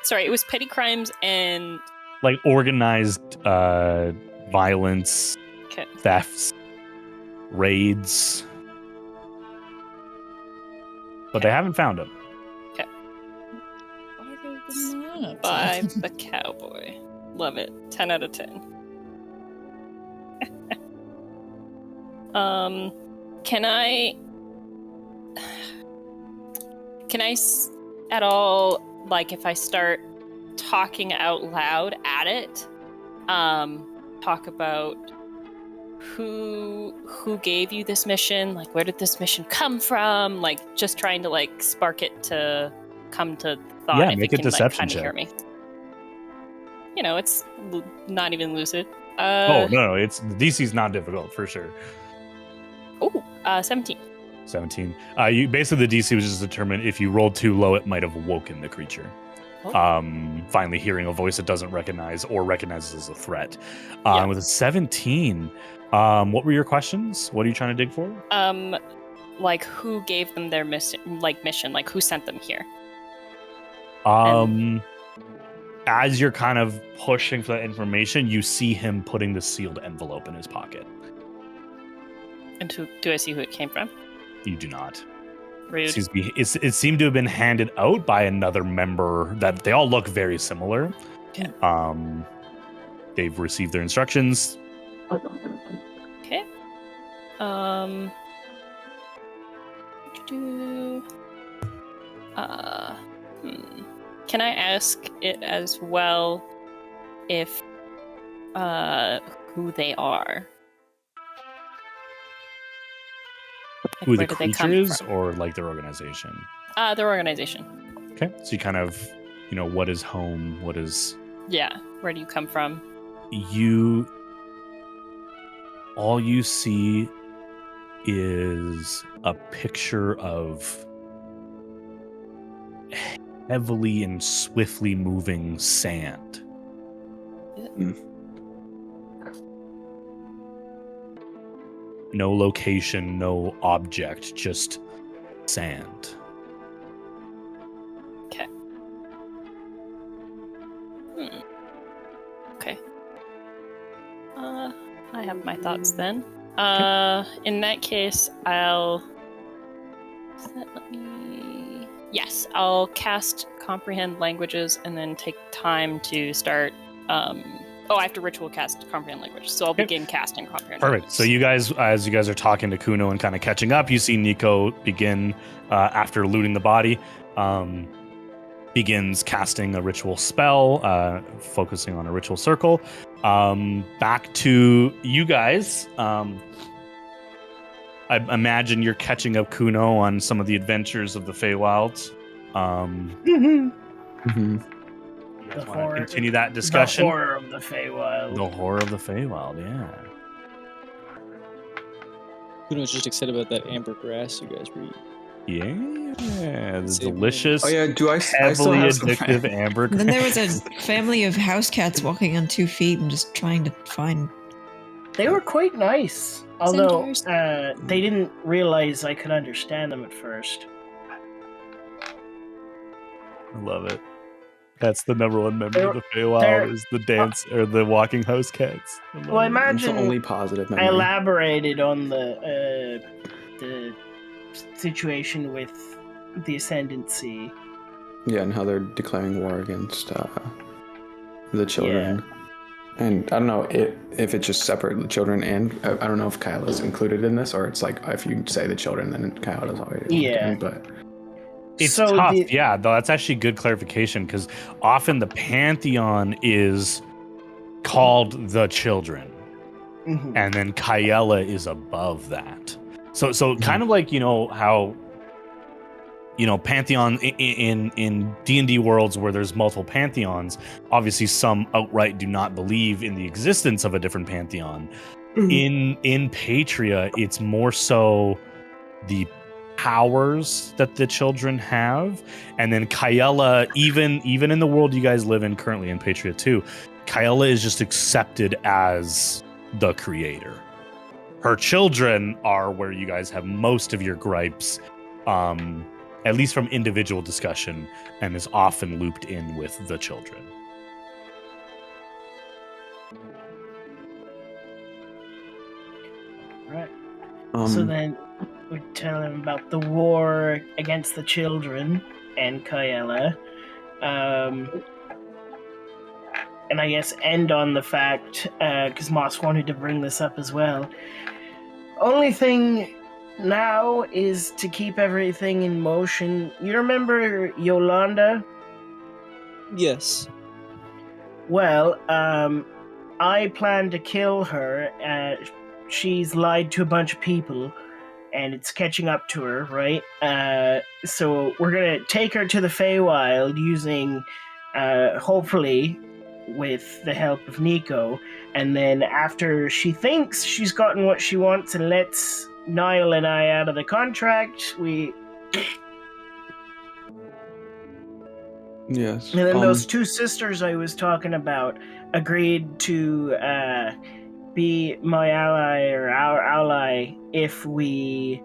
Sorry, it was petty crimes and Like organized violence, okay. thefts, raids. But they haven't found him. By the cowboy. Love it. 10 out of 10. Can I at all, like, if I start talking out loud at it, talk about who gave you this mission? Like, where did this mission come from? Like, just trying to like spark it to come to thought. Yeah, if make it a can, deception like, hear check. me. You know, it's not even lucid. Oh no, it's the DC's not difficult for sure. 17. 17. You basically the DC was just determined if you rolled too low, it might have woken the creature. Oh. Finally hearing a voice it doesn't recognize or recognizes as a threat. Yeah. With a 17, what were your questions? What are you trying to dig for? Like who gave them their mission? Like who sent them here? As you're kind of pushing for that information, you see him putting the sealed envelope in his pocket. And do I see who it came from? You do not. Rude. It seemed to have been handed out by another member that they all look very similar. Yeah. They've received their instructions. Okay. Can I ask it as well if who they are? Like, Who the where did they creature come is, from? or like their organization? Their organization. Okay, so you kind of, what is home? What is... Yeah, where do you come from? All you see is a picture of heavily and swiftly moving sand. No location, no object, just sand. Okay. Okay. I have my thoughts then. In that case, I'll cast Comprehend Languages and then take time to start. I have to ritual cast Comprehend Language, so I'll begin casting Comprehend. Perfect. Language. So you guys, as you guys are talking to Kuno and kind of catching up, you see Nico begin after looting the body. Begins casting a ritual spell, focusing on a ritual circle. Back to you guys. I imagine you're catching up Kuno on some of the adventures of the Feywilds. You guys want to continue that discussion? The horror of the Feywild. The horror of the Feywild, yeah. Kuno's just excited about that amber grass you guys were eating. Yeah, the delicious, do I still heavily have some addictive amber And then there was a family of house cats walking on 2 feet and just trying to find. They were quite nice, although Centaurs. they didn't realize I could understand them at first. I love it. That's the number one member of the they're- Feywild is the dance or the walking house cats. I love Well, I it. It's the imagine only positive I memory. elaborated on the situation with the Ascendancy. Yeah, and how they're declaring war against the children. And I don't know if it's just separate the children, and I don't know if Kyla's included in this, or it's like if you say the children, then Kyla's already Yeah. but It's So tough. the- Yeah, though that's actually good clarification because often the pantheon is called the children, Mhm. and then Kyella is above that. So kind of like how pantheon in D&D worlds where there's multiple pantheons. Obviously, some outright do not believe in the existence of a different pantheon. In Patria, it's more so the powers that the children have, and then Kyella, even in the world you guys live in currently in Patria 2, Kyella is just accepted as the creator. Her children are where you guys have most of your gripes, at least from individual discussion, and is often looped in with the children. Right. So then we tell him about the war against the children and Kyella. And I guess end on the fact, because Moss wanted to bring this up as well. Only thing now is to keep everything in motion. You remember Yolanda? Yes. Well, I plan to kill her. she's lied to a bunch of people, and it's catching up to her, right? So we're gonna take her to the Feywild using, hopefully, with the help of Nico, and then after she thinks she's gotten what she wants and lets Niall and I out of the contract, we... Yes. And then those two sisters I was talking about agreed to be my ally or our ally if we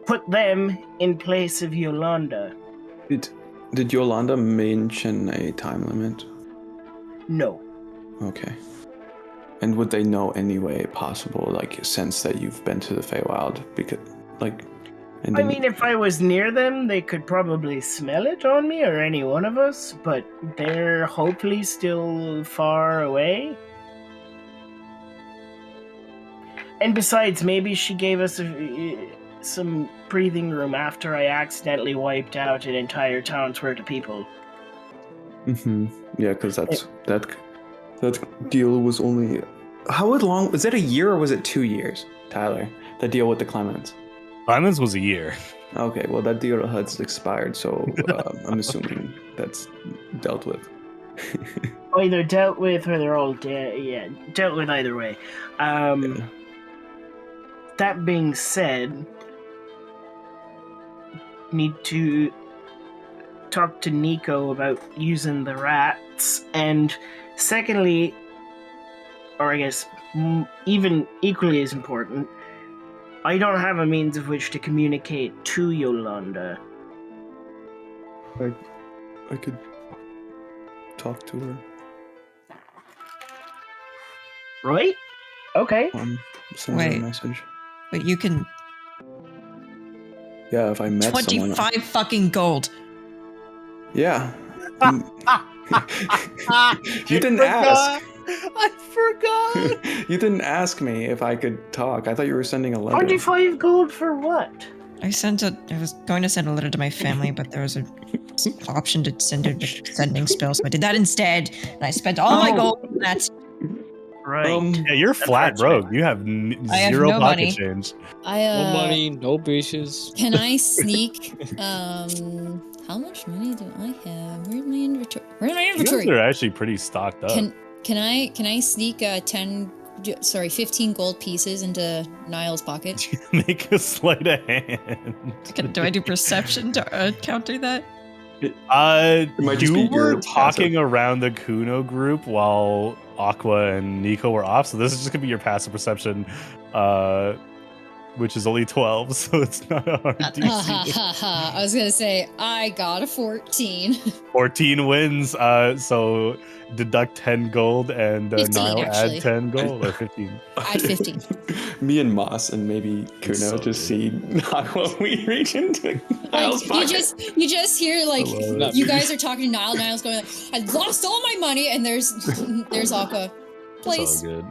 put them in place of Yolanda. Did Yolanda mention a time limit? No. Okay. And would they know any way possible, like, sense that you've been to the Feywild? Because, like... I mean, if I was near them, they could probably smell it on me, or any one of us, but they're hopefully still far away. And besides, maybe she gave us some breathing room after I accidentally wiped out an entire town's worth of people. Mm-hmm. Yeah, because that deal was only... How long? Was that a year or was it 2 years, Tyler? The deal with the Clemens? Clemens was a year. Okay, well, that deal has expired, so I'm assuming that's dealt with. Either dealt with or they're all dead. Yeah, dealt with either way. Yeah. That being said, need to talk to Nico about using the rats, and secondly, or I guess even equally as important, I don't have a means of which to communicate to Yolanda. I could talk to her. Right? Okay. Send her a Wait. message. But you can Yeah, if I met 25 someone... fucking gold. Yeah. You didn't ask. I forgot. You didn't ask me if I could talk. I thought you were sending a letter. 25 gold for what? I was going to send a letter to my family, but there was an option to send a sending spell, so I did that instead. And I spent all my gold on that. Right. Yeah, you're flat broke. You have I have zero no pocket money. change. No money, no bitches. Can I sneak? How much money do I have? Where's my inventory? You guys are actually pretty stocked up. Can I sneak 15 gold pieces into Niall's pocket? Make a sleight of hand. Do I do perception to counter that? might just be You were your talking passive. around the Kuno group while Aqua and Nico were off, so this is just gonna be your passive perception, which is only 12, so it's not a hard Ha ha DC. ha ha. I was gonna say I got a 14. 14 wins, so deduct 10 gold and 15, Niall actually. add 10 gold, or 15. I had 15. Me and Moss and maybe Kuno so just good. see Aqua we reach into Niall's Like, pocket. you just hear like love it. you guys are talking to Niall. Niall's going like, I lost all my money, and there's Aqua. Please. So good.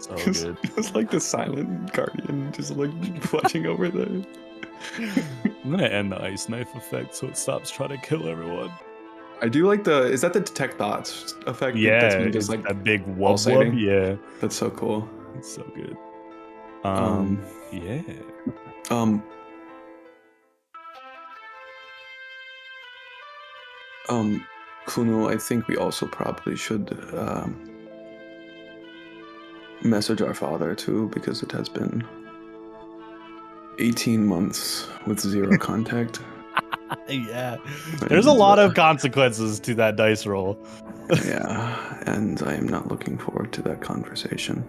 So It's, good. it's like the silent guardian, just like watching over the. I'm gonna end the ice knife effect so it stops trying to kill everyone. I do like the. Is that the detect thoughts effect? Yeah, that's me just just like a big wub pulsating? wub. Yeah, That's so cool. it's so good. Um, Yeah. Kuno, I think we also probably should message our father too, because it has been 18 months with zero contact. Yeah. There's a lot of consequences to that dice roll. Yeah, and I am not looking forward to that conversation.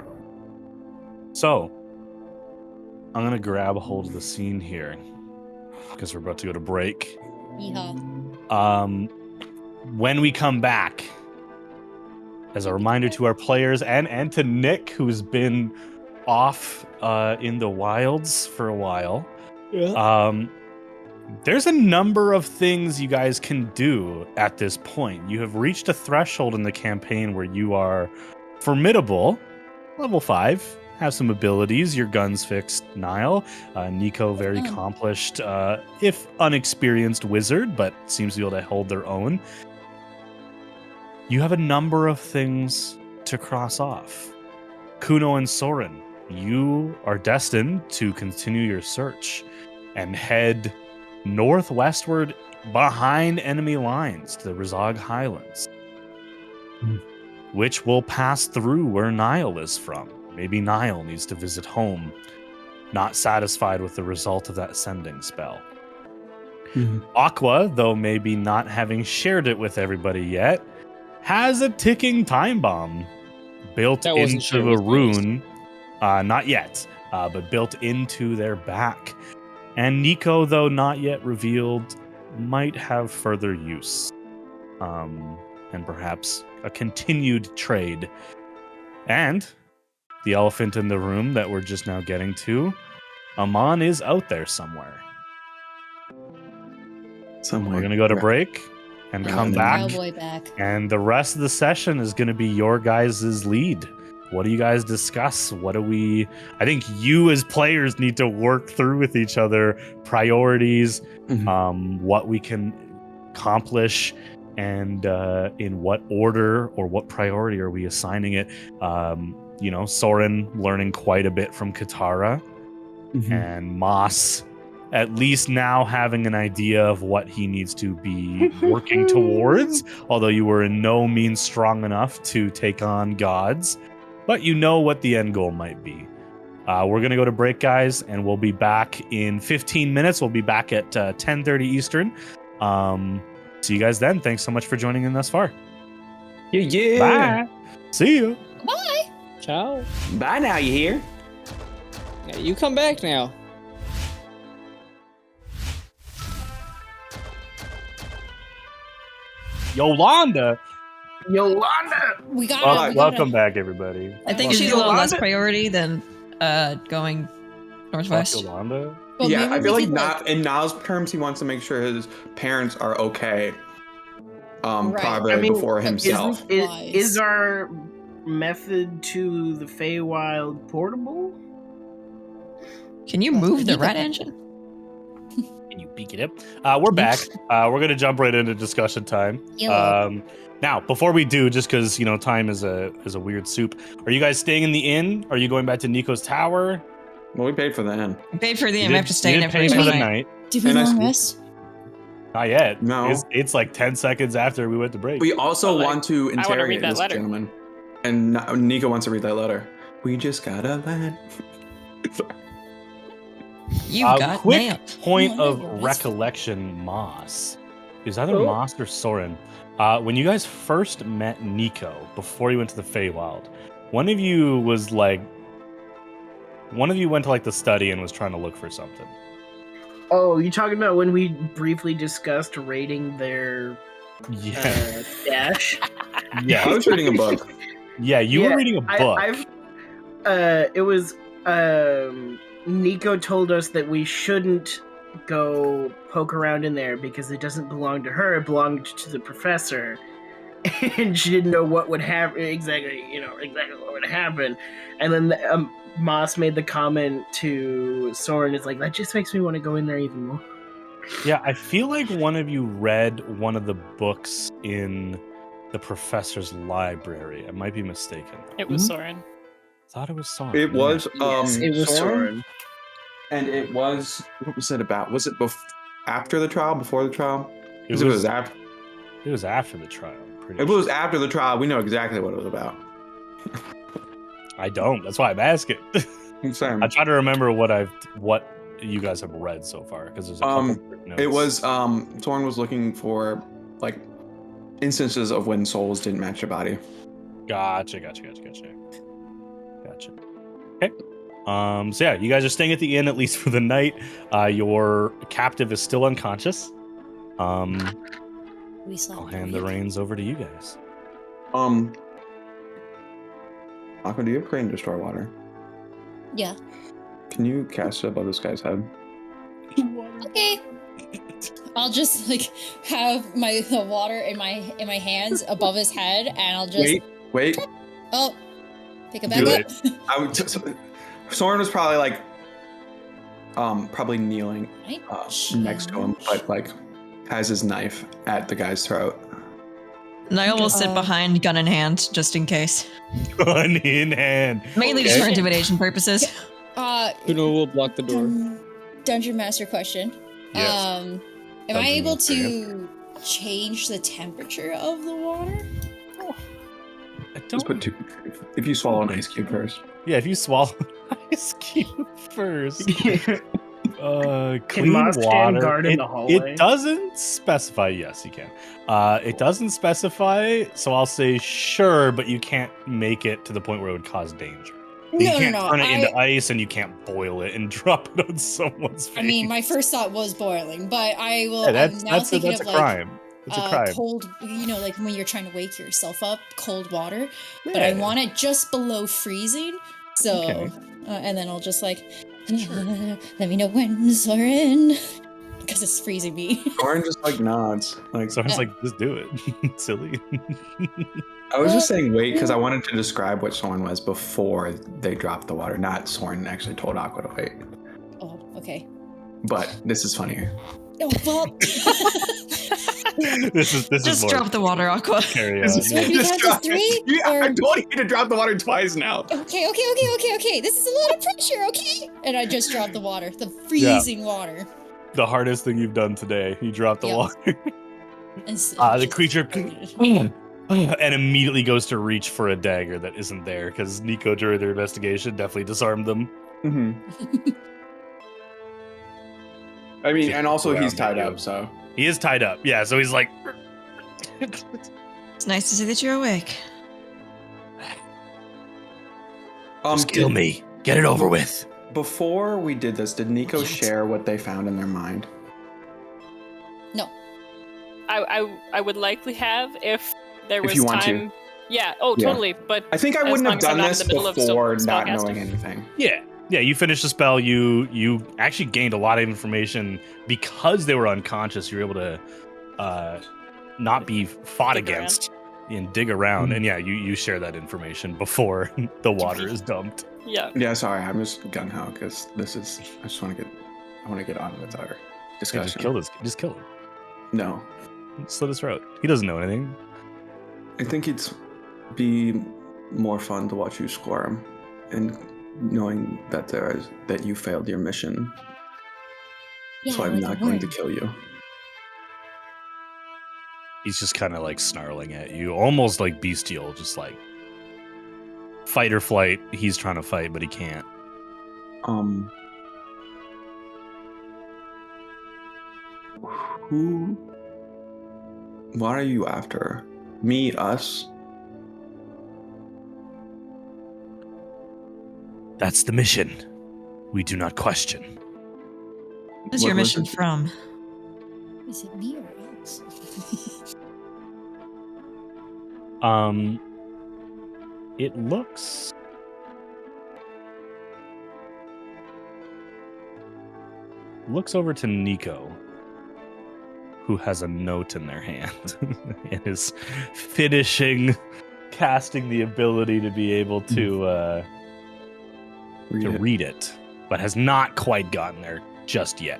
So, I'm gonna grab a hold of the scene here because we're about to go to break. Yeehaw. When we come back, as a reminder to our players and to Nick, who's been off in the wilds for a while, there's a number of things you guys can do at this point. You have reached a threshold in the campaign where you are formidable, level 5, have some abilities. Your gun's fixed, Niall. Nico, very accomplished, if unexperienced wizard, but seems to be able to hold their own. You have a number of things to cross off. Kuno and Soren, you are destined to continue your search and head northwestward behind enemy lines to the Rizog Highlands, which will pass through where Niall is from. Maybe Niall needs to visit home, not satisfied with the result of that sending spell. Aqua, though maybe not having shared it with everybody yet, has a ticking time bomb built into the rune. Not yet, but built into their back. And Nico, though not yet revealed, might have further use. And perhaps a continued trade. And the elephant in the room that we're just now getting to, Amon is out there somewhere. We're going to go to break and come back. Cowboy back. And the rest of the session is going to be your guys' lead. What do you guys discuss? I think you as players need to work through with each other priorities, what we can accomplish, and in what order or what priority are we assigning it. Soren learning quite a bit from Katara, and Moss at least now having an idea of what he needs to be working towards, although you were in no means strong enough to take on gods. But you know what the end goal might be. We're going to go to break, guys, and we'll be back in 15 minutes. We'll be back at 10:30 Eastern. See you guys then. Thanks so much for joining in thus far. Yeah. Bye. See you. Bye. Ciao. Bye now, you hear? Yeah, you come back now. Yolanda. We got it. Welcome back, everybody. I think she's a little less priority than going northwest. Yolanda. Well, yeah, maybe I feel we like could, not in Niall's terms. He wants to make sure his parents are okay. Probably before himself. Is our method to the Feywild portable? Can you move the rat engine? Can you peek it up? We're back. We're gonna jump right into discussion time. Now, before we do, just because time is a weird soup. Are you guys staying in the inn? Are you going back to Nico's tower? Well, we paid for the inn. We paid for the inn. We have to stay in pay for the night. Did we long rest? Not yet. No. It's like 10 seconds after we went to break. We also want to interrogate that this letter. gentleman. And Nico wants to read that letter. We just got a letter. You got quick nailed. point Oh, of my goodness. recollection, Moss. It was either Moss or Soren. When you guys first met Nico, before you went to the Feywild, one of you went to like the study and was trying to look for something. Oh, you talking about when we briefly discussed rating their Yeah. dash? Yeah. I was reading a book. Yeah, you were reading a book. It was Nico told us that we shouldn't go poke around in there because it doesn't belong to her, it belonged to the professor. And she didn't know what would happen exactly what would happen. And then Moss made the comment to Soren, is like, that just makes me want to go in there even more. Yeah, I feel like one of you read one of the books in the professor's library. I might be mistaken. It was Soren. I thought it was Soren. It was Yes, it was Soren. And it was, what was it about? Was it after the trial, before the trial? It was after. It was after the trial. If it was after the trial, we know exactly what it was about. I don't. That's why I'm asking. Same. I try to remember what you guys have read so far because there's a couple notes. It was Soren was looking for like instances of when souls didn't match your body. Gotcha. Okay. So yeah, you guys are staying at the inn at least for the night. Your captive is still unconscious. I'll hand the reins over to you guys. Aqua, do you have crane to store water? Yeah. Can you cast it above this guy's head? Okay. I'll just have the water in my hands above his head, and I'll just wait. Oh, pick it back up. Soren was probably probably kneeling next to him, but has his knife at the guy's throat. Niall will sit behind, gun in hand, just in case. Gun in hand. Mainly just for intimidation purposes. Kuno will block the door. Dungeon Master question. Yes. Am I Dungeon able Master, to change the temperature of the water? I Just put 2. If you swallow an ice cube first. Yeah, if you swallow an ice cube first. Can Clean Mustang water. guard in the hallway? It doesn't specify. Yes, you can. It doesn't specify, so I'll say sure, but you can't make it to the point where it would cause danger. You can't turn it into ice, and you can't boil it and drop it on someone's face. I mean, my first thought was boiling, but I will. Yeah, I'm now thinking that's of a like crime. It's a crime. cold. Like when you're trying to wake yourself up, cold water. Yeah. But I want it just below freezing. So, okay. And then I'll just like, let me know when, Soren, because it's freezing me. Soren just like nods. Like Soren's like, just do it, silly. I was just saying wait because I wanted to describe what Soren was before they dropped the water. Not Soren actually told Aqua to wait. Oh, okay. But this is funnier. Oh, well. This is just drop the water, Aqua. Carry on. Just drop 3? Yeah, I told you to drop the water twice now. Okay. This is a lot of pressure, okay? And I just dropped the water, the freezing water. The hardest thing you've done today. You dropped the water. And so the creature and immediately goes to reach for a dagger that isn't there because Nico, during their investigation, definitely disarmed them. Mm-hmm. I mean, and also he's tied up, so. He is tied up, yeah, so he's like... It's nice to see that you're awake. Just kill me. Get it over with. Before we did this, did Nico share what they found in their mind? No. I would likely have if there was if you want time. To. Yeah. Oh, Yeah. totally. But I think I wouldn't have done this before not spellcasting. knowing anything. Yeah, you finished the spell. You actually gained a lot of information because they were unconscious. You were able to not be fought against and dig around. Mm-hmm. And yeah, you share that information before the water is dumped. Yeah. Yeah, sorry, I'm just gun ho because this is. I want to get on with our discussion. Just kill him. No. Slit his throat. He doesn't know anything. I think it'd be more fun to watch you squirm and knowing that you failed your mission. Yeah, So I'm not going to kill you. He's just kind of like snarling at you, almost like bestial, just like fight or flight. He's trying to fight, but he can't. What are you after? Me, us? That's the mission. We do not question. What's your mission from? Is it me or else? It looks over to Nico, who has a note in their hand and is finishing casting the ability to be able to read it, but has not quite gotten there just yet.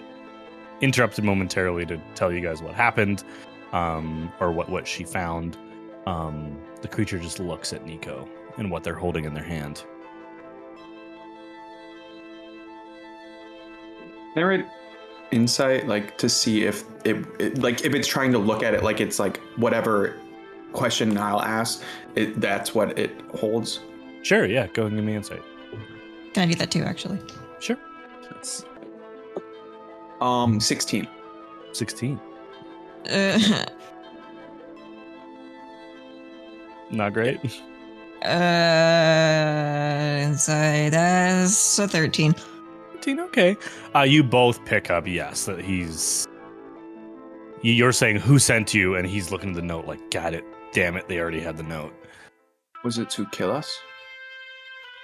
Interrupted momentarily to tell you guys what happened, or what she found. The creature just looks at Nico and what they're holding in their hand. Narrate insight, like to see if if it's trying to look at it like it's like whatever question Niall asks, that's what it holds. Sure, yeah. Go and give me insight. Can I do that too, actually? Sure. 16. 16. Not great. Inside that's a 13. 13, okay. You both pick up, yes, that he's... You're saying who sent you, and he's looking at the note like, got it. Damn it, they already had the note. Was it to kill us?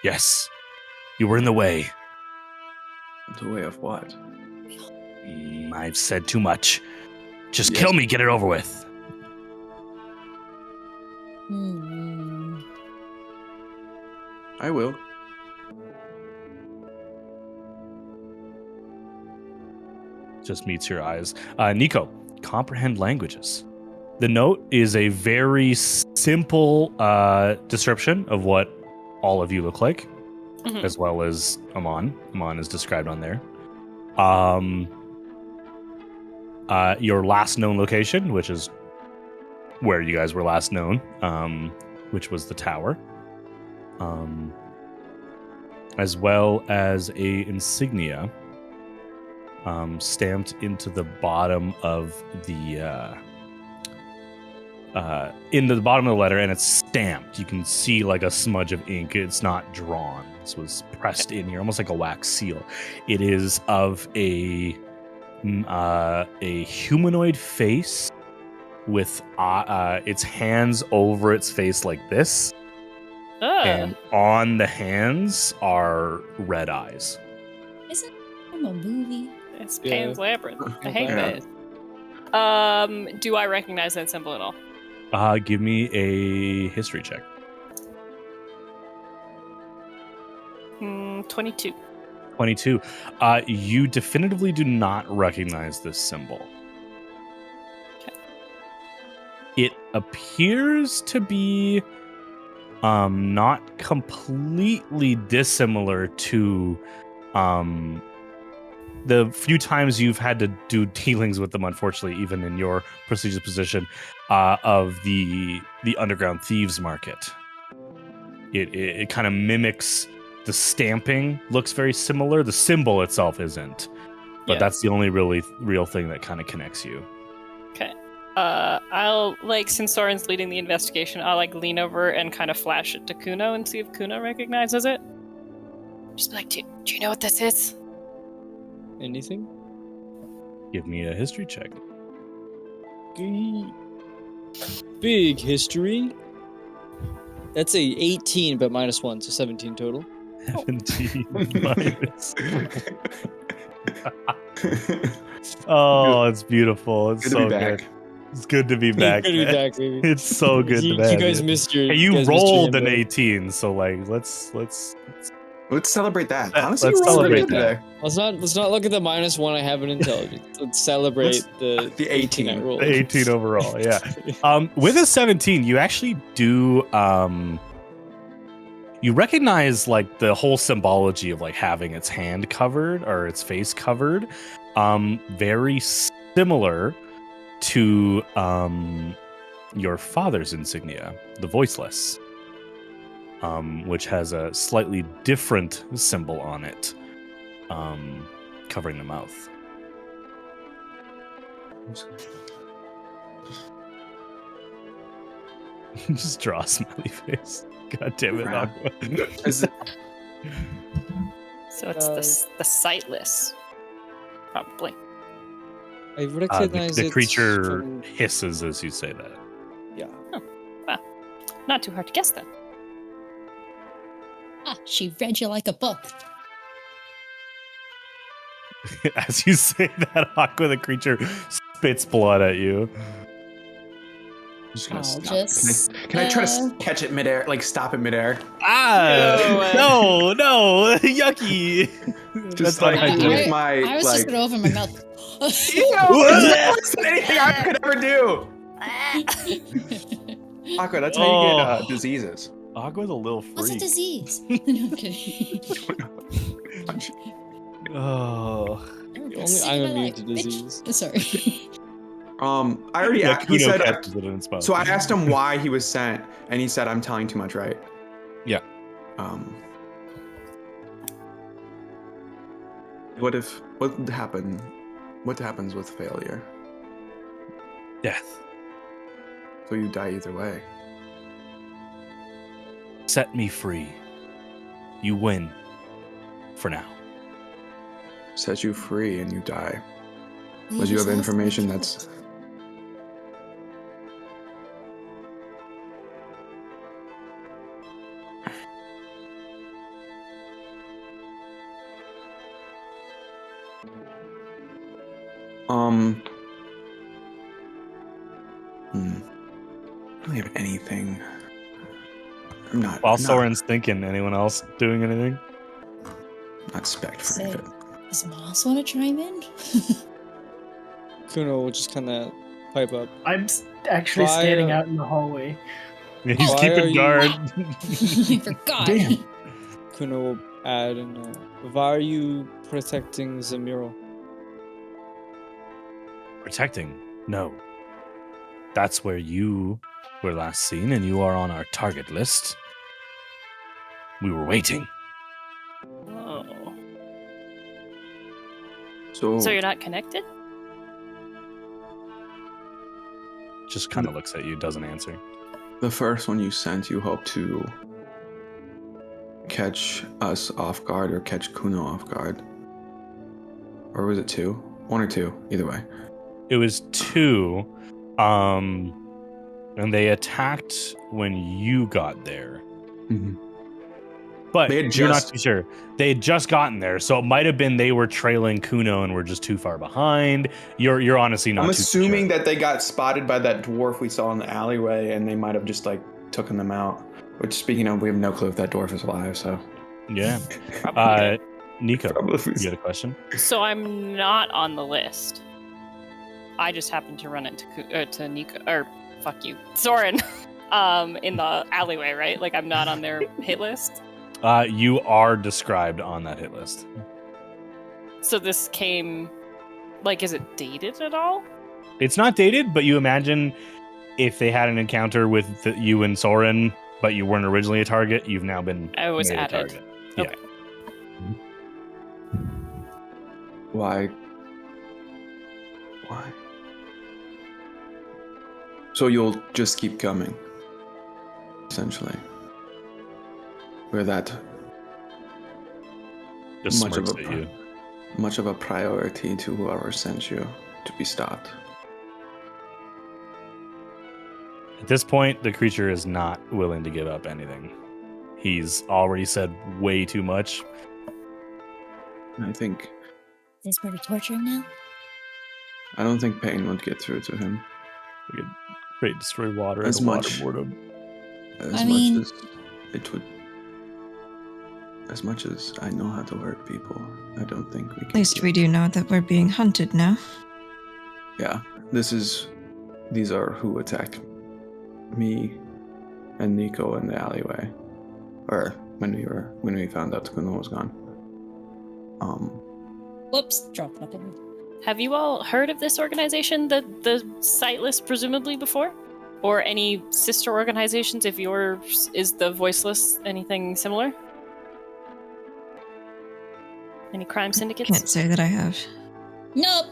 Yes. You were in the way. The way of what? I've said too much. Just kill me, get it over with. I will. Just meets your eyes. Nico, comprehend languages. The note is a very simple description of what all of you look like, as well as Amon. Amon is described on there. Your last known location, which is where you guys were last known, which was the tower, as well as a insignia stamped into the bottom of the letter, and it's stamped. You can see like a smudge of ink. It's not drawn. This was pressed in here, almost like a wax seal. It is of a humanoid face with its hands over its face like this, and on the hands are red eyes. Isn't it from a movie? It's Pan's Labyrinth. I hate that. Do I recognize that symbol at all? Give me a history check. 22. 22. You definitively do not recognize this symbol. Okay. It appears to be not completely dissimilar to the few times you've had to do dealings with them, unfortunately, even in your prestigious position, of the underground thieves market. It kind of mimics the stamping, looks very similar. The symbol itself isn't, but that's the only real thing that kind of connects you. Okay. I'll, since Soren's leading the investigation, I'll, lean over and kind of flash it to Kuno and see if Kuno recognizes it. Just be like, do you know what this is? Anything? Give me a history check. Big history. That's a 18, but -1, so 17 total. 17 minus. Oh, it's beautiful. It's so good. It's good to be back. Good to be back, baby. It's so good to be back. You guys missed your. Hey, you rolled an 18, so let's celebrate that. Honestly, let's celebrate that. Let's not look at the -1 I have in intelligence. Let's celebrate the 18 I rolled. The 18 overall, yeah. With a 17, you actually do you recognize the whole symbology of having its hand covered or its face covered, very similar to your father's insignia, the voiceless, which has a slightly different symbol on it, covering the mouth. Just draw a smiley face. God damn it, Aqua. So it's the sightless, probably. I recognize the it creature from... hisses as you say that. Yeah. Oh, well, not too hard to guess then. She read you like a book. As you say that, Aqua, the creature spits blood at you. Can I try to catch it midair? Stop it midair? No, yucky. Just with my. I was just gonna open my mouth. Ew, that's worse than anything I could ever do. Aqua, that's how you get diseases. Aqua's a little freak. What's a disease? No, I'm kidding. Oh. Only I'm immune to disease. Sorry. I already asked. He said. So I asked him why he was sent, and he said, "I'm telling too much, right?" Yeah. What happened? What happens with failure? Death. So you die either way. Set me free. You win. For now. Set you free and you die. But you have information that's... I don't have anything. I'm not. While Soren's thinking, anyone else doing anything? Not spec for anything. Does Moss want to chime in? Kuno will just kind of pipe up. I'm actually Why, standing out in the hallway. He's Why are keeping you- guard. I forgot. Damn. Kuno will add, and why are you protecting the mural? Protecting? No. That's where you were last seen, and you are on our target list. We were waiting. Oh. So So you're not connected? Just kind of looks at you, doesn't answer. the first one you sent, you hope to catch us off guard or catch Kuno off guard. Or was it 2? 1 or 2, either way. It was 2, and they attacked when you got there. Mm-hmm. But They had you're not just- too sure. They had just gotten there, so it might have been they were trailing Kuno and were just too far behind. You're honestly not. I'm too assuming sure. that they got spotted by that dwarf we saw in the alleyway, and they might have just like taken them out. Which, speaking of, we have no clue if that dwarf is alive. So Yeah. Probably. Nico, Probably. you got a question? So I'm not on the list. I just happened to run into Nico, or fuck you, Soren, in the alleyway, right? Like I'm not on their hit list. You are described on that hit list. So this came, like, is it dated at all? It's not dated, but you imagine if they had an encounter with you and Soren, but you weren't originally a target, you've now been I was made a added. target. Okay. Why? So you'll just keep coming, essentially. We're that Just much of smirks a at you. much of a priority to whoever sent you to be stopped. At this point, the creature is not willing to give up anything. He's already said way too much. I think Is this where we torture him now? I don't think pain would get through to him We could create destroy water As and much- waterboard him. as I mean- much as it would. As much as I know how to hurt people, I don't think we can. At least we do know that we're being hunted now. Yeah, these are who attacked me and Nico in the alleyway, or when we found out Kuno was gone. Whoops, dropped nothing. Have you all heard of this organization, the Sightless, presumably before? Or any sister organizations, if yours is the Voiceless, anything similar? Any crime syndicates? Can't say that I have. Nope.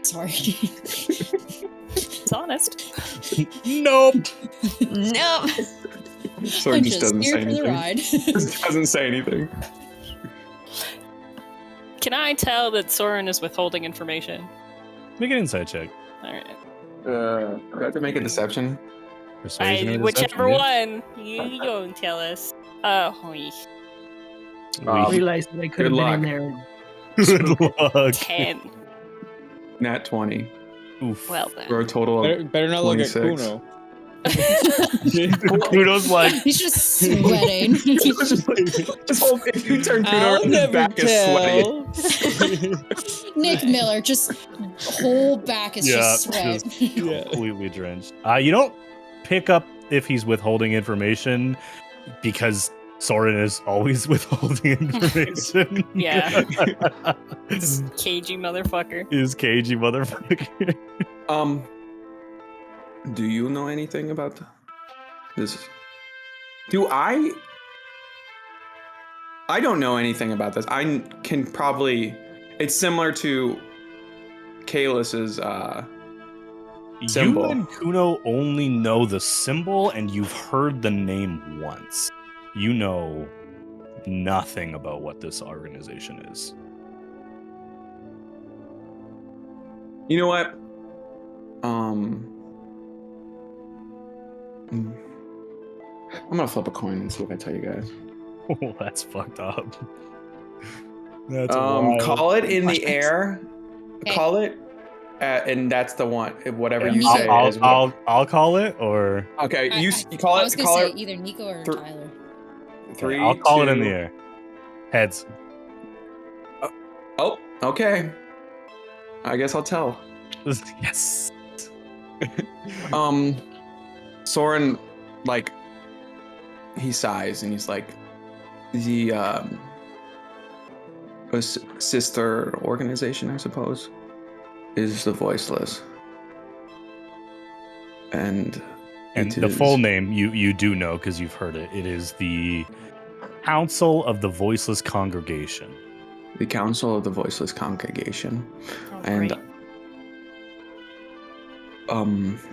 Sorry. It's honest. Nope. No. Soren I'm just doesn't here say for the anything. ride. Just doesn't say anything. Can I tell that Soren is withholding information? Make an insight check. Alright. I have to make a deception. Persuasion or Whichever deception, yeah. one. You don't tell us. Oh, I realized that I could have Good been luck. in there. Good luck. 10. Nat 20 Oof. Well then. for a total of Better not look at 26. Kuno. Kuno's like, He's just sweating. Just hold, if you turn Kuno I'll around, his never back is sweaty. tell. Nick Miller, just whole back is yeah, just sweat. just completely drenched. You don't pick up if he's withholding information because Soren is always withholding information. Yeah. Cagey motherfucker. Is cagey motherfucker. Do you know anything about this? Do I? I don't know anything about this. I can probably. It's similar to Kalus's symbol. You and Kuno only know the symbol, and you've heard the name once. You know nothing about what this organization is. You know what? I'm gonna flip a coin and see if I tell you guys. Oh, that's fucked up. That's wild. Call it in the Flashbacks. air. Okay. Call it, and that's the one. Whatever you Nico. say is. I'll call it, or Okay, I- you I- you call I it. was gonna Call say it. either Nico or Thr- Tyler. 3. I'll call it in 2. the air. Heads. Oh, okay. I guess I'll tell. Yes. Soren, like, he sighs and he's like, the sister organization, I suppose, is the Voiceless. And the full name you do know because you've heard it. It is the Council of the Voiceless Congregation. The Council of the Voiceless Congregation. Oh, And great.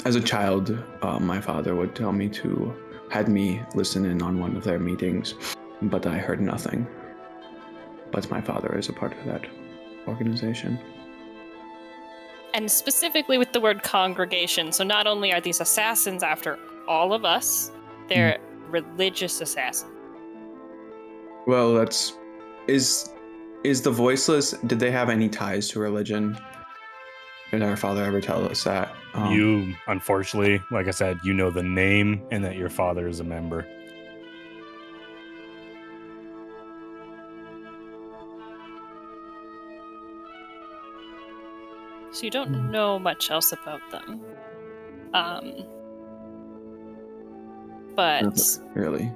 as a child, my father would had me listen in on one of their meetings, but I heard nothing. But my father is a part of that organization. And specifically with the word congregation, so not only are these assassins after all of us, they're religious assassins. Well, is the Voiceless, did they have any ties to religion? Did our father ever tell us that? You, unfortunately, like I said, you know the name and that your father is a member. So you don't know much else about them. But Not really.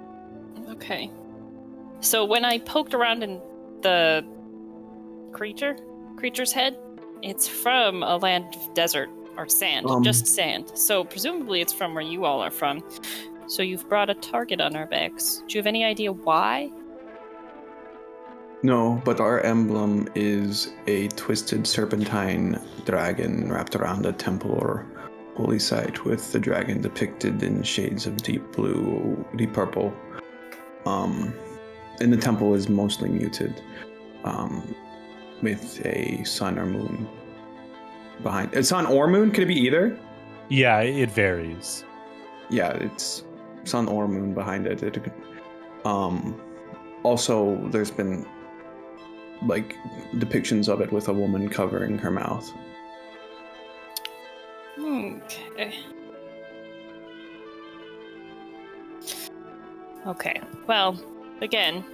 okay. So when I poked around in the creature's head, it's from a land of desert or sand, just sand. So presumably it's from where you all are from. So you've brought a target on our backs. Do you have any idea why? No, but our emblem is a twisted serpentine dragon wrapped around a temple or holy site with the dragon depicted in shades of deep blue, deep purple. And the temple is mostly muted, with a sun or moon behind. It's sun or moon? Could it be either? Yeah, it varies. Yeah, it's sun or moon behind it. Also, there's been like depictions of it with a woman covering her mouth. Okay. Well, again,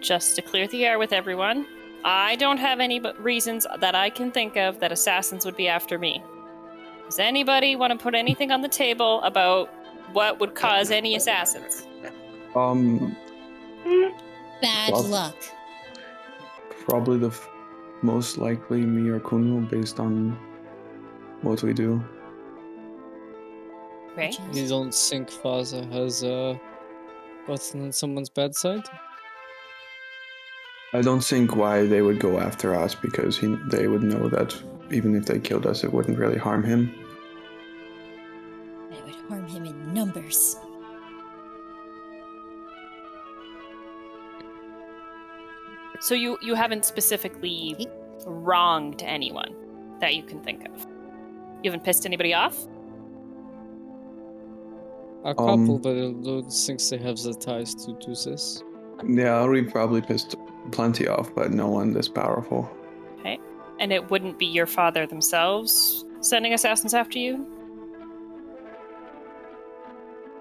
just to clear the air with everyone, I don't have any reasons that I can think of that assassins would be after me. Does anybody want to put anything on the table about what would cause any assassins? Bad luck. Probably the most likely me or Kuno based on what we do. Right? You don't think Father has gotten on someone's bad side? I don't think why they would go after us, because they would know that even if they killed us, it wouldn't really harm him. It would harm him in numbers. So you haven't specifically wronged anyone that you can think of? You haven't pissed anybody off? A couple, but I don't think they have the ties to do this. Yeah, we probably pissed plenty off, but no one this powerful. Okay. And it wouldn't be your father themselves sending assassins after you?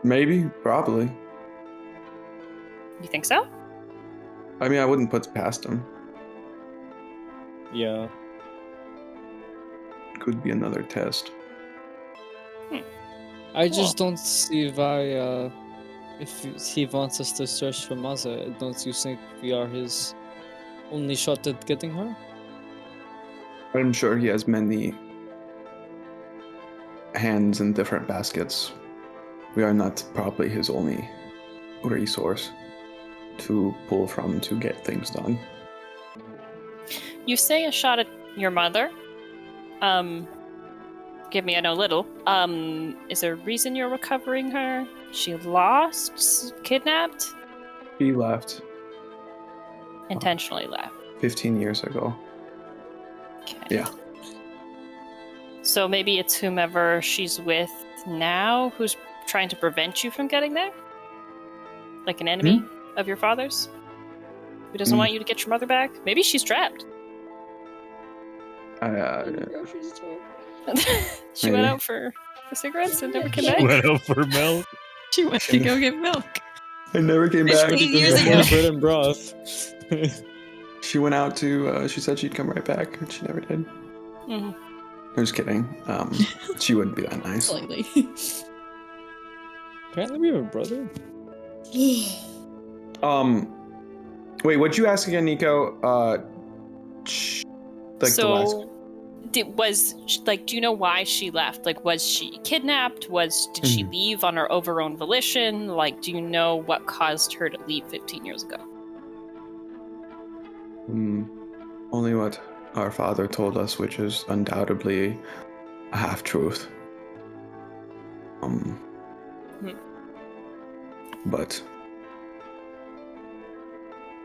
Maybe, probably. You think so? I mean, I wouldn't put it past him. Yeah. Could be another test. I just don't see why, if he wants us to search for Mother, don't you think we are his only shot at getting her? I'm sure he has many hands in different baskets. We are not probably his only resource to pull from to get things done. You say a shot at your mother. Give me, I know little. Is there a reason you're recovering her? She lost? Kidnapped? He left Intentionally left. 15 years ago. Okay. Yeah. So maybe it's whomever she's with now who's trying to prevent you from getting there? Like an enemy of your father's? Who doesn't want you to get your mother back? Maybe she's trapped. She went out for cigarettes and never came back. Went out for milk. She went to go get milk. I never came back. 15 years ago. Bread and broth. She went out to, she said she'd come right back, and she never did. Mhm. I'm just kidding. She wouldn't be that nice. Slightly. Apparently, we have a brother. Wait, what'd you ask again, Nico? The last. So, do you know why she left? Like, was she kidnapped? Did she leave on her own volition? Like, do you know what caused her to leave 15 years ago? Only what our father told us, which is undoubtedly a half-truth. But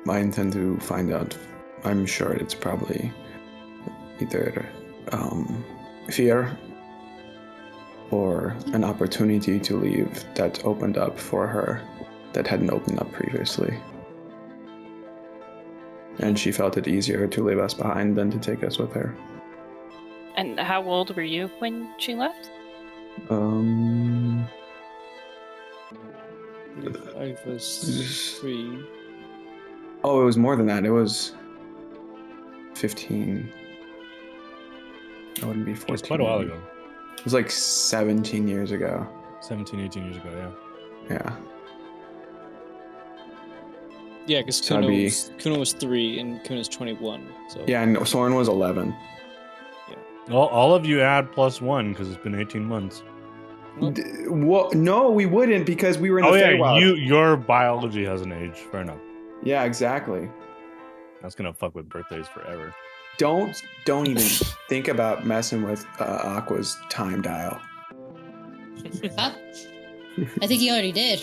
I intend to find out. I'm sure it's probably either fear or an opportunity to leave that opened up for her that hadn't opened up previously. And she felt it easier to leave us behind than to take us with her. And how old were you when she left? I was 3. Oh, it was more than that. It was 15. That wouldn't be 14. It was quite a while ago. It was like 17 years ago. 17, 18 years ago, yeah. Yeah. Yeah, because Kuno was 3 and Kuno's 21. So Yeah, and Soren was 11. All of you add +1 because it's been 18 months. Well, no, we wouldn't because we were in the Feywild. Your biology has an age. Fair enough. Yeah, exactly. That's gonna fuck with birthdays forever. Don't even think about messing with Aqua's time dial. Huh? I think he already did.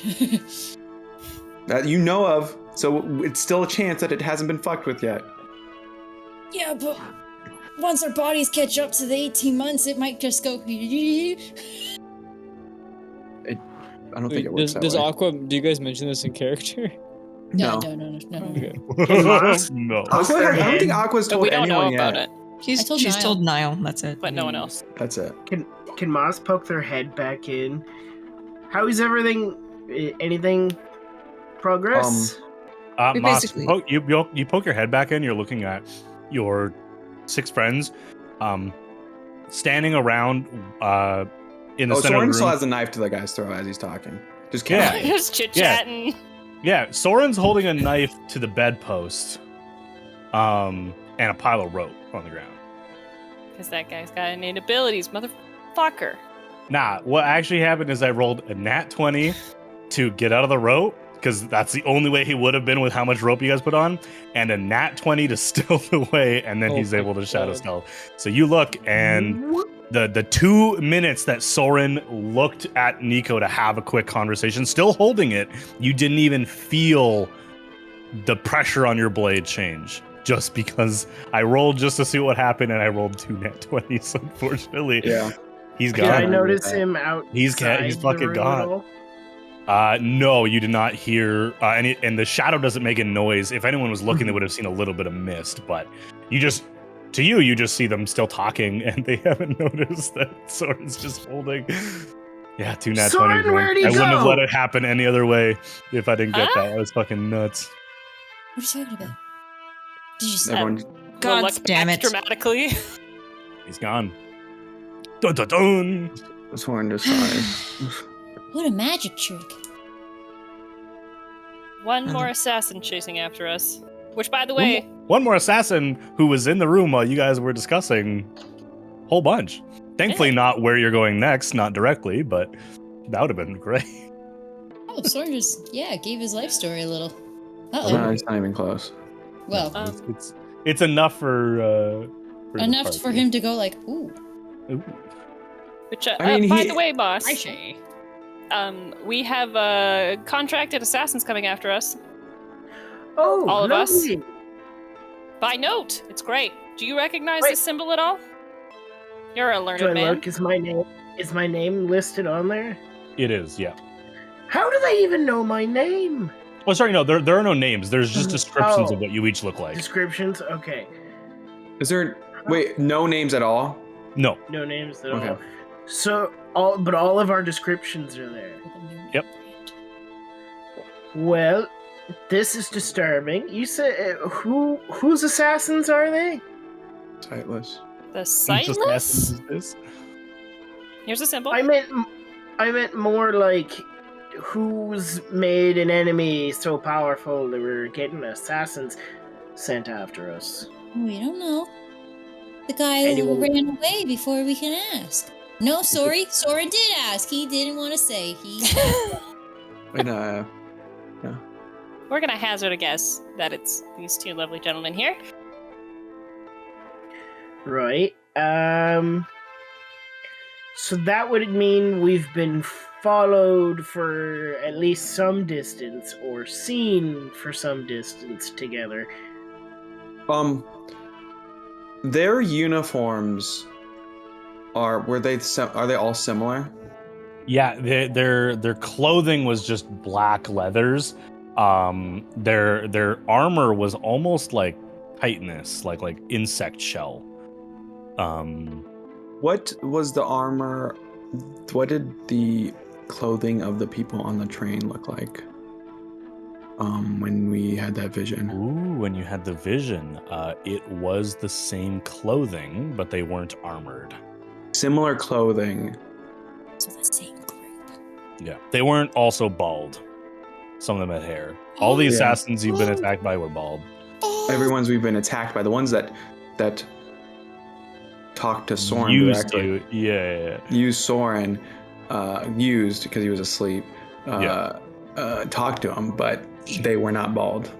That you know of, so it's still a chance that it hasn't been fucked with yet. Yeah, but once our bodies catch up to the 18 months, it might just go. I don't think it works that does way. Aqua? Do you guys mention this in character? No. Okay. No. Aqua, I don't think Aqua's But told we don't know anyone about yet. it, She's told Niall. That's it. but no one else. That's it. Can Maz poke their head back in? How is everything? Anything progress? We Moss, basically- you poke your head back in. You're looking at your 6 friends, standing around in the center of Soren the room. still has a knife to the guy's throat as he's talking. Just Yeah. kidding. Just chit chatting. Yeah, Soren's holding a knife to the bedpost, and a pile of rope on the ground. Because that guy's got innate abilities, motherfucker. Nah, what actually happened is I rolled a nat 20 to get out of the rope, because that's the only way he would have been with how much rope you guys put on, and a nat 20 to stealth away, and then he's my able to shadow God. stealth. So you look, and the 2 minutes that Soren looked at Nico to have a quick conversation, still holding it, you didn't even feel the pressure on your blade change. Just because I rolled just to see what happened, and I rolled 2 nat 20s, unfortunately. Yeah. He's Did I gone. notice him out? He's fucking gone. No, you did not hear, and the shadow doesn't make a noise. If anyone was looking, they would have seen a little bit of mist, but you just see them still talking, and they haven't noticed that Soren's just holding. Yeah, 2 nat 20s. Soren, where'd he I wouldn't have go? let it happen any other way if I didn't get that. That was fucking nuts. What are you talking about? Did you say? Everyone, God We'll look damn back it. dramatically. He's gone. Dun dun dun. Soren just sighed. What a magic trick. One more assassin chasing after us. Which, by the way, One more assassin who was in the room while you guys were discussing a whole bunch. Thankfully, not where you're going next, not directly, but that would have been great. Oh, Soren just, gave his life story a little. No, he's not even close. Well, It's enough for the enough party. for him to go like, ooh. Ooh. which, I mean, by he- the way, boss, I say. we have contracted assassins coming after us. Oh, All of us? lovely. By note, it's great. Do you recognize Wait. this symbol at all? You're a learned Do I man. look? Is my name listed on there? It is, yeah. How do they even know my name? Oh, sorry, no, there are no names. There's just descriptions Oh. of what you each look like. Descriptions? Okay. Is there? Wait, no names at all? No. No names at Okay. all. So all of our descriptions are there. Yep. Well, this is disturbing. You said whose assassins are they? Sightless. The Just sightless? assassins is this? Here's a symbol. I meant more like who's made an enemy so powerful that we're getting assassins sent after us. We don't know. The guy Anyone- ran away before we can ask. No, sorry. Soren did ask. He didn't want to say. And We're gonna hazard a guess that it's these two lovely gentlemen here. Right. So that would mean we've been followed for at least some distance, or seen for some distance together. Their uniforms are they all similar? Yeah, their clothing was just black leathers. Their armor was almost like chitinous, like insect shell. What was the armor? What did the clothing of the people on the train look like? When we had that vision. Ooh, when you had the vision, it was the same clothing, but they weren't armored. Similar clothing. So the same group. Yeah, they weren't also bald. Some of them had hair. All the Yeah. assassins you've been attacked by were bald. Everyone's we've been attacked by. The ones that talked to Soren Used directly. to, yeah. Used Soren, used because he was asleep. Yeah. Talked to him, but they were not bald.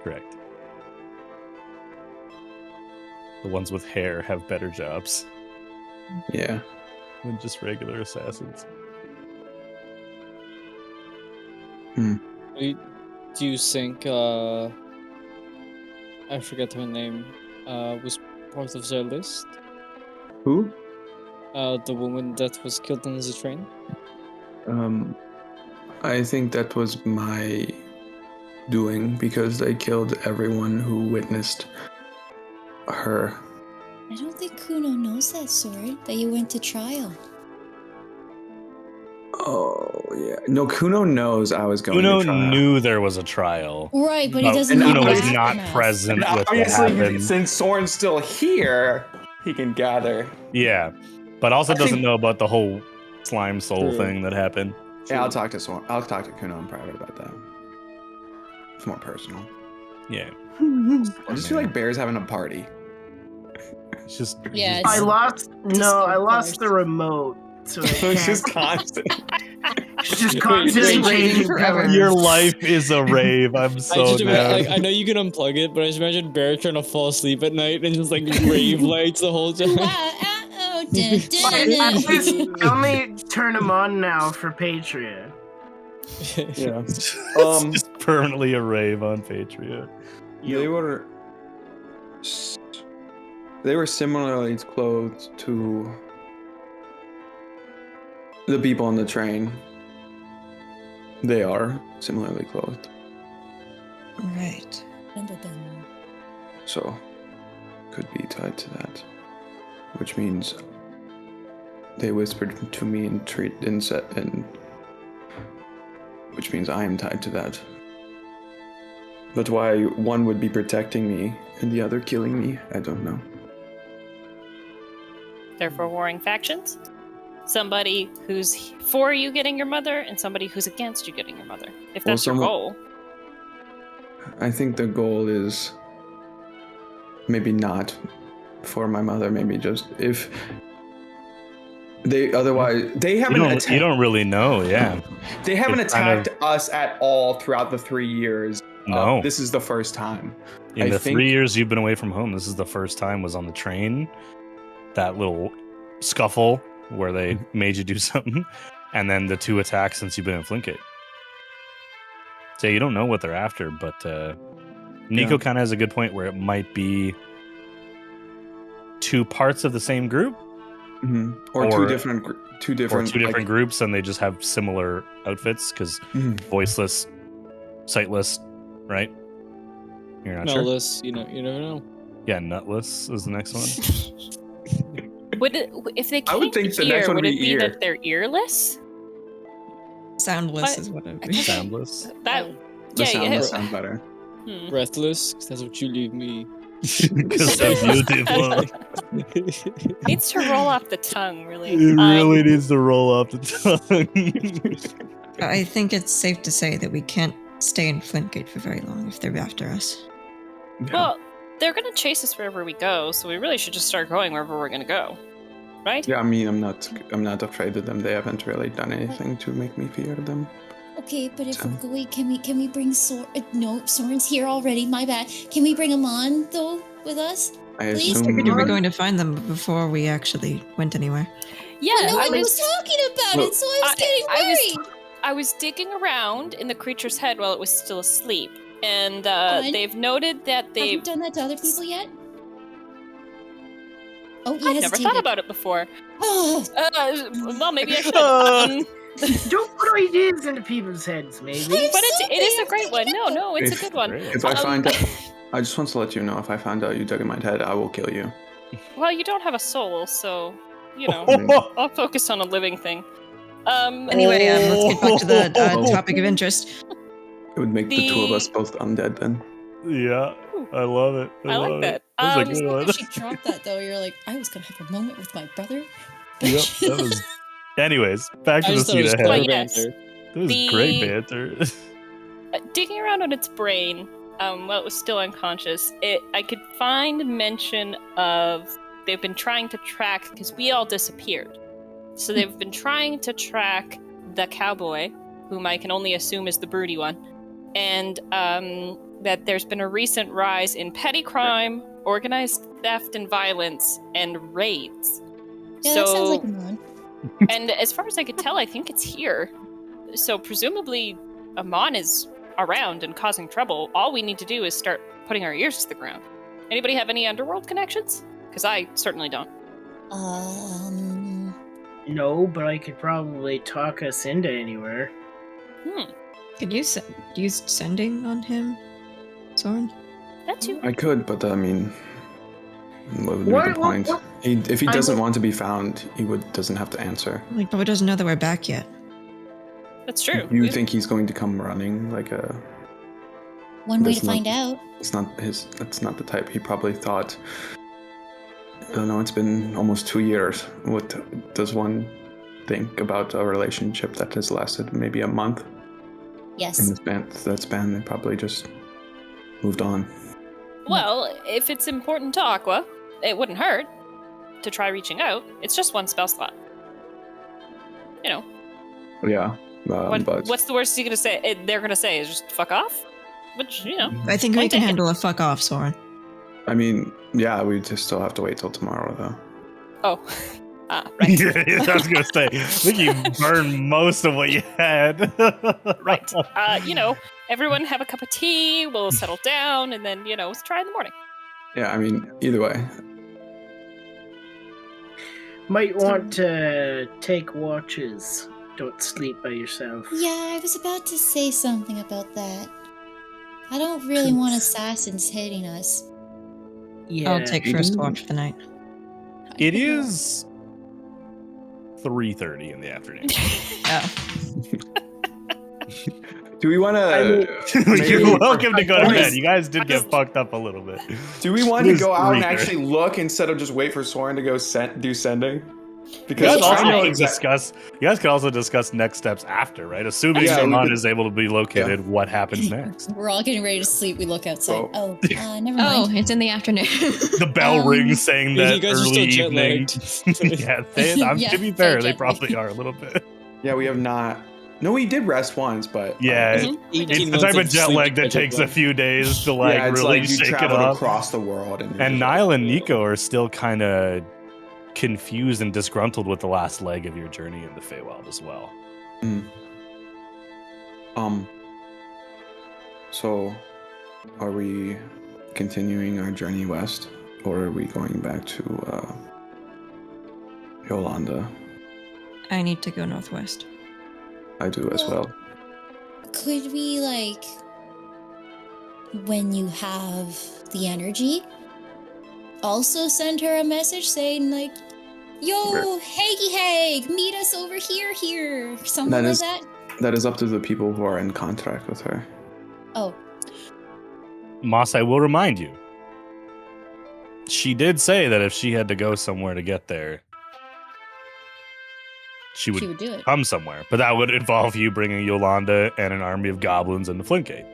Correct. The ones with hair have better jobs Yeah. than just regular assassins. Do you think I forget her name was part of their list? Who? The woman that was killed on the train? I think that was my doing because they killed everyone who witnessed her. I don't think Kuno knows that, Soren, that you went to trial. Oh yeah. No, Kuno knows I was going Kuno to trial. knew there was a trial. Right, but he But doesn't know Kuno the was not aftermath. present And with what obviously, happened. since Soren's still here, he can gather. Yeah, but also I doesn't think- know about the whole slime soul True. thing that happened. Yeah, I'll talk to Soren. I'll talk to Kuno in private about that. It's more personal. Yeah, I just feel like Bear's having a party. it's just Yeah, I lost Discomfort. the remote, so So it's just constant. it's just constantly Wait, changing forever. colors. your life is a rave. I'm I so just imagine, down. I know you can unplug it, but I just imagine Bear trying to fall asleep at night and just like rave lights the whole time. Oh, dun, I dun. only turn them on now for Patria. Yeah. It's just permanently a rave on Patria. They were similarly clothed to the people on the train. They are similarly clothed. Right. Dun, dun, dun. So could be tied to that. Which means they whispered to me and which means I am tied to that. But why one would be protecting me and the other killing me, I don't know. They're for warring factions. Somebody who's for you getting your mother, and somebody who's against you getting your mother. If Well, that's your someone- goal. I think the goal is maybe not for my mother, maybe just if they otherwise they haven't attacked. You don't really know, yeah. They haven't It's kind attacked us at all throughout the 3 years. No. This is the first time. In I the think- 3 years you've been away from home, this is the first time was on the train. That little scuffle where they made you do something, and then the 2 attacks since you've been in Flinkit. So you don't know what they're after, but Nico Yeah. kind of has a good point where it might be 2 parts of the same group, Or, Or- two different or 2 different like, groups, and they just have similar outfits because Mhm. voiceless, sightless, right? You're not sure. Smellless, you never know. Yeah, nutless is the next one. Would it, if they I can't would think the hear, next one would would it be be ear. that they're earless? Soundless What? is what it I would be. thought- Soundless. That the yeah, sound yeah. will sound better. Hmm. Breathless, 'cause that's what you leave me. Because that's you, Dtmahanen. Needs to roll off the tongue, really. It really needs to roll off the tongue. I think it's safe to say that we can't stay in Flintgate for very long if they're after us. Well, they're gonna chase us wherever we go, so we really should just start going wherever we're gonna go, right? Yeah, I mean, I'm not afraid of them. They haven't really done anything to make me fear them. Okay, but if we're going, can we bring no, Soren's here already. My bad. Can we bring him on though with us? I Please? assume. We were going to find them before we actually went anywhere. Yeah, Well, no one was talking about it, so I was getting worried. I was digging around in the creature's head while it was still asleep, and Fine. they've noted that Have they've. you done that to other people yet? Oh, you I've never hesitated. thought about it before. Oh, Well, maybe I should. Don't put ideas into people's heads, maybe. But it is a great one. No, it's a good one. If I find out, I just want to let you know, if I find out you dug in my head, I will kill you. Well, you don't have a soul, so you know. I'll focus on a living thing. Anyway, let's get back to the topic of interest. It would make the two of us both undead then. Yeah, I love it. I like that. That's a I was good like, one. she dropped that though. You're like, I was gonna have a moment with my brother. Yep, that was. Anyways, back to I the just thought it was scene clever ahead. Yes. banter. It was great banter. Digging around on its brain, while it was still unconscious, I could find mention of they've been trying to track because we all disappeared. So they've been trying to track the cowboy, whom I can only assume is the broody one, and that there's been a recent rise in petty crime, organized theft and violence, and raids. Yeah, so, that sounds like a man. and as far as I could tell, I think it's here. So presumably, Amon is around and causing trouble. All we need to do is start putting our ears to the ground. Anybody have any underworld connections? Because I certainly don't. No, but I could probably talk us into anywhere. Can you use sending on him, Soren? That too. I could, but I mean, what would be What- the point? what- If he I doesn't would- want to be found, he doesn't have to answer. He probably doesn't know that we're back yet. That's true. You think he's going to come running like a? One way That's to find out. It's not his. That's not the type. He probably thought. I don't know. It's been almost 2 years. What does one think about a relationship that has lasted maybe a month? Yes. In that span, they probably just moved on. Well, if it's important to Aqua, it wouldn't hurt to try reaching out. It's just one spell slot. You know. Yeah, but What's the worst gonna say? They're gonna say is just fuck off, which you know. I think we Point can taken. handle a fuck off, Soren. I mean, yeah, we just still have to wait till tomorrow, though. Oh, right. Yeah, I was gonna say. I think you burned most of what you had. Right. You know, everyone have a cup of tea. We'll settle down, and then let's try in the morning. Yeah, I mean, either way. Might want to take watches. Don't sleep by yourself. Yeah, I was about to say something about that. I don't really want assassins hitting us. Yeah. I'll take first watch for the night. It is 3:30 in the afternoon. Oh. Do we want to? You're welcome to go to bed. You guys did get fucked up a little bit. Do we want It to is go out and 3:30. actually look instead of just wait for Soren to go do sending? You Because guys, also I know can exactly. you guys can also discuss next steps after, right? Assuming Yeah, we Amon could- is able to be located, what happens next? We're all getting ready to sleep. We look outside. Oh. Never Oh, mind. it's in the afternoon. The bell rings saying You that guys are early still evening. jet-lagged. Yeah, Yeah, to be fair, they jet-lagged. probably are a little bit. Yeah, we have not. No, we did rest once, but Yeah, Mhm. it's the type of jet lag that takes a few days to yeah, it's really like you shake it traveled off. across the world, and you're And just Niall and Nico are still kind of confused and disgruntled with the last leg of your journey in the Feywild as well. So, are we continuing our journey west, or are we going back to Yolanda? I need to go northwest. I do as well. Could we, when you have the energy, also send her a message saying, yo, Haggy Hag, meet us over here, something That like is- that? That is up to the people who are in contract with her. Oh, Moss, I will remind you, she did say that if she had to go somewhere to get there, she would do it. come somewhere. But that would involve you bringing Yolanda and an army of goblins into Flintgate.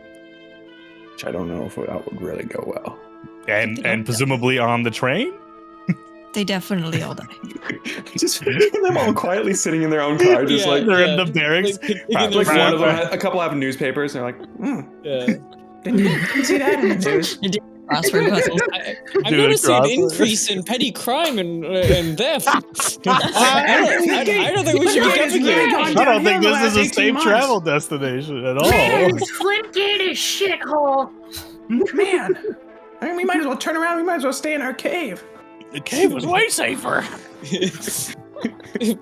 Which I don't know if that would really go well. And presumably on the train? They definitely all die. Just them all quietly sitting in their own car, just like they're in the barracks. Like one of them, a couple have newspapers, and they're like, didn't see that in the news. Crossword puzzles. I'm noticing an increase in petty crime and theft. I don't think we should be dumping here. I don't think this is a safe travel destination at all. Flintgate is shithole. Man, I mean, we might as well turn around. We might as well stay in our cave. The cave was way safer.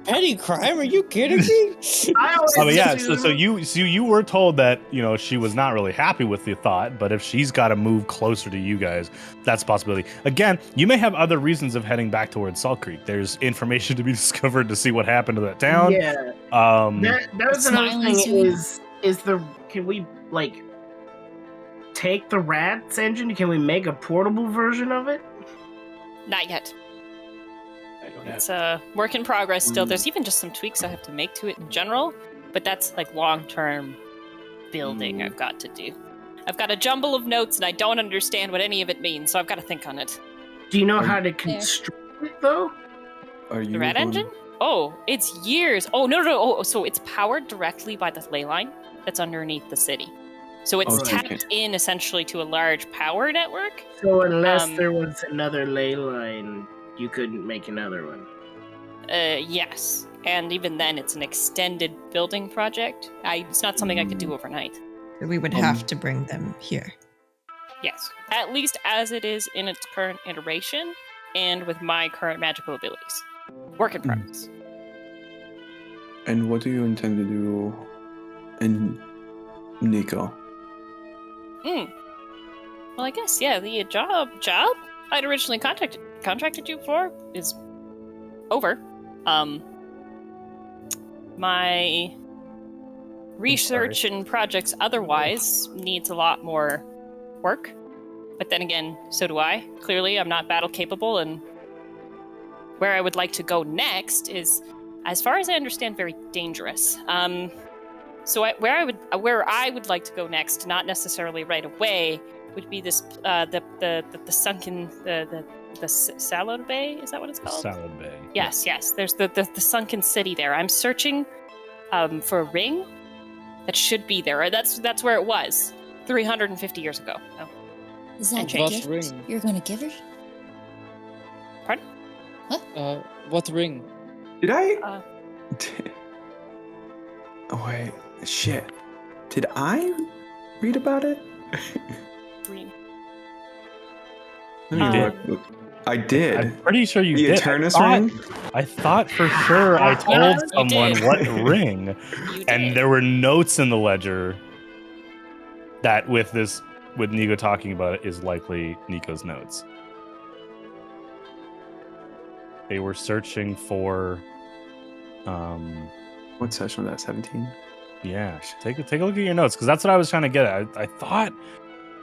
Petty crime? Are you kidding me? So you were told that, you know, she was not really happy with the thought, but if she's got to move closer to you guys, that's a possibility. Again, you may have other reasons of heading back towards Salt Creek. There's information to be discovered to see what happened to that town. Yeah. That was another thing. Can we like take the rat's engine? Can we make a portable version of it? Not yet. It's a work in progress still. There's even just some tweaks I have to make to it in general, but that's like long-term building I've got to do. I've got a jumble of notes and I don't understand what any of it means, so I've got to think on it. Do you know how to construct it, though? The rat engine? Oh, it's years. Oh, no. Oh, so it's powered directly by the ley line that's underneath the city. So it's tapped in essentially to a large power network. So unless there was another ley line, you couldn't make another one. Yes. And even then, it's an extended building project. It's not something I could do overnight. We would have to bring them here. Yes. At least as it is in its current iteration, and with my current magical abilities. Work in progress. And what do you intend to do in Nico? Well, I guess, the job I'd originally contracted you for is over. My research and projects otherwise needs a lot more work. But then again, so do I. Clearly, I'm not battle capable, and where I would like to go next is, as far as I understand, very dangerous. So where I would like to go next, not necessarily right away, would be this the sunken the Salad Bay. Is that what it's called? Salad Bay. Yes. There's the sunken city there. I'm searching for a ring that should be there. That's where it was 350 years ago. Oh. Is that a gift ring? You're going to give her? Pardon? What? What ring? Did I? Oh wait, shit. Did I read about it? Green. Let me look. I did. I'm pretty sure you the did. Eternus ring? I thought for sure I told someone what ring, and there were notes in the ledger that with Nico talking about it is likely Nico's notes. They were searching for What session was that? 17? Yeah, take a look at your notes, because that's what I was trying to get at. I thought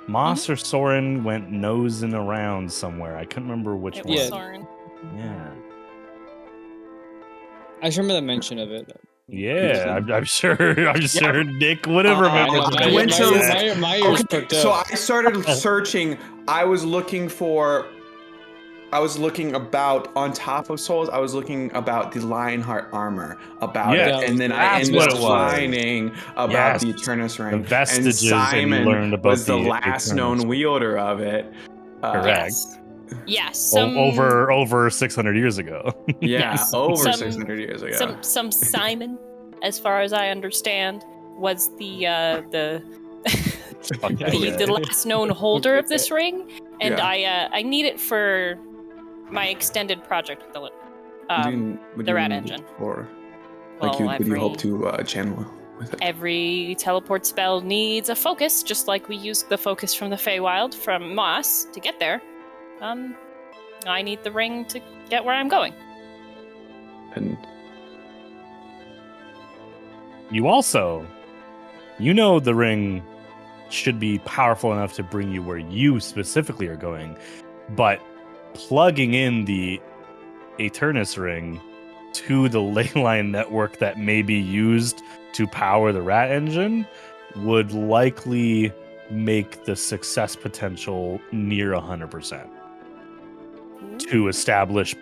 Moss or Soren went nosing around somewhere. I couldn't remember which It one. was Soren. Yeah. I just remember the mention of it. Yeah, I'm sure Nick would have remembered. I went to- my ears perked So up. I started searching. I was looking about on top of souls. I was looking about the Lionheart armor about it, and then I ended up finding about the Eternus ring. The vestiges, and Simon and you learned about was the the last Eternus. known wielder of it. Correct. Yes. Over 600 years ago. Yeah, Yes. over 600 years ago. Some Simon, as far as I understand, was the last known holder of this ring, and I need it for my extended project with the rat engine. Or Well, would you hope to channel with it? Every teleport spell needs a focus, just like we used the focus from the Feywild from Moss to get there. I need the ring to get where I'm going. And you know the ring should be powerful enough to bring you where you specifically are going, but plugging in the Aternus ring to the leyline network that may be used to power the rat engine would likely make the success potential near 100% to establish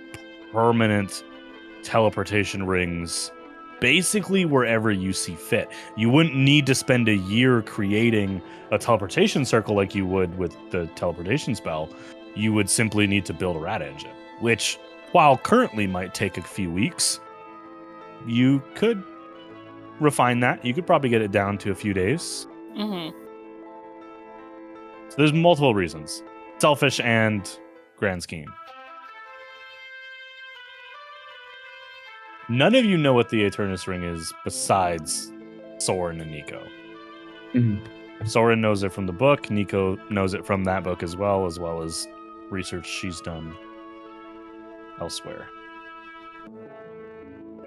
permanent teleportation rings basically wherever you see fit. You wouldn't need to spend a year creating a teleportation circle like you would with the teleportation spell. You would simply need to build a rat engine, which, while currently might take a few weeks, you could refine that. You could probably get it down to a few days. Mm-hmm. So there's multiple reasons. Selfish and grand scheme. None of you know what the Aternus ring is besides Soren and Nico. Mm-hmm. Soren knows it from the book. Nico knows it from that book as well as research she's done elsewhere.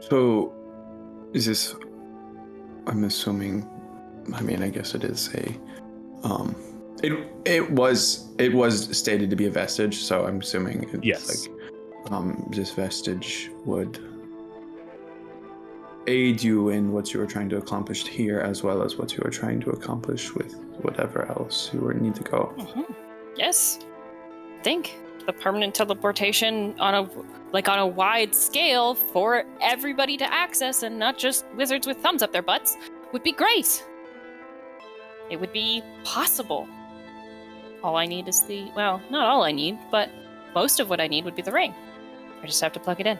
So, is this? I'm assuming. I mean, I guess it is a. It was stated to be a vestige, so I'm assuming it's Yes. like, this vestige would aid you in what you were trying to accomplish here, as well as what you were trying to accomplish with whatever else you would need to go. Mm-hmm. Yes. I think the permanent teleportation on a wide scale for everybody to access and not just wizards with thumbs up their butts would be great. It would be possible. All I need is not all I need, but most of what I need would be the ring. I just have to plug it in.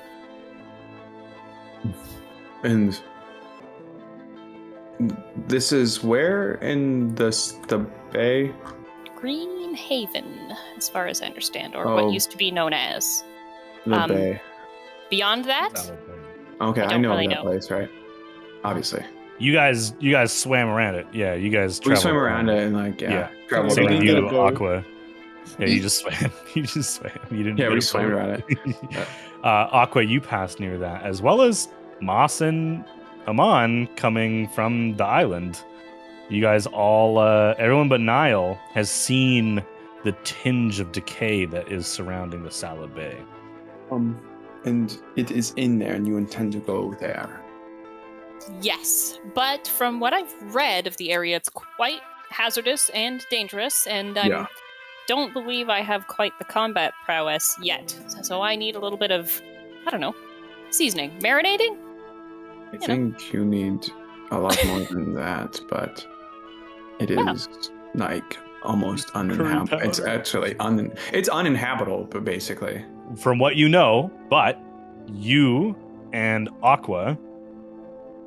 And this is where in the bay? Green Haven, as far as I understand, or Oh. what used to be known as. The bay. Beyond that, Okay, I I don't know really that know. place, right? Obviously. You guys swam around it. Yeah, you guys We traveled swam around it and traveled Same We with didn't around get you, a boat. Aqua. Yeah, you just swam. You just swam. You didn't. Yeah, get we a swam boat. around it. Aqua, you passed near that, as well as Moss and Aman coming from the island. You guys all, everyone but Niall, has seen the tinge of decay that is surrounding the Salad Bay. And it is in there, and you intend to go there. yes. But from what I've read of the area, it's quite hazardous and dangerous, and I don't believe I have quite the combat prowess yet. So I need a little bit of, I don't know, seasoning, marinating. I think you need a lot more than that, but it is like almost uninhabitable. power. It's actually it's uninhabitable, but basically. From what you know, but you and Aqua,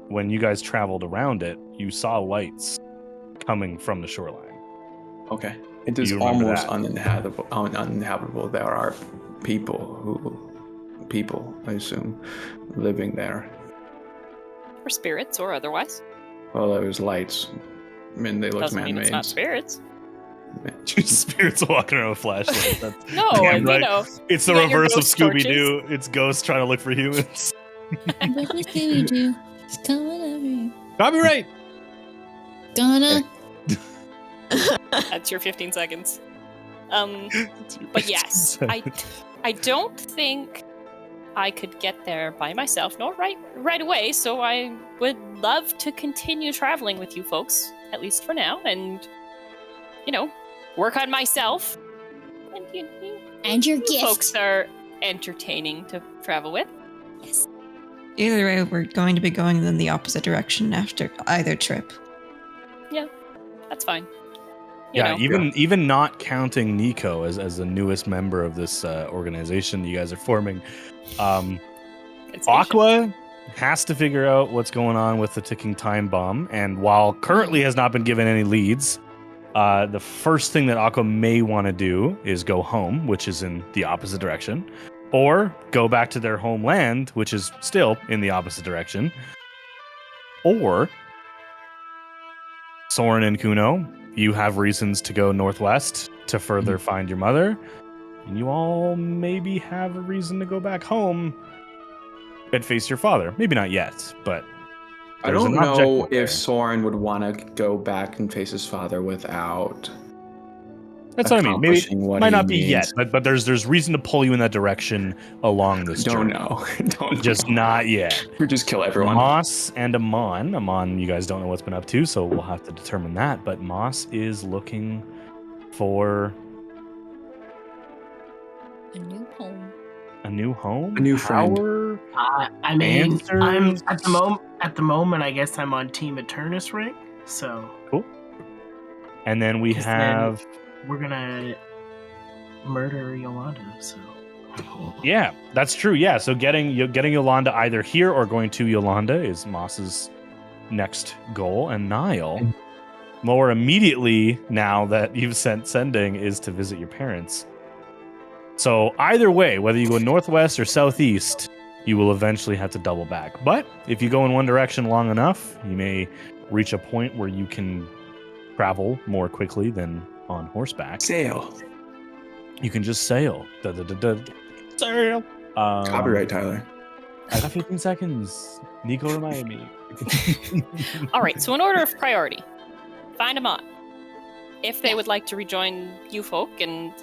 when you guys traveled around it, you saw lights coming from the shoreline. Okay. It is You remember almost that. uninhabitable. There are people, I assume, living there. Or spirits, or otherwise. Well, there's lights. I mean, they look Doesn't mean man-made. it's not spirits. Spirits walking around with flashlights. That's No, damn and right. you know, It's the you got your reverse of ghost Scooby torches. Doo. It's ghosts trying to look for humans. It's coming at me. Copyright. Gonna. That's your 15 seconds. But yes, I don't think I could get there by myself, nor right away. So I would love to continue traveling with you folks, at least for now, and work on myself. And you And your gift. folks are entertaining to travel with. Yes. Either way, we're going to be going in the opposite direction after either trip. That's fine. Yeah, even not counting Nico as the newest member of this organization you guys are forming, Aqua has to figure out what's going on with the ticking time bomb, and while currently has not been given any leads, the first thing that Aqua may want to do is go home, which is in the opposite direction, or go back to their homeland, which is still in the opposite direction, or Soren and Kuno, you have reasons to go northwest to further find your mother, and you all maybe have a reason to go back home and face your father. Maybe not yet, but I there's don't an know objective if there. Soren would want to go back and face his father without That's what I mean. Maybe accomplishing what might he not be means. yet, but there's reason to pull you in that direction along this Don't journey. know. Don't Just know. not yet. We just kill everyone. Moss and Amon. Amon, you guys don't know what's been up to, so we'll have to determine that. But Moss is looking for A new home. a new home, A new friend. power, I mean, answers. at the moment, I guess I'm on Team Eternus ring. So Cool. And then we 'Cause have. we're gonna murder Yolanda. So Yeah, that's true. Yeah, so getting Yolanda either here or going to Yolanda is Moss's next goal. And Niall, more immediately now that you've sent sending, is to visit your parents. So either way, whether you go northwest or southeast, you will eventually have to double back. But if you go in one direction long enough, you may reach a point where you can travel more quickly than on horseback. Sail. You can just sail. Sail. Copyright, Tyler. I got 15 seconds. Nico reminded me. All right, so in order of priority, find them on. If they would like to rejoin you folk and,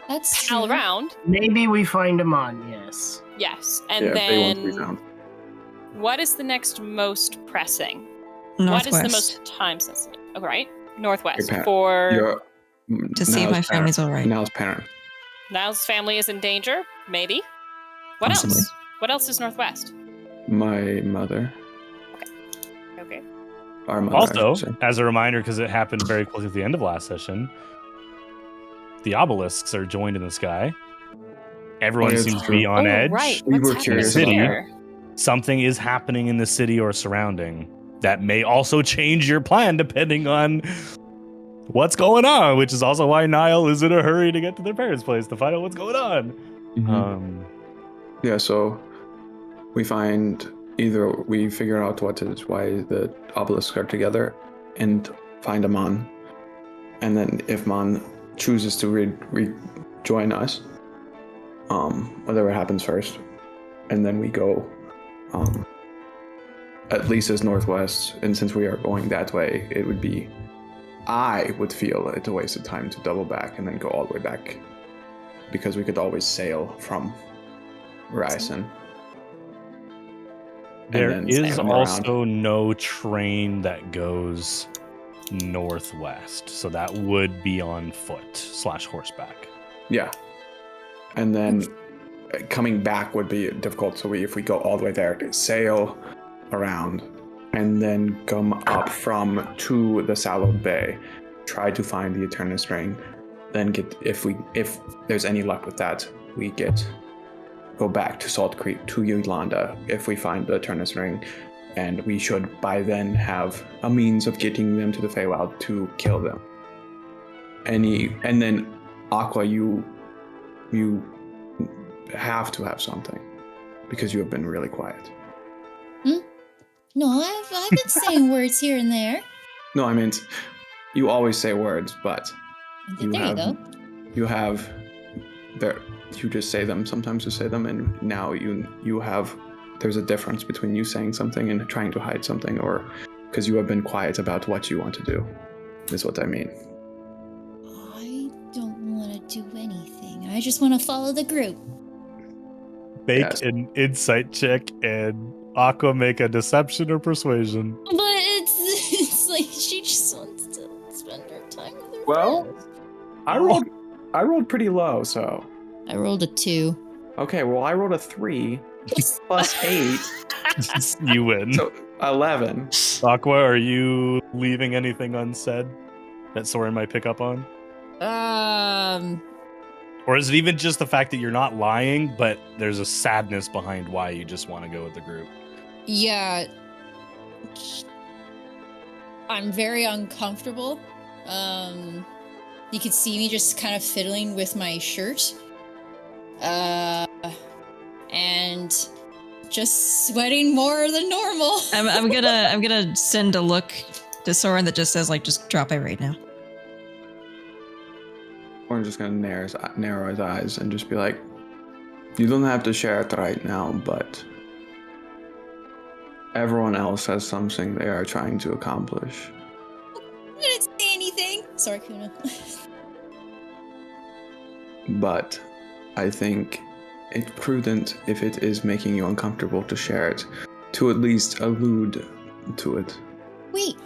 That's pal true. around, maybe we find him on. Yes. yes. And Yeah, if they want to be then, found. what is the next most pressing? Northwest. What is the most time sensitive? All right, northwest Your for Your- to see if Niall's my family's all right. Niall's parent. Niall's family is in danger. Maybe. What Possibly. else? What else is northwest? My mother. Okay. Our mother. I should Also, say. as a reminder, because it happened very close at the end of last session, the obelisks are joined in the sky. Everyone Oh, yeah, seems it's to be true. on Oh, edge. right. We What's were happening curious about here? Something is happening in the city or surrounding that may also change your plan depending on what's going on, which is also why Niall is in a hurry to get to their parents' place to find out what's going on. Mhm. Yeah, so we find either we figure out why the obelisks are together and find Amon. And then if Mon chooses to rejoin us, whatever happens first. And then we go at least as northwest. And since we are going that way, I would feel it a waste of time to double back and then go all the way back. Because we could always sail from Ryson. There then is come also no train that goes northwest, so that would be on foot / horseback. Yeah. And then coming back would be difficult. So if we go all the way there, sail around and then come up to the Sallow Bay, try to find the Eternus Ring, then if there's any luck with that, we go back to Salt Creek to Yolanda if we find the Eternus Ring, and we should by then have a means of getting them to the Feywild to kill them. And then Aqua, you have to have something because you have been really quiet. No, I've been saying words here and there. No, I meant you always say words, but There you go. you have there. You just say them. Sometimes you say them, and now you have. There's a difference between you saying something and trying to hide something, or because you have been quiet about what you want to do. Is what I mean. I don't want to do anything. I just want to follow the group. Make Yes. an insight check and Aqua make a deception or persuasion. But it's like she just wants to spend her time with her Well, friends. I rolled pretty low, so I rolled a 2. okay. Well, I rolled a 3 plus 8, You win. so 11. Aqua, are you leaving anything unsaid that Soren might pick up on? Or is it even just the fact that you're not lying, but there's a sadness behind why you just want to go with the group? Yeah. I'm very uncomfortable. You could see me just kind of fiddling with my shirt. And just sweating more than normal. I'm gonna send a look to Soren that just says like, just drop it right now. We're just gonna narrow his eyes and just be like, you don't have to share it right now, but everyone else has something they are trying to accomplish. I didn't say anything. Sorry, Kuna. but I think it's prudent if it is making you uncomfortable to share it, to at least allude to it. Wait,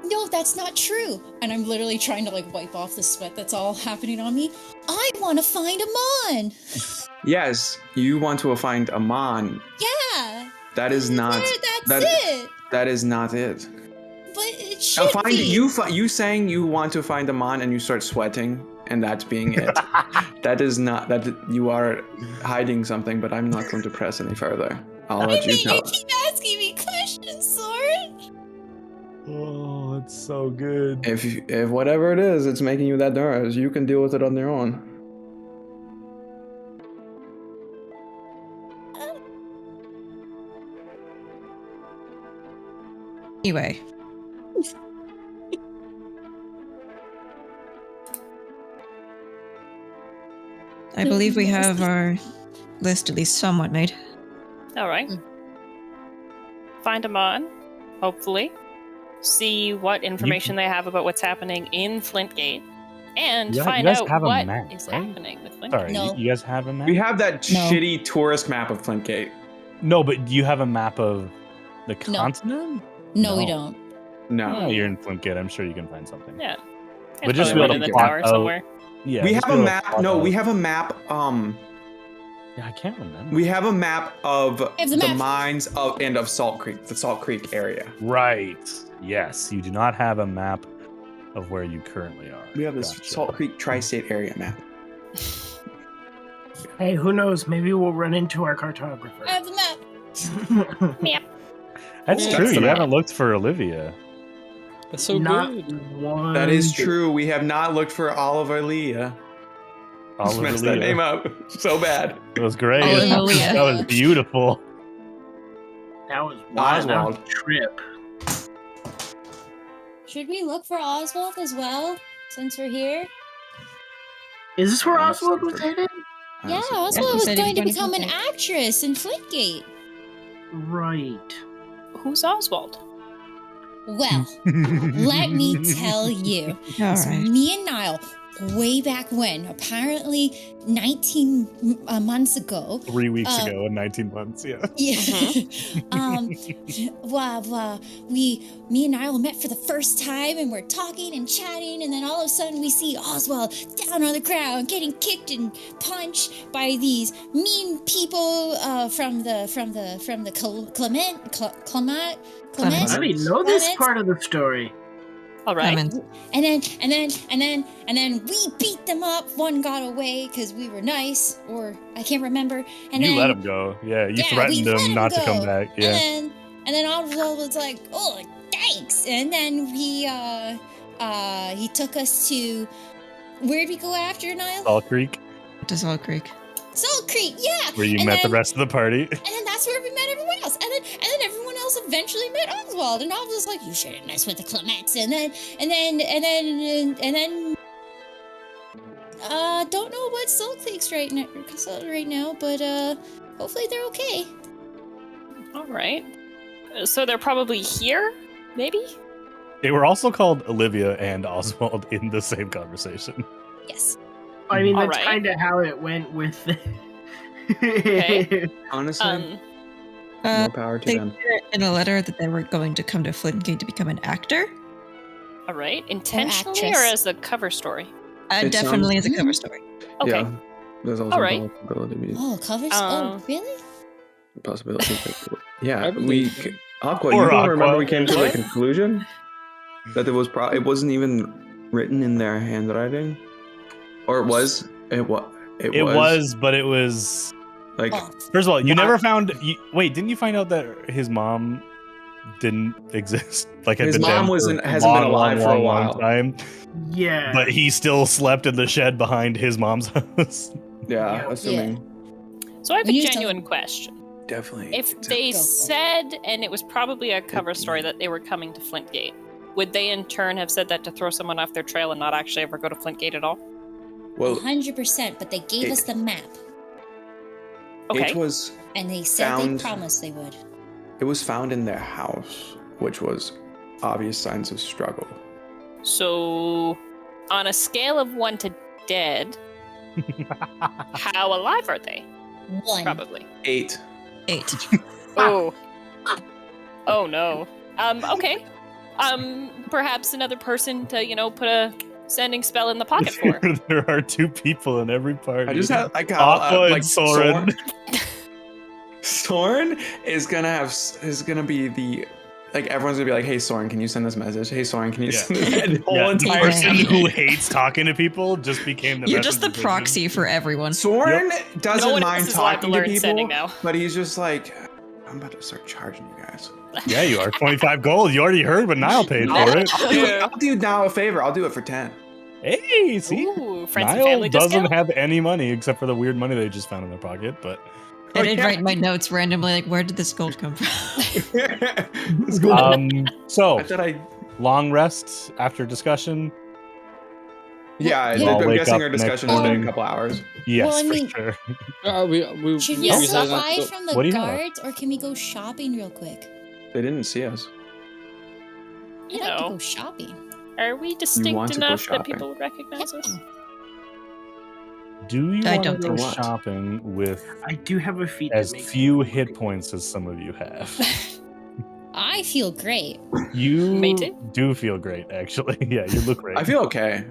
no, that's not true. And I'm literally trying to like wipe off the sweat that's all happening on me. I want to find Amon. Yes, you want to find Amon. Yeah. That is not. That's it. That is not it. But it should be. You saying you want to find Amon and you start sweating, and that's being it. That is not that. You are hiding something, but I'm not going to press any further. I'll let you tell. You keep asking me questions, Soren. Oh, it's so good. If whatever it is, it's making you that nervous, you can deal with it on your own. Anyway. I believe we have our list at least somewhat made. All right. Find them on, hopefully. See what information they have about what's happening in Flintgate. And find out what is happening with Flintgate. Sorry, No. you guys have a map? We have that No. shitty tourist map of Flintgate. No, but do you have a map of the continent? No, we don't. No. Oh, you're in Flintgate. I'm sure you can find something. Yeah. But It's just probably be able in to the plot tower out- somewhere. Yeah, We just have be a able to map. plot No, out- we have a map. Yeah, I can't remember. We have a map of have the the map. mines of Salt Creek, the Salt Creek area. Right. Yes, you do not have a map of where you currently are. We have this Gotcha. Salt Creek tri-state area map. Hey, who knows? Maybe we'll run into our cartographer. I have the map. Yep. That's That's true. the You map. haven't looked for Olivia. That's so Not good. one. That is true. We have not looked for Oliver Leah. Just Oliver messed that Leah. name up so bad. It was great. Oliver Leah. That was beautiful. That was wild. That was Oswald. a trip. Should we look for Oswald as well, since we're here? Is this where Honestly, Oswald was headed? Yeah, Honestly. Oswald he was said he going to was become going an to- actress in Flintgate. Right. Who's Oswald? Well, let me tell you. All So right. me and Niall, way back when, apparently 19 months ago. 3 weeks ago in 19 months. Yeah. Yeah. Me and Niall met for the first time, and we're talking and chatting, and then all of a sudden we see Oswald down on the ground, getting kicked and punched by these mean people from the Clement. I didn't know this Clements? part of the story. All right. Clement. And then we beat them up. One got away because we were nice, or I can't remember. And You then, let him go. Yeah, you Yeah, threatened we let him him not to come go. back. Yeah. And then Oswald was like, "Oh, thanks." And then he took us to, where'd we go after, Niall? Salt Creek, To Salt Creek. Salt Creek, yeah. where you And met the then- rest of the party. And then that's where we met everyone else. And then everyone else eventually met Oswald. And Oswald was like, "You shouldn't mess with the Clements." And then don't know what Salt Creek's right now, but hopefully they're okay. All right. So they're probably here, maybe? They were also called Olivia and Oswald in the same conversation. Yes. I mean, All that's right. kind of how it went with. Okay. Honestly, Uh, more power to they them. said in a letter that they were going to come to Flintgate to become an actor. All right. Intentionally or actress. as a cover story? It Definitely as a sounds- cover story. Okay. Yeah, there's also All right. a possibility. Oh, covers? Really? Possibility. Yeah, I believe we. you. Aqua, Or you don't Aqua, remember we came to the what? conclusion that it was it wasn't even written in their handwriting, or it was. It was. But it was. Like Oh, First of all, you Not- never found. Wait, didn't you find out that his mom didn't exist? Like had His been mom dead wasn't- for hasn't been long, alive long, for a long, long while. time. Yeah. But he still slept in the shed behind his mom's house. yeah, assuming So I have We a need to- genuine question. definitely. If they Go for it. said, and it was probably a cover story, that they were coming to Flintgate, would they in turn have said that to throw someone off their trail and not actually ever go to Flintgate at all? well, 100%, but they gave us the map. Okay. it was And they said Found- they promised they would. it was found in their house, which was obvious signs of struggle. So, on a scale of 1 to dead, How alive are they? 1. Probably. 8. 8. Oh. Oh no. Okay. Perhaps another person to, put a sending spell in the pocket for. There are 2 people in every party. I just have like Aqua and like Soren. Soren is gonna be the like everyone's gonna be like, hey Soren, can you send this message? Hey Soren, can you send this the whole The entire person team. who hates talking to people just became the You're just the messenger proxy for everyone. Soren doesn't No one mind else is allowed to talking to learn sending people, now. but he's just like, I'm about to start charging you guys. Yeah, you are 25 gold. You already heard what Niall paid for it. I'll do now a favor. I'll do it for 10. Hey, see, Ooh, friends and Niall family doesn't discount? have any money except for the weird money they just found in their pocket. But I did write my notes randomly, like, where did this gold come from? so I thought I. long rest after discussion. Yeah, We'll I'm wake guessing up our next discussion has been morning. a couple hours. Yes, Well, I mean- for sure. We Should we Yeah, we decided stop not to by go- from What do the you have? guards, or can we go shopping real quick? They didn't see us. I'd You like to know. go shopping. Are we want distinct to go enough that shopping. people would recognize us? Do you I want to don't go think so. shopping with I do have a feat as that makes few me hit points as some of you have? I feel great. You Me too. do feel great, actually. Yeah, you look great. I feel okay,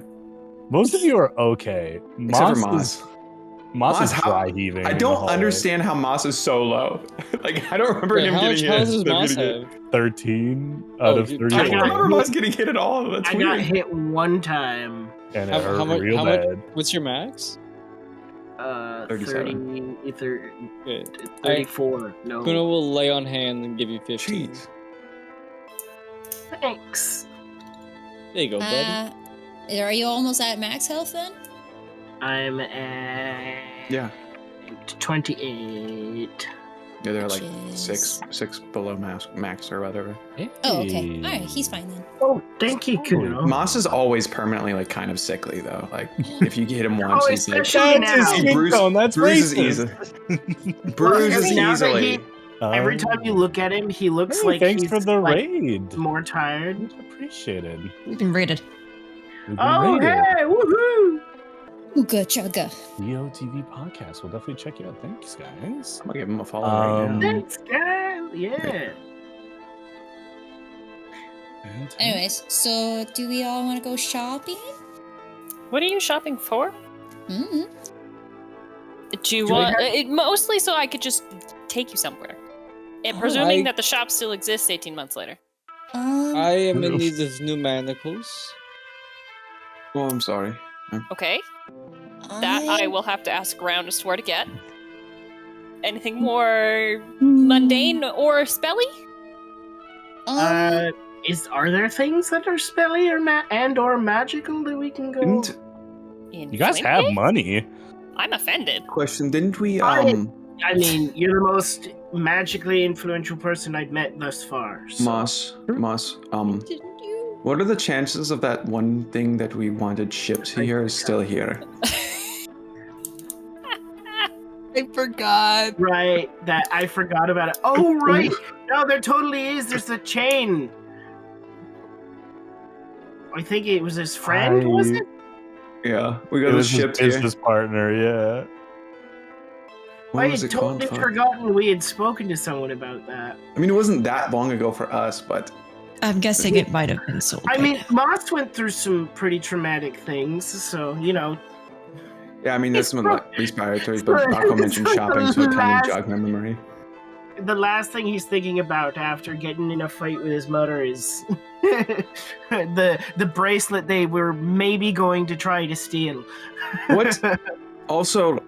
Most of you are okay. except for Moss Moss. is how- dry heaving. I in the don't hallway. understand how Moss is so low. Like I don't remember Wait, him how much getting health hit. does Moss getting hit. have? 13 out Oh, of you- 34. I don't got remember hit. Moss getting hit at all. That's I weird. got hit one time. And it How hurt much- real how much- bad. What's your max? 37. 34. No. Kuno will lay on hand and give you 15. Jeez. Thanks. There you go, buddy. Are you almost at max health then? I'm at Yeah. 28. Yeah, they're like Which six below max or whatever. Oh, okay. Hey. All right, he's fine then. Oh, thank you, Kuno. Moss is always permanently like kind of sickly though. Like if you hit him once, Oh, he's like, especially That's his now. skin Bruce- tone, that's bruises racist. bruises Now that easily. Every time you look at him, he looks Hey, like thanks he's for the like, raid. more tired. Much appreciated. We've been raided. We've been Oh, raided. hey, woohoo! Ooga chugga. EOTV podcast. We'll definitely check you out. Thanks, guys. I'm gonna give him a follow right now. Thanks, guys. Yeah. Anyways, so do we all want to go shopping? What are you shopping for? Mm-hmm. Do you Do we want have- it mostly so I could just take you somewhere? And presuming I- that the shop still exists 18 months later. I am in need of new manacles. Oh, I'm sorry. Okay, that I will have to ask around as to where to get. Anything more mundane or spelly? Are there things that are spelly or magical that we can go? Didn't You guys have Inflamed? money. I'm offended. question? Didn't we? I mean, you're the most magically influential person I've met thus far. So. Moss. Didn't you? What are the chances of that one thing that we wanted shipped here is still here? I forgot. Right, that I forgot about it. Oh, right. No, there totally is. There's the chain. I think it was his friend, was it? Yeah, we It got it was his shipped here. business partner, yeah. What I was had it called? totally Fuck. forgotten we had spoken to someone about that. I mean, it wasn't that long ago for us, but I'm guessing it might have been sold. I by mean, now. Moss went through some pretty traumatic things, so, you know. yeah, I mean, that's It's some pro- of these priorities, but it's Aqua mentioned like shopping, the so it kind last- of jogged my memory. The last thing he's thinking about after getting in a fight with his mother is the bracelet they were maybe going to try to steal. What? Also,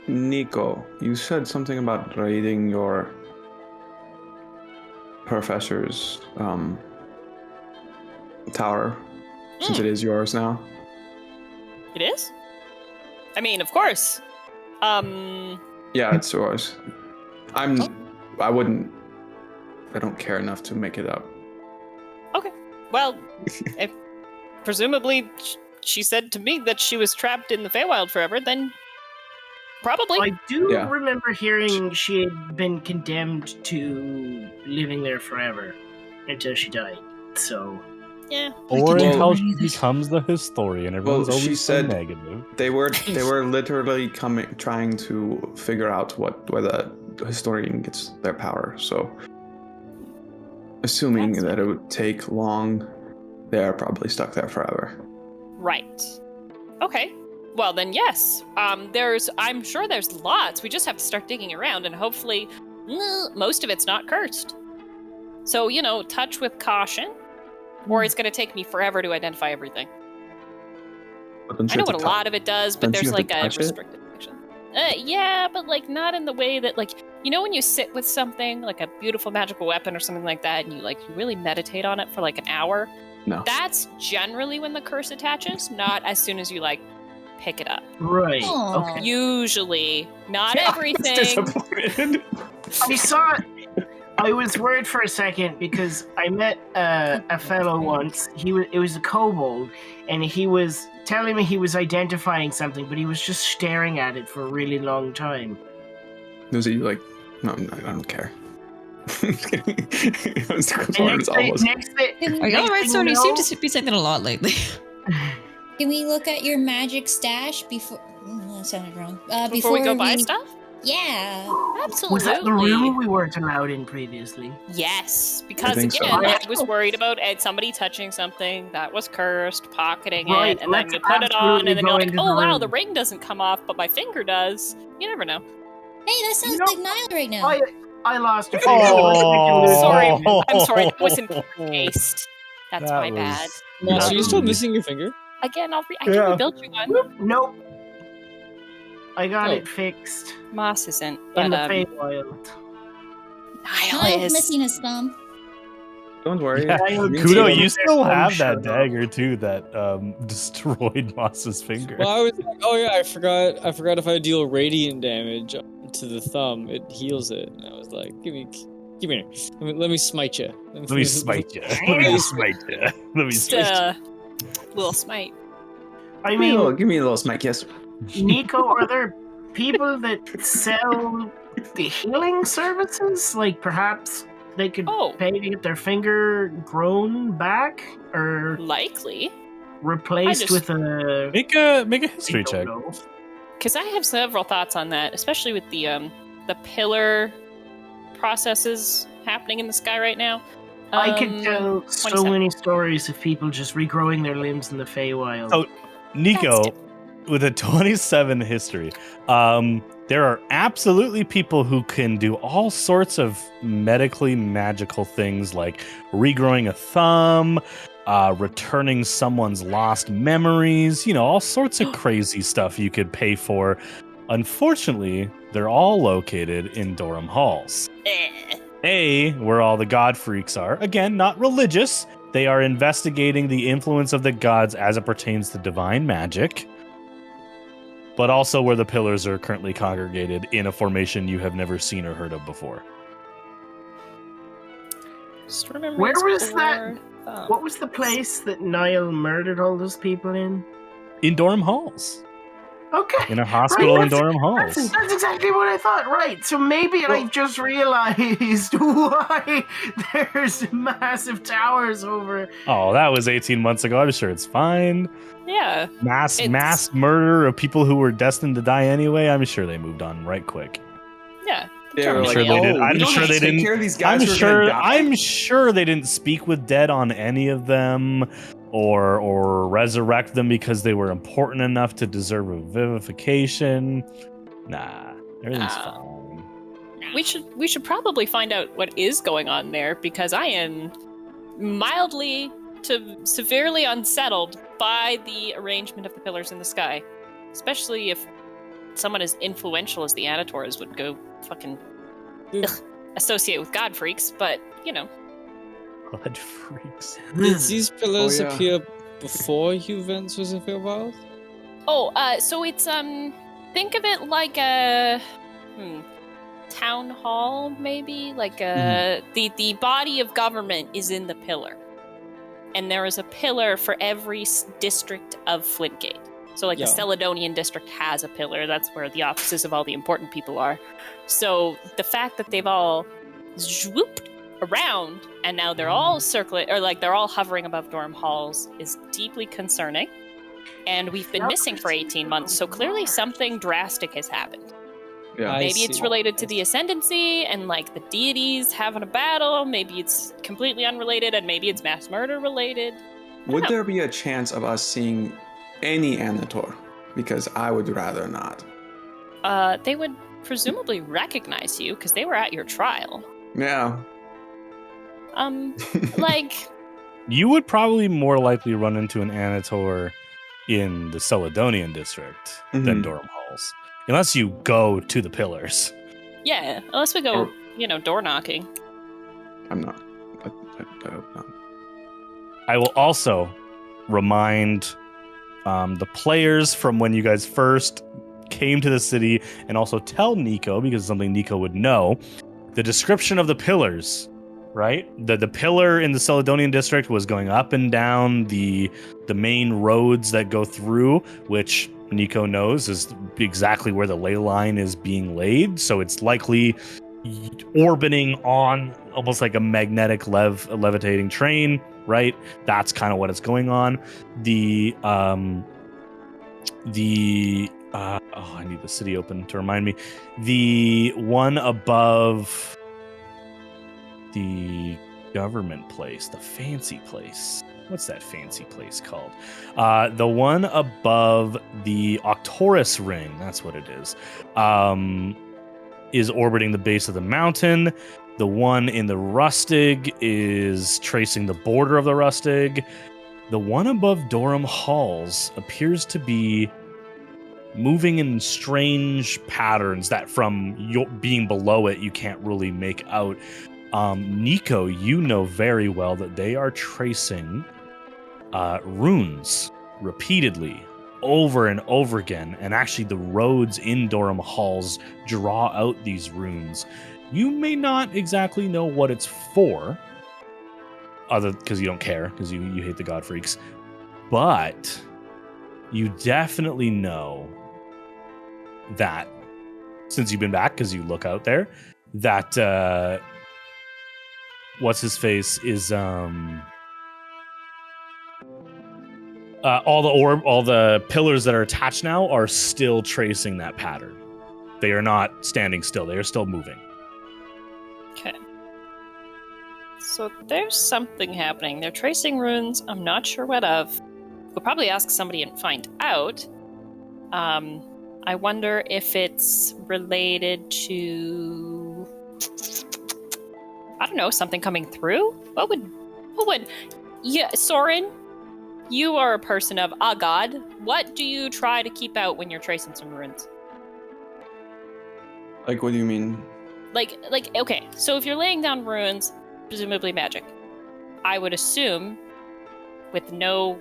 Nico, you said something about raiding your professor's tower, since it is yours now. It is? I mean, of course. Yeah, it's yours. I don't care enough to make it up. Well, if presumably she said to me that she was trapped in the Feywild forever, then probably. I do Yeah. remember hearing she had been condemned to living there forever until she died. So Yeah. Or can until do she this. becomes the historian. Everyone's Well, she always so said- negative. They were literally trying to figure out where the historian gets their power. So, assuming That's that it would take long, they are probably stuck there forever. Right. Okay. Well then, yes. I'm sure there's lots. We just have to start digging around, and hopefully, most of it's not cursed. So touch with caution, or it's going to take me forever to identify everything. I know what a lot of it does, but don't you there's have to like a touch it? restricted section. Yeah, but like not in the way that when you sit with something like a beautiful magical weapon or something like that, and you really meditate on it for like an hour. No. That's generally when the curse attaches, not as soon as you pick it up. Right. Aw. Okay. Usually, not It's everything. disappointed. I saw it. I was worried for a second because I met a fellow once. It was a kobold, and he was telling me he was identifying something, but he was just staring at it for a really long time. Was he like, no, I don't care. It was And almost. Are you alright, Soren? You seem to be saying that a lot lately. Can we look at your magic stash before? That sounded wrong. Before we go buy stuff? Yeah. Absolutely. Was that the room we weren't allowed in previously? Yes, because think so. again, I was worried about somebody touching something that was cursed, pocketing Right, it, and then let's you put it on, and then absolutely you're go like, into oh the wow, room. the ring doesn't come off, but my finger does. You never know. Hey, that sounds You know- like Niall right now. I lost a finger. Oh. Sorry, I'm sorry, that was in poor taste. That's That my was- bad. Moss, are you still Um, missing your finger? Again, I Yeah. can rebuild you one. Nope. I got Oh. it fixed Moss isn't, in but the Feywild. Niall's missing his thumb. Don't worry. Yeah. Niall Me Kudo, too. you still have Shut that up. dagger too that destroyed Moss's finger. Well, I was like, oh yeah, I forgot if I deal radiant damage to the thumb, it heals it. And I was like, give me here. Let me smite you. Let me smite you. Let me smite you. Let me just smite little smite. I mean, Give me a little smack, yes. Nico, are there people that sell the healing services? Like perhaps they could Oh. pay to get their finger grown back or Likely. replaced just- with a. Make a I history don't check. know. Because I have several thoughts on that, especially with the pillar processes happening in the sky right now. I could tell so 27. many stories of people just regrowing their limbs in the Feywild. Oh, Nico, That's with a 27 history, there are absolutely people who can do all sorts of medically magical things like regrowing a thumb, returning someone's lost memories, all sorts of crazy stuff you could pay for. Unfortunately, they're all located in Durham Halls. Where all the god freaks are. Again, not religious. They are investigating the influence of the gods as it pertains to divine magic. But also where the pillars are currently congregated in a formation you have never seen or heard of before. Just remember Where his was that? poor What was the place that Niall murdered all those people in? In Durham Halls. Okay. In a hospital Right, in Durham Halls. That's exactly what I thought. Right. So maybe I just realized why there's massive towers over. Oh, that was 18 months ago. I'm sure it's fine. Yeah. Mass murder of people who were destined to die anyway. I'm sure they moved on right quick. Yeah. They were I'm like, sure they did. "Oh, I'm we don't sure have to they take didn't. care of these guys who are gonna die?" I'm sure they didn't speak with dead on any of them, or resurrect them because they were important enough to deserve a vivification. Nah, everything's fine. We should probably find out what is going on there, because I am mildly to severely unsettled by the arrangement of the pillars in the sky, especially if someone as influential as the Anators would go fucking associate with god freaks. But God freaks. Did these pillars Oh, yeah. appear before you went to the Feywild? So it's think of it like a town hall, maybe like the body of government is in the pillar, and there is a pillar for every district of Flintgate. So like Yeah. the Celadonian district has a pillar. That's where the offices of all the important people are. So the fact that they've all swooped around, and now they're all circling, or like they're all hovering above dorm halls, is deeply concerning. And we've been missing for 18 months, so clearly something drastic has happened. Yeah. Maybe it's related to the ascendancy and like the deities having a battle. Maybe it's completely unrelated, and maybe it's mass murder related. Would there be a chance of us seeing any Anator? Because I would rather not. They would presumably recognize you because they were at your trial. Yeah. Like... You would probably more likely run into an Anator in the Celadonian district than Durham Halls. Unless you go to the pillars. Yeah, unless we go, door knocking. I'm not. I hope not. I will also remind the players from when you guys first came to the city, and also tell Nico, because it's something Nico would know, the description of the pillars, right? The pillar in the Celadonian district was going up and down the main roads that go through, which Nico knows is exactly where the ley line is being laid. So it's likely orbiting on almost like a magnetic levitating train, right? That's kind of what it's going on. I need the city open to remind me. The one above the government place, the fancy place. What's that fancy place called? The one above the Octorus ring, that's what it is orbiting the base of the mountain. The one in the Rustig is tracing the border of the Rustig. The one above Durham Halls appears to be moving in strange patterns that from being below it, you can't really make out. Nico, you know very well that they are tracing runes repeatedly over and over again, and actually the roads in Durham Halls draw out these runes. You may not exactly know what it's for, other because you don't care, because you hate the God Freaks, but you definitely know that since you've been back, because you look out there, that what's his face is all the pillars that are attached now are still tracing that pattern. They are not standing still. They are still moving. Okay. So there's something happening. They're tracing runes. I'm not sure what of. We'll probably ask somebody and find out. I wonder if it's related to, I don't know, something coming through? What would, yeah, Soren, you are a person of a god. What do you try to keep out when you're tracing some runes? Like, what do you mean? Like, okay, so if you're laying down runes, presumably magic, I would assume, with no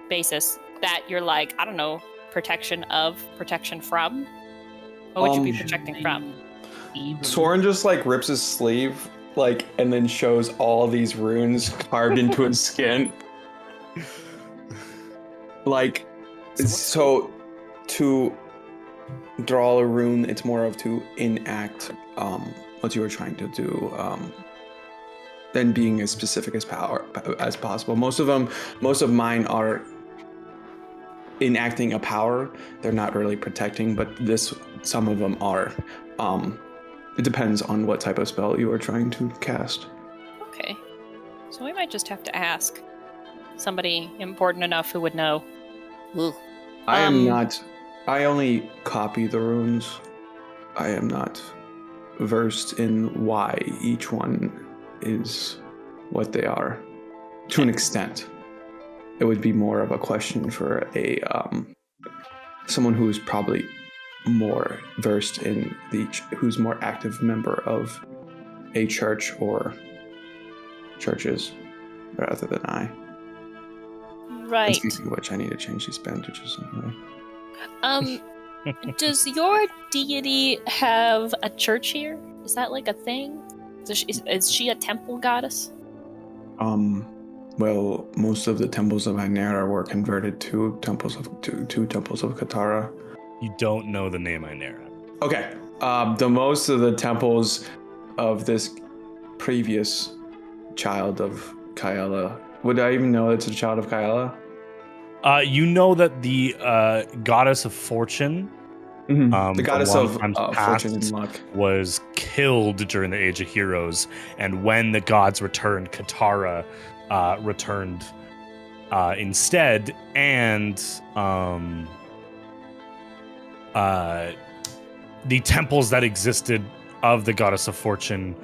basis, that you're like, I don't know, protection from? What would you be protecting from? Soren just rips his sleeve, and then shows all these runes carved into his skin. So to draw a rune, it's more of to enact what you were trying to do, than being as specific as possible. Most of mine are enacting a power. They're not really protecting, but some of them are. It depends on what type of spell you are trying to cast. Okay. So we might just have to ask somebody important enough who would know. Ooh. I only copy the runes. I am not versed in why each one is what they are. To an extent. It would be more of a question for someone who is probably more versed in who's more active member of a church or churches rather than I. Right. Speaking of which, I need to change these bandages anyway. Does your deity have a church here? Is that a thing? Is she a temple goddess? Well, most of the temples of Ainera were converted to temples of Katara. You don't know the name Ainera. Okay. The most of the temples of this previous child of Kyella. Would I even know it's a child of Kyella? You know that the goddess of fortune, The goddess from of long times fortune and past, luck. was killed during the Age of Heroes, and when the gods returned, Katara returned instead, and the temples that existed of the goddess of fortune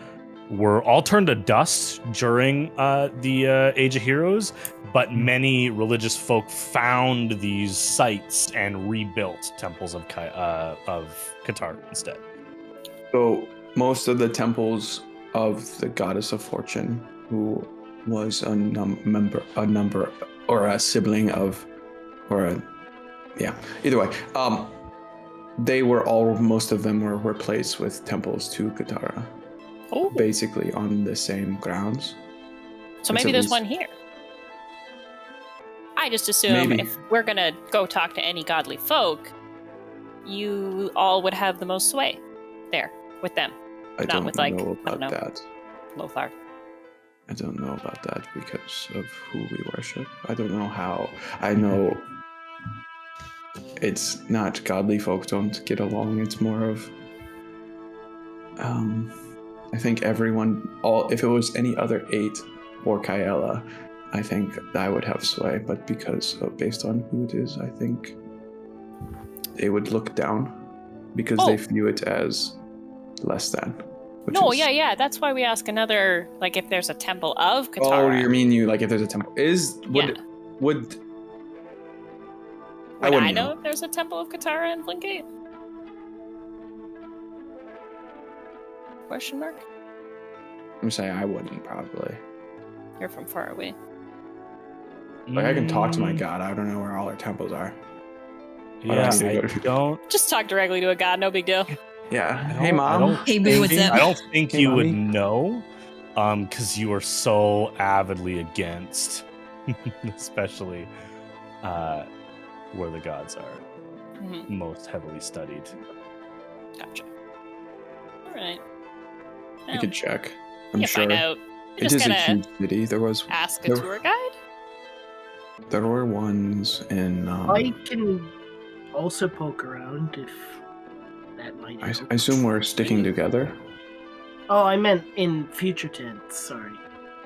were all turned to dust during the Age of Heroes, but many religious folk found these sites and rebuilt temples of Katara instead. So most of the temples of the goddess of fortune, who was a member, or a sibling of, either way, most of them were replaced with temples to Katara. Oh. Basically on the same grounds. So maybe there's one here. I just assume if we're gonna go talk to any godly folk, you all would have the most sway there with them. I Not don't with, like, know I don't about know. that. Lothar. I don't know about that because of who we worship. I don't know how. I know it's not godly folk don't get along. It's more of I think everyone, if it was any other 8 or Kyella, I think I would have sway. But based on who it is, I think they would look down because they view it as less than. Yeah. That's why we ask another, like, if there's a temple of Katara. Oh, you mean if there's a temple? Would I know if there's a temple of Katara in Flintgate? Question mark? I'm saying I wouldn't probably. You're from far away. Like I can talk to my god. I don't know where all our temples are. Yeah, I don't. Just talk directly to a god. No big deal. Yeah. Hey, mom. Hey, boo, what's up? I don't think Hey, you mommy. would know, because you are so avidly against, especially where the gods are most heavily studied. Gotcha. All right. You could check. I'm sure. Find out. It is a huge city. There was ask a tour guide. There were ones in. I can also poke around if that might help. I assume we're sticking together. Oh, I meant in future tense. Sorry.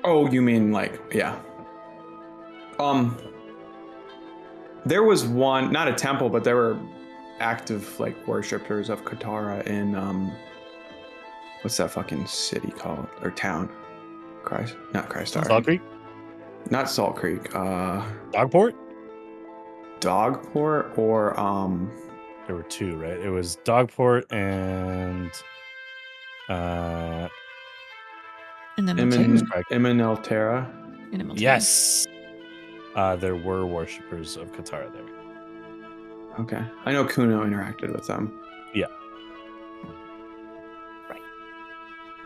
Oh, you mean yeah. There was one, not a temple, but there were active worshippers of Katara in what's that fucking city called or town? Not Christar. Salt Creek? Not Salt Creek. Dogport? Dogport or There were 2, right? It was Dogport and Imanelterra. Yes. There were worshippers of Katara there. Okay. I know Kuno interacted with them. Yeah. Right.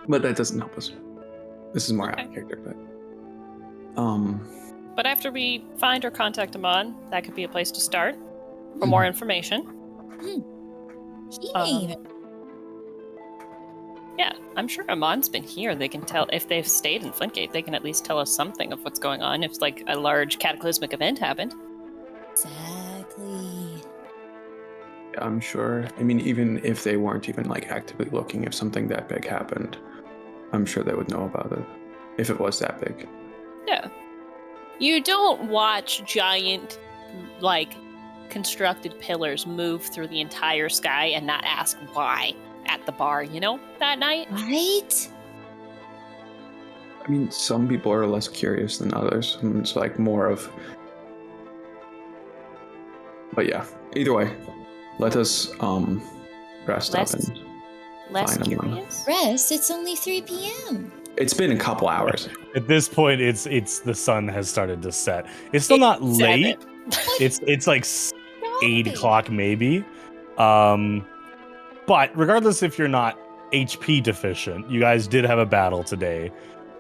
But that doesn't help us. This is more out of character, but But after we find or contact Amon, that could be a place to start for more information. Yeah, I'm sure Amon's been here. They can tell if they've stayed in Flintgate. They can at least tell us something of what's going on. If a large cataclysmic event happened. Exactly. I'm sure. I mean, even if they weren't even actively looking, if something that big happened, I'm sure they would know about it. If it was that big. Yeah. You don't watch giant, constructed pillars move through the entire sky and not ask why at the bar, that night. Right? I mean, some people are less curious than others. It's more of... But yeah, either way, let us rest up and less find them. curious? Rest? It's only 3 p.m. It's been a couple hours. At this point, it's the sun has started to set. It's still not late. It's 8 o'clock maybe. But regardless if you're not HP deficient, you guys did have a battle today,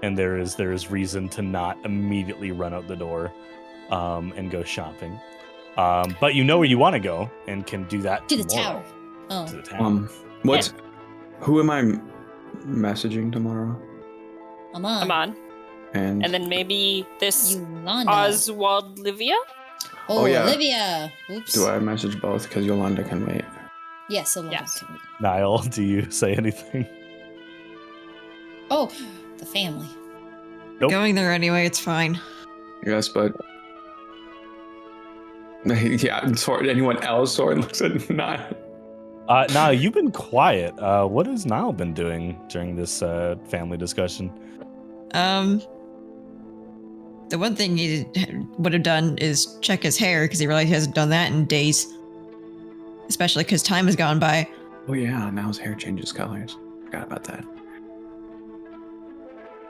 and there is reason to not immediately run out the door and go shopping. But you know where you want to go and can do that To the tomorrow. tower. Oh. To the tower. Who am I messaging tomorrow? Aman. And And then maybe this Yolanda. Oswald Livia? Oh, Oh, yeah. Olivia. Oops. do I message both? Because Yolanda can wait. Yes, Olivia. Yes. Niall, do you say anything? Oh, the family. Nope. Going there anyway, it's fine. Yes, but yeah. Anyone else? Soren looks at Niall. Niall, you've been quiet. What has Niall been doing during this family discussion? The one thing he would have done is check his hair because he realized he hasn't done that in days. Especially because time has gone by. Oh yeah, now his hair changes colors. Forgot about that.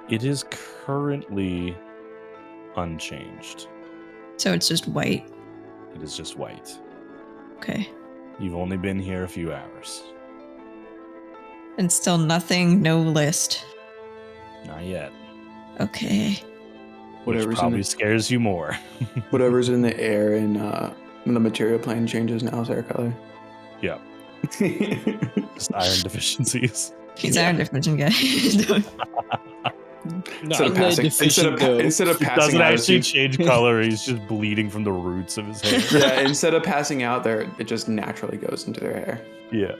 It is currently unchanged. So it's just white. It is just white. Okay. You've only been here a few hours. And still nothing, no list. Not yet. Okay. Which probably scares you more. Whatever's in the air in the material plane changes Now's hair color. Yeah. Just iron deficiencies. He's iron deficient guy. Instead of passing He doesn't out, actually change color. He's just bleeding from the roots of his hair. yeah, instead of passing out there, it just naturally goes into their hair. Yeah.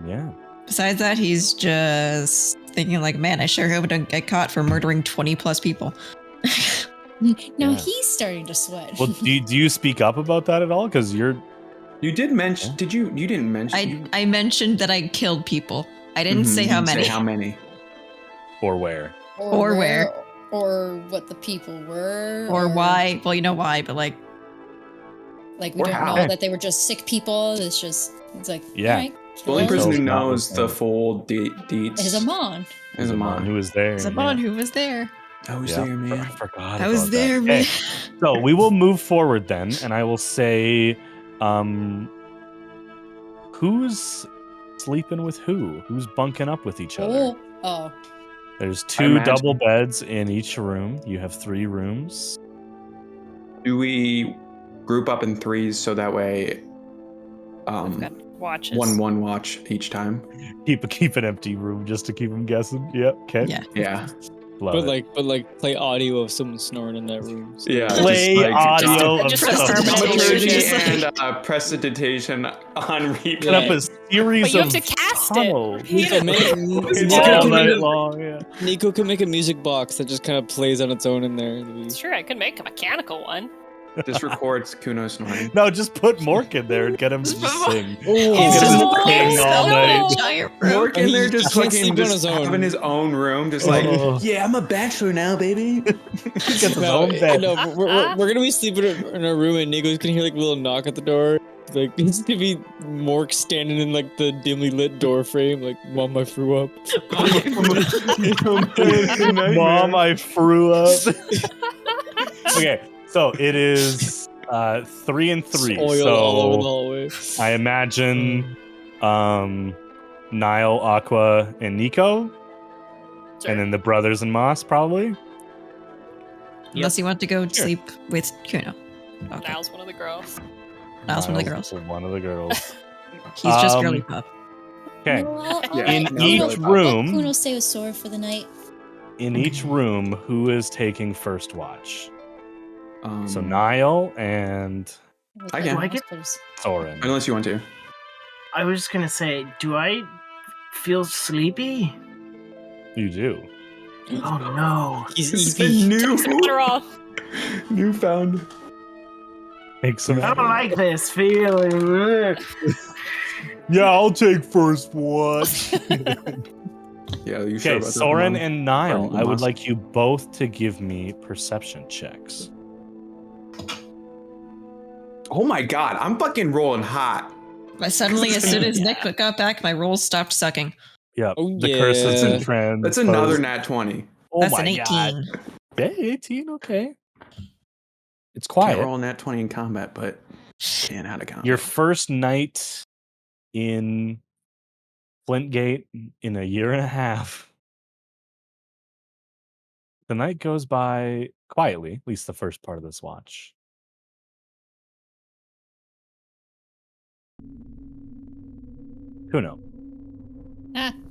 Yeah. Besides that, he's just thinking like, man, I sure hope I don't get caught for murdering 20 plus people. Now Yeah. he's starting to sweat. Well, do you speak up about that at all? Because you didn't mention. You didn't mention. I mentioned that I killed people. I didn't say how many. Say how many. Or where. Or where. Or what the people were. Or why. Well, you know why, but like. Like, we Or don't how. know that they were just sick people. It's like, Yeah. all right. The only kill person them. who knows the full deets is Amon. is Amon. Who was there. Zabon, who was there? I was Yeah. there, man. I forgot I was about there, that. man. Okay. So we will move forward then, and I will say, who's sleeping with who? Who's bunking up with each other? Oh. There's I 2 imagine- double beds in each room. You have 3 rooms. Do we group up in threes so that way We've got watches. one watch each time? Keep an empty room just to keep them guessing. Yep. Okay. Yeah. Yeah. Love But it. like play audio of someone snoring in that room. So Yeah. Play just, like, audio of just stuff. Dramaturgy and prestidigitation on repeat. Set up a series But you have of to cast tunnels. it. You Nico, know? It's all Nico night can- long. Yeah. Nico can make a music box that just kind of plays on its own in there. Sure, I could make a mechanical one. This records Kuno snoring. No, just put Mork in there and get him to just sing. He's He's just just sing all night. giant room. Mork in there He just can't fucking sleep on just his own. having his own room, just like, Oh. yeah, I'm a bachelor now, baby. Gets his own bed. No, we're gonna be sleeping in our room, and Nico's gonna hear like a little knock at the door. Like it's gonna be Mork standing in like the dimly lit door frame, like "Mom, I threw up." Mom, I threw up. Okay, so it is 3 and 3. Oil all over the So hallway. I imagine Niall, Aqua, and Nico, Sure. and then the brothers and Moss probably. Unless you want to go sleep with Kuno. Okay. Niall's one of the girls. Niall's one of the Niall's girls. One of the girls. He's just Um, girly pup. Okay. No, I'll Yeah, let In no, each really, I'll let room, Kuno stay with Sora for the night. in each room, who is taking first watch? So Um, Niall and I can. Do I get- Soren. Unless you want to. I was just gonna say, do I feel sleepy? You do. Oh no. He's It's EP. a new, Adderall. newfound. Take some. I don't like this feeling. Yeah, I'll take first watch. Yeah, you sure Okay, about that, Soren Mom? and Niall, Or I would Moss? like you both to give me perception checks. Oh my god, I'm fucking rolling hot. But suddenly, as soon as Nick got back, my rolls stopped sucking. Yep. Oh, The curse has yeah. been transposed. That's another nat 20. Oh That's my an 18. god. Okay, 18, okay. It's Can't quiet. roll a nat 20 in combat, but can out of combat. Your first night in Flintgate in a year and a half. The night goes by quietly, at least the first part of this watch. Kuno.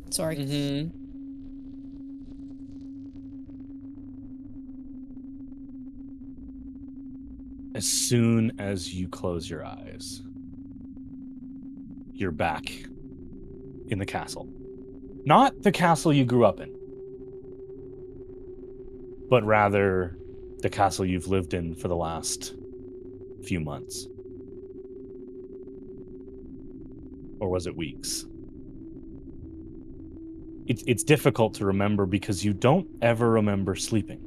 Sorry. Mm-hmm. As soon as you close your eyes, you're back in the castle. Not the castle you grew up in, but rather the castle you've lived in for the last few months. Or was it weeks? It's difficult to remember because you don't ever remember sleeping.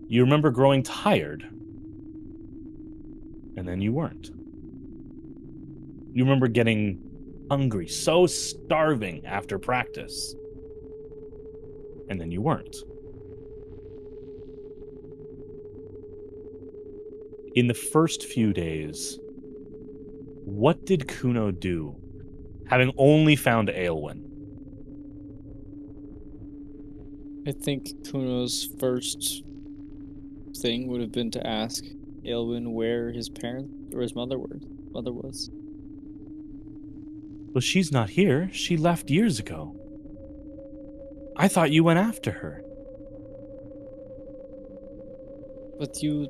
You remember growing tired, and then you weren't. You remember getting hungry, so starving after practice, and then you weren't. In the first few days, what did Kuno do, having only found Aelwyn? I think Kuno's first thing would have been to ask Aelwyn where his parents or his mother was. Well, she's not here. She left years ago. I thought you went after her. But you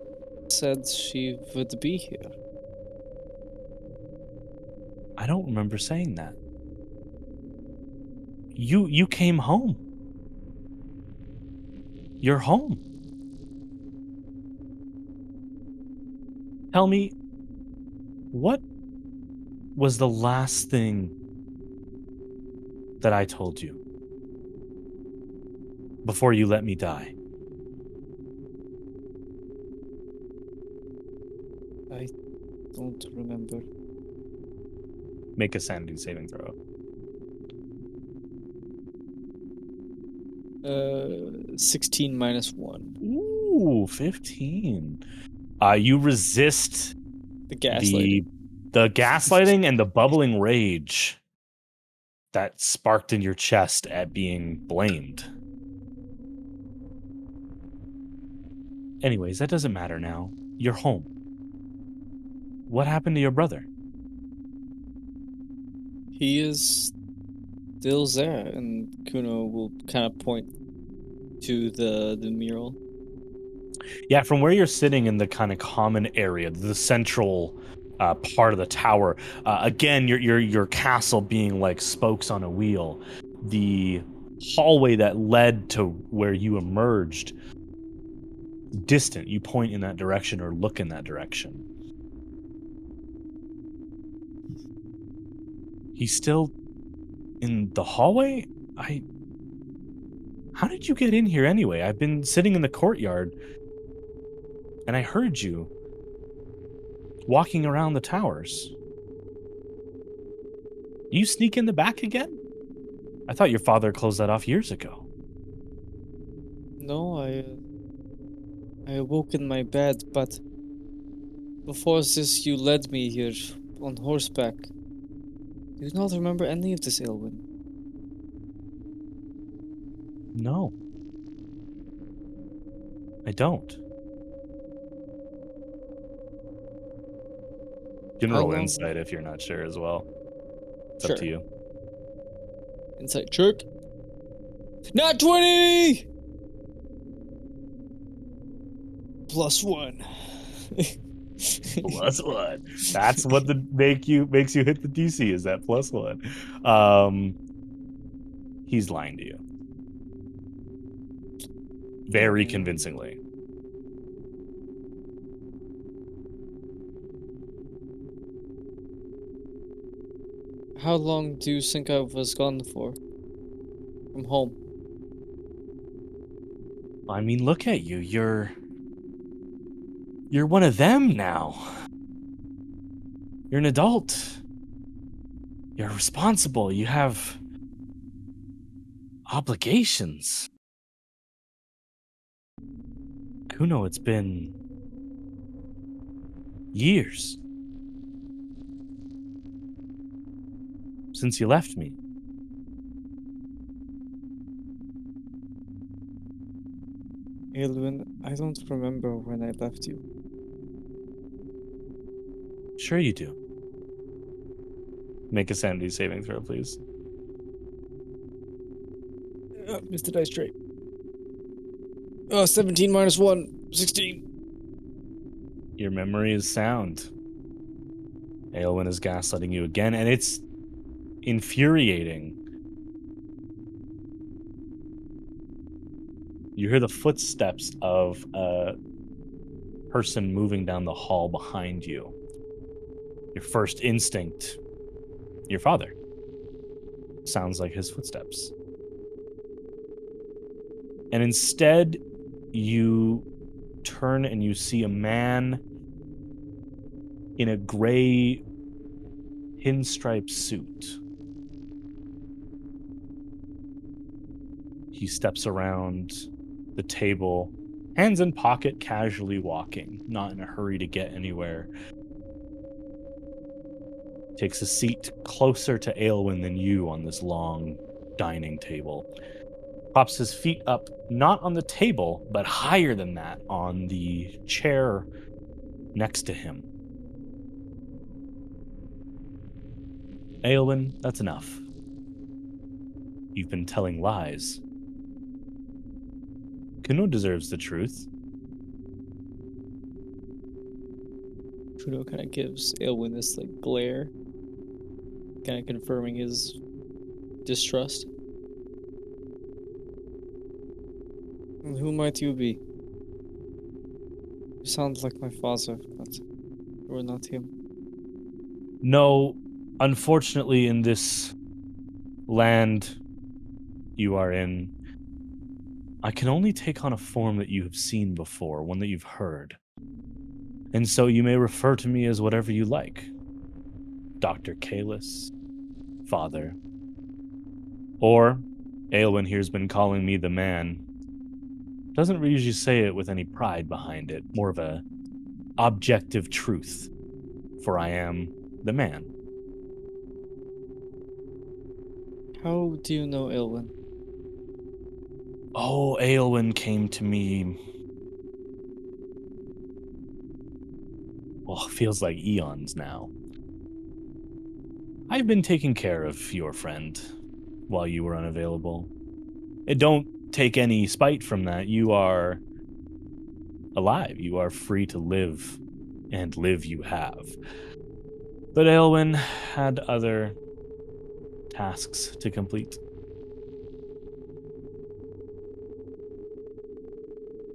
said she would be here. I don't remember saying that. You came home. You're home. Tell me, what was the last thing that I told you before you let me die? I don't remember. Make a sanity saving throw. 16 minus 1. Ooh, 15. You resist The gaslighting. the gaslighting and the bubbling rage that sparked in your chest at being blamed. Anyways, that doesn't matter now. You're home. What happened to your brother? He is still there, and Kuno will kind of point to the mural. Yeah, from where you're sitting in the kind of common area, the central part of the tower. Again, your castle being like spokes on a wheel. The hallway that led to where you emerged, distant. You point in that direction or look in that direction. He's still in the hallway? How did you get in here anyway? I've been sitting in the courtyard and I heard you walking around the towers. You sneak in the back again? I thought your father closed that off years ago. No, I awoke in my bed, but before this you led me here on horseback. Do you not remember any of this, Aelwyn? No. I don't. You can How roll long- insight if you're not sure as well. It's Sure. up to you. Insight check. Not 20! +1. +1. That's what makes you hit the DC, is that +1. He's lying to you. Very convincingly. How long do you think I was gone for? From home? I mean, look at you. You're one of them now. You're an adult. You're responsible. You have obligations. Kuno, it's been years since you left me. Aelwyn, I don't remember when I left you. Sure you do. Make a sanity saving throw, please. Missed the dice tray. 17 minus 1, 16. Your memory is sound. Aelwyn is gaslighting you again, and it's infuriating. You hear the footsteps of a person moving down the hall behind you. Your first instinct, your father. Sounds like his footsteps. And instead, you turn and you see a man in a gray pinstripe suit. He steps around the table, hands in pocket, casually walking, not in a hurry to get anywhere. Takes a seat closer to Aelwyn than you on this long dining table. Props his feet up, not on the table, but higher than that, on the chair next to him. Aelwyn, that's enough. You've been telling lies. Kuno deserves the truth. Kuno kind of gives Aelwyn this like glare, kind of confirming his distrust. And who might you be? You sound like my father, but you are not him. No, unfortunately, in this land you are in, I can only take on a form that you have seen before, one that you've heard. And so you may refer to me as whatever you like. Dr. Kalis, Father. Or, Aelwyn here's been calling me the man. Doesn't usually say it with any pride behind it, more of a objective truth. For I am the man. How do you know Aelwyn? Oh, Aelwyn came to me. Well, feels like eons now. I've been taking care of your friend while you were unavailable. And don't take any spite from that. You are alive. You are free to live, and live you have. But Aelwyn had other tasks to complete.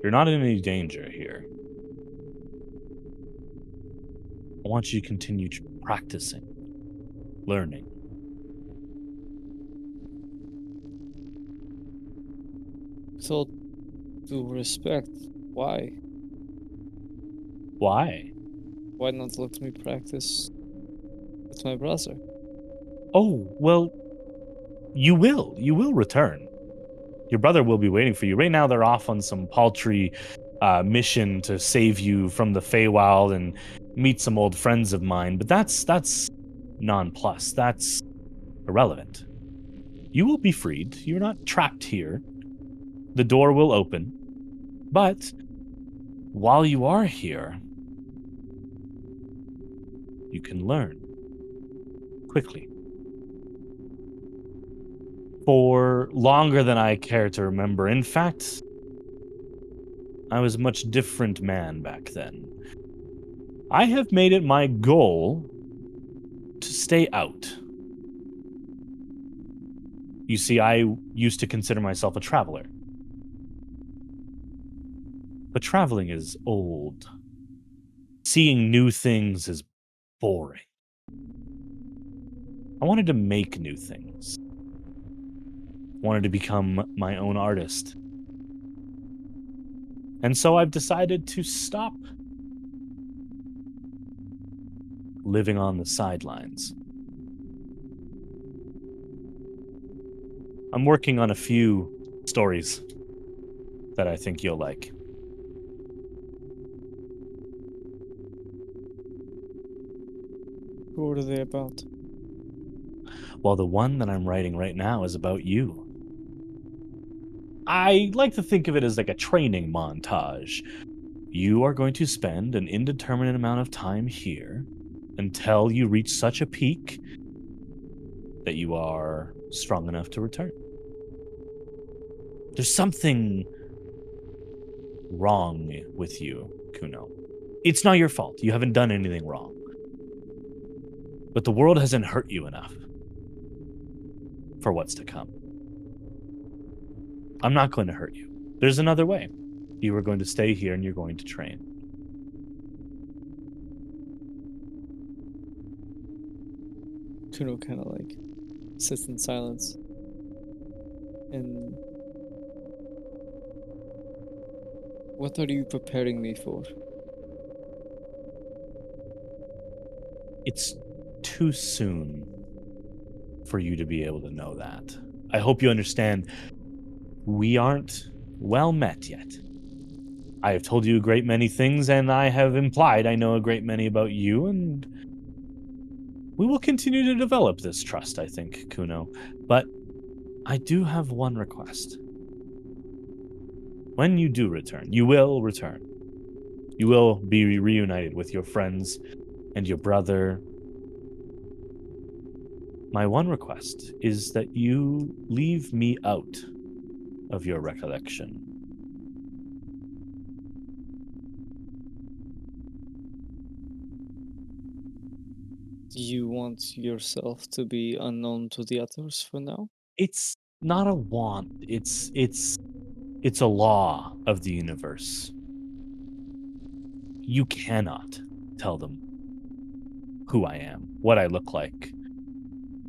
You're not in any danger here. I want you to continue practicing, learning. With all due respect, why? Why? Why not let me practice with my brother? Oh, well, you will. You will return. Your brother will be waiting for you. Right now, they're off on some paltry mission to save you from the Feywild and meet some old friends of mine. But that's nonplus. That's irrelevant. You will be freed. You're not trapped here. The door will open. But while you are here, you can learn quickly. For longer than I care to remember. In fact, I was a much different man back then. I have made it my goal to stay out. You see, I used to consider myself a traveler. But traveling is old. Seeing new things is boring. I wanted to make new things. Wanted to become my own artist. And so I've decided to stop living on the sidelines. I'm working on a few stories that I think you'll like. What are they about? Well, the one that I'm writing right now is about you. I like to think of it as like a training montage. You are going to spend an indeterminate amount of time here until you reach such a peak that you are strong enough to return. There's something wrong with you, Kuno. It's not your fault. You haven't done anything wrong. But the world hasn't hurt you enough for what's to come. I'm not going to hurt you. There's another way. You are going to stay here and you're going to train. Kuno kind of like sits in silence. And what are you preparing me for? It's too soon for you to be able to know that. I hope you understand we aren't well met yet. I have told you a great many things, and I have implied I know a great many about you, and we will continue to develop this trust, I think, Kuno. But I do have one request. When you do return, you will return. You will be reunited with your friends and your brother. My one request is that you leave me out of your recollection. Do you want yourself to be unknown to the others for now? It's not a want. It's a law of the universe. You cannot tell them who I am, what I look like.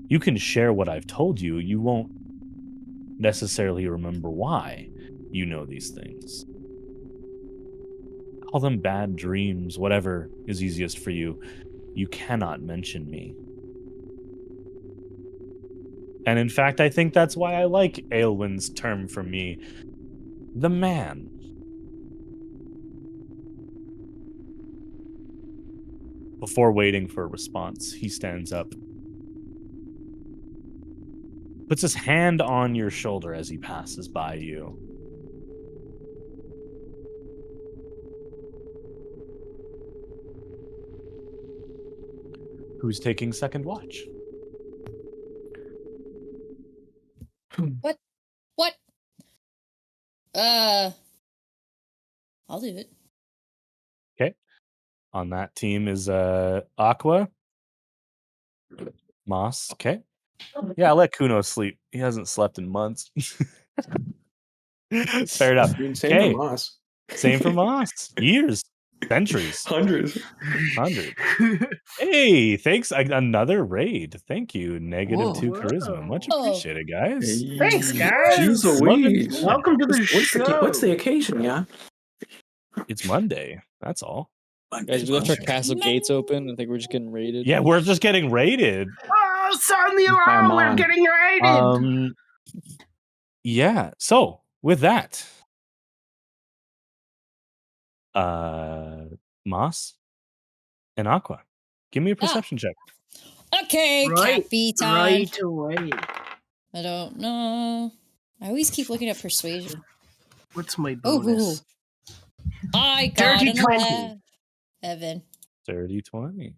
You can share what I've told you. You won't necessarily remember why you know these things. Call them bad dreams, whatever is easiest for you. You cannot mention me. And in fact, I think that's why I like Aelwyn's term for me, the man. Before waiting for a response, he stands up, puts his hand on your shoulder as he passes by you. Who's taking second watch? What? I'll do it. Okay. On that team is Aqua. Moss. Okay. Yeah, I'll let Kuno sleep. He hasn't slept in months. Fair enough. Same Okay. for Moss. Same for Moss. Years. Centuries. Hundreds. 100. Hey, thanks. Another raid. Thank you. Whoa. -2 charisma. Much appreciated, guys. Hey, Thanks, guys. Jeez Louise. Welcome to the What's the show. occasion, yeah? It's Monday. That's all. Guys, we left our castle gates open. I think we're just getting raided. Yeah, we're just getting raided. Oh, sound the alarm! We're getting raided. Yeah. So with that, Moss and Aqua, give me a perception check. Okay, Cappy time. Right away. I don't know. I always keep looking at persuasion. What's my bonus? I got Dirty an 20. 11. Dirty 20.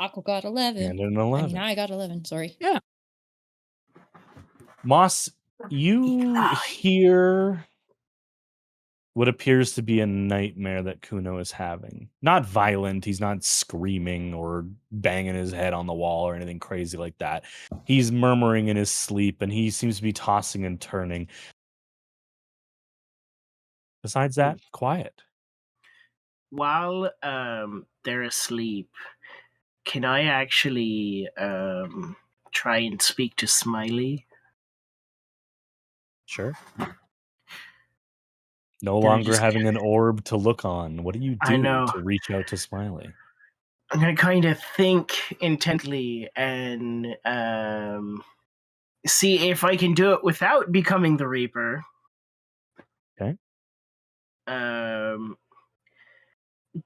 Aqua got 11. And an 11. I mean, I got 11. Sorry. Yeah. Moss, you hear what appears to be a nightmare that Kuno is having. Not violent. He's not screaming or banging his head on the wall or anything crazy like that. He's murmuring in his sleep, and he seems to be tossing and turning. Besides that, quiet. While they're asleep, can I actually try and speak to Smiley? Sure. No longer having an orb to look on. What do you do to reach out to Smiley? I'm going to kind of think intently and see if I can do it without becoming the Reaper. Okay.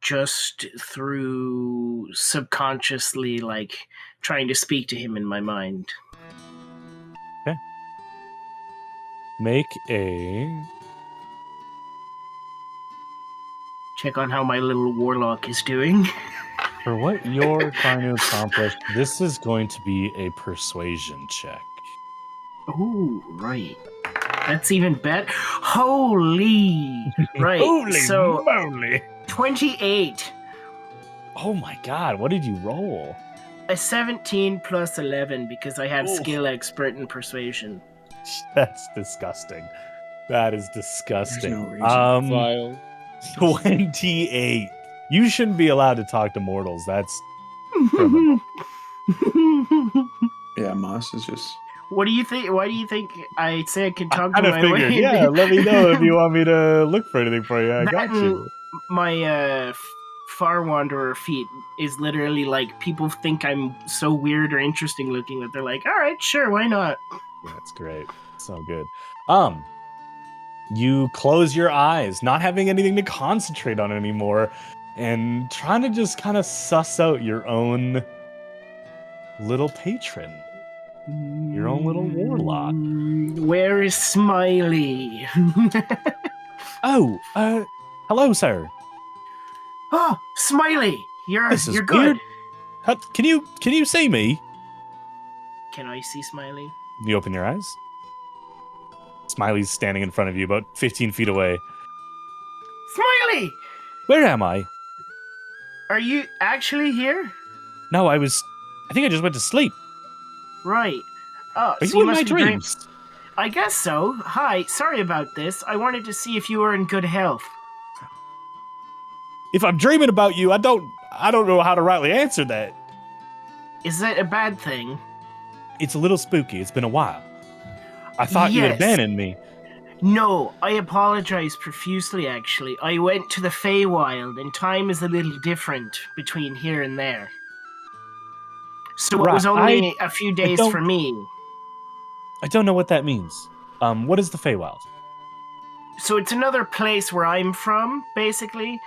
Just through subconsciously, like, trying to speak to him in my mind. Okay. Make a... check on how my little warlock is doing. For what you're trying to accomplish, this is going to be a persuasion check. Ooh, right. That's even better. Holy. Right. Holy so moly! 28. Oh my god, what did you roll? A 17 plus 11 because I have Oof. skill expert and persuasion. That's disgusting. That is disgusting. There's no reason. Vile. 28. You shouldn't be allowed to talk to mortals. That's criminal. Yeah, Moss is just. What do you think? Why do you think I say I can talk I to kind my of figured, way? yeah, let me know if you want me to look for anything for you. I That got you. My Far Wanderer feat is literally like people think I'm so weird or interesting looking that they're like, all right, sure, why not? That's great. So good. You close your eyes, not having anything to concentrate on anymore, and trying to just kind of suss out your own little patron. Your own little warlock. Where is Smiley? Oh, hello, sir. Oh, Smiley, you're This is good. weird. Can you see me? Can I see Smiley? You open your eyes. Smiley's standing in front of you, about 15 feet away. Smiley, Where am I? are you actually here? No, I think I just went to sleep. Right. Oh, Are so you in must my be dream- dreams? I guess so. Hi, sorry about this. I wanted to see if you were in good health. If I'm dreaming about you, I don't know how to rightly answer that. Is that a bad thing? It's a little spooky. It's been a while. I thought you had Yes. abandoned me. No, I apologize profusely, actually. I went to the Feywild, and time is a little different between here and there. So it Right, was only a few days don't- for me. I don't know what that means. What is the Feywild? So it's another place where I'm from, basically,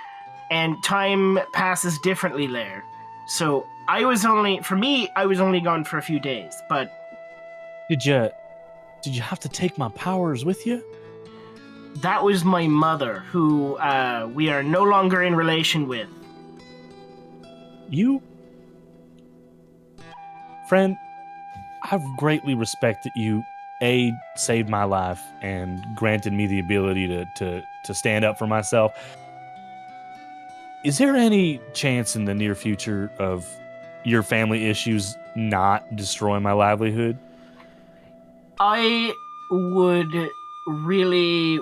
and time passes differently there. So I was only gone for a few days, but Did you have to take my powers with you? that was my mother, who we are no longer in relation with. You, friend, I've greatly respect that you saved my life and granted me the ability to stand up for myself. Is there any chance in the near future of your family issues not destroying my livelihood? I would really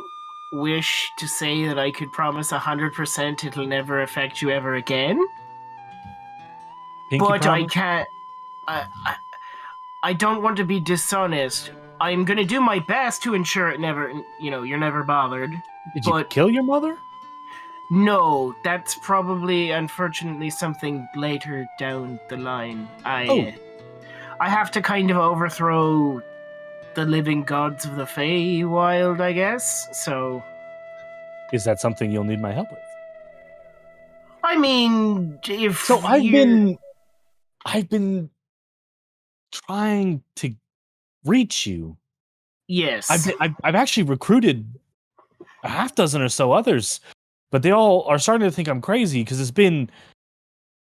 wish to say that I could promise 100% it'll never affect you ever again, Pinky but I promise? can't. I don't want to be dishonest. I'm gonna do my best to ensure it never, you're never bothered. Did you but- kill your mother? No, that's probably, unfortunately, something later down the line. I have to kind of overthrow the living gods of the Feywild, I guess. So, Is that something you'll need my help with? I mean, if So you- I've been trying to reach you. yes, I've actually recruited a half dozen or so others, but they all are starting to think I'm crazy because it's been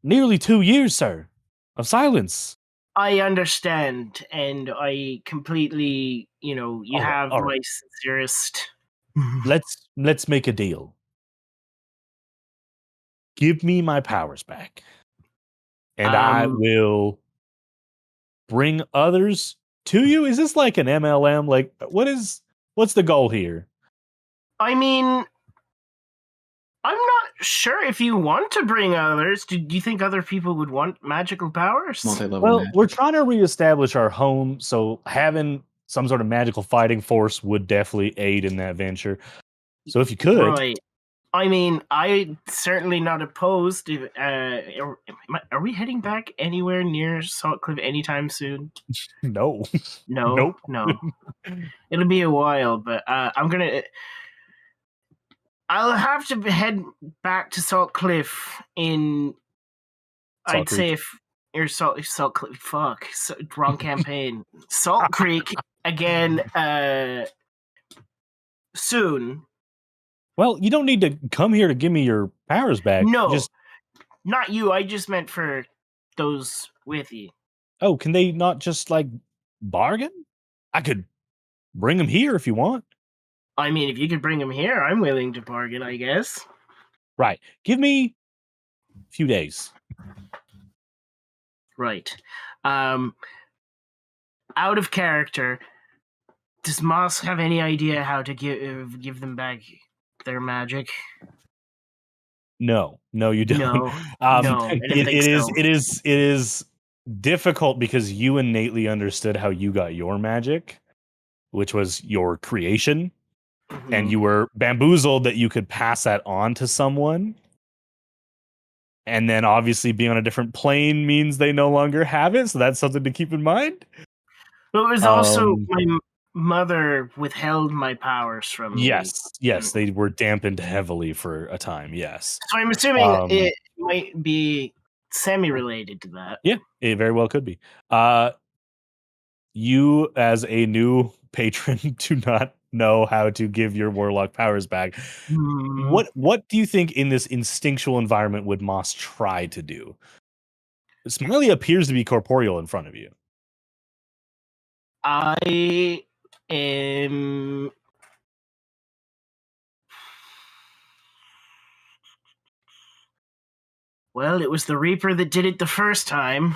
nearly 2 years, sir, of silence. I understand, and I completely, you Oh, have all my right. sincerest. Let's make a deal. Give me my powers back, and I will bring others to you. Is this like an MLM? Like, what's the goal here? I mean, I'm not sure if you want to bring others. Do you think other people would want magical powers? Multi-level Well, magic. we're trying to reestablish our home, so having some sort of magical fighting force would definitely aid in that venture. So if you could, Right. I mean, I certainly not opposed. Are we heading back anywhere near Salt Cliff anytime soon? no. No, Nope. no. It'll be a while, but I'll have to head back to Salt Cliff in. Salt I'd say Creek. if you're Salt Cliff. Fuck, wrong campaign. Salt Creek again. Soon. Well, you don't need to come here to give me your powers back. No, Just, not you. I just meant for those with you. can they not just like bargain? I could bring them here if you want. I mean, if you could bring him here, I'm willing to bargain, I guess. Right. Give me a few days. Right. Out of character, does Moss have any idea how to give them back their magic? No, you don't. No, no, I didn't think so. It is difficult because you innately understood how you got your magic, which was your creation, and you were bamboozled that you could pass that on to someone. And then obviously being on a different plane means they no longer have it, so that's something to keep in mind. But it was also my mother withheld my powers from me. Yes, they were dampened heavily for a time, yes. So I'm assuming it might be semi-related to that. Yeah, it very well could be. You, as a new patron, do not know how to give your warlock powers back. What do you think in this instinctual environment would Moss try to do? Smiley appears to be corporeal in front of you. I am... Well, it was the Reaper that did it the first time.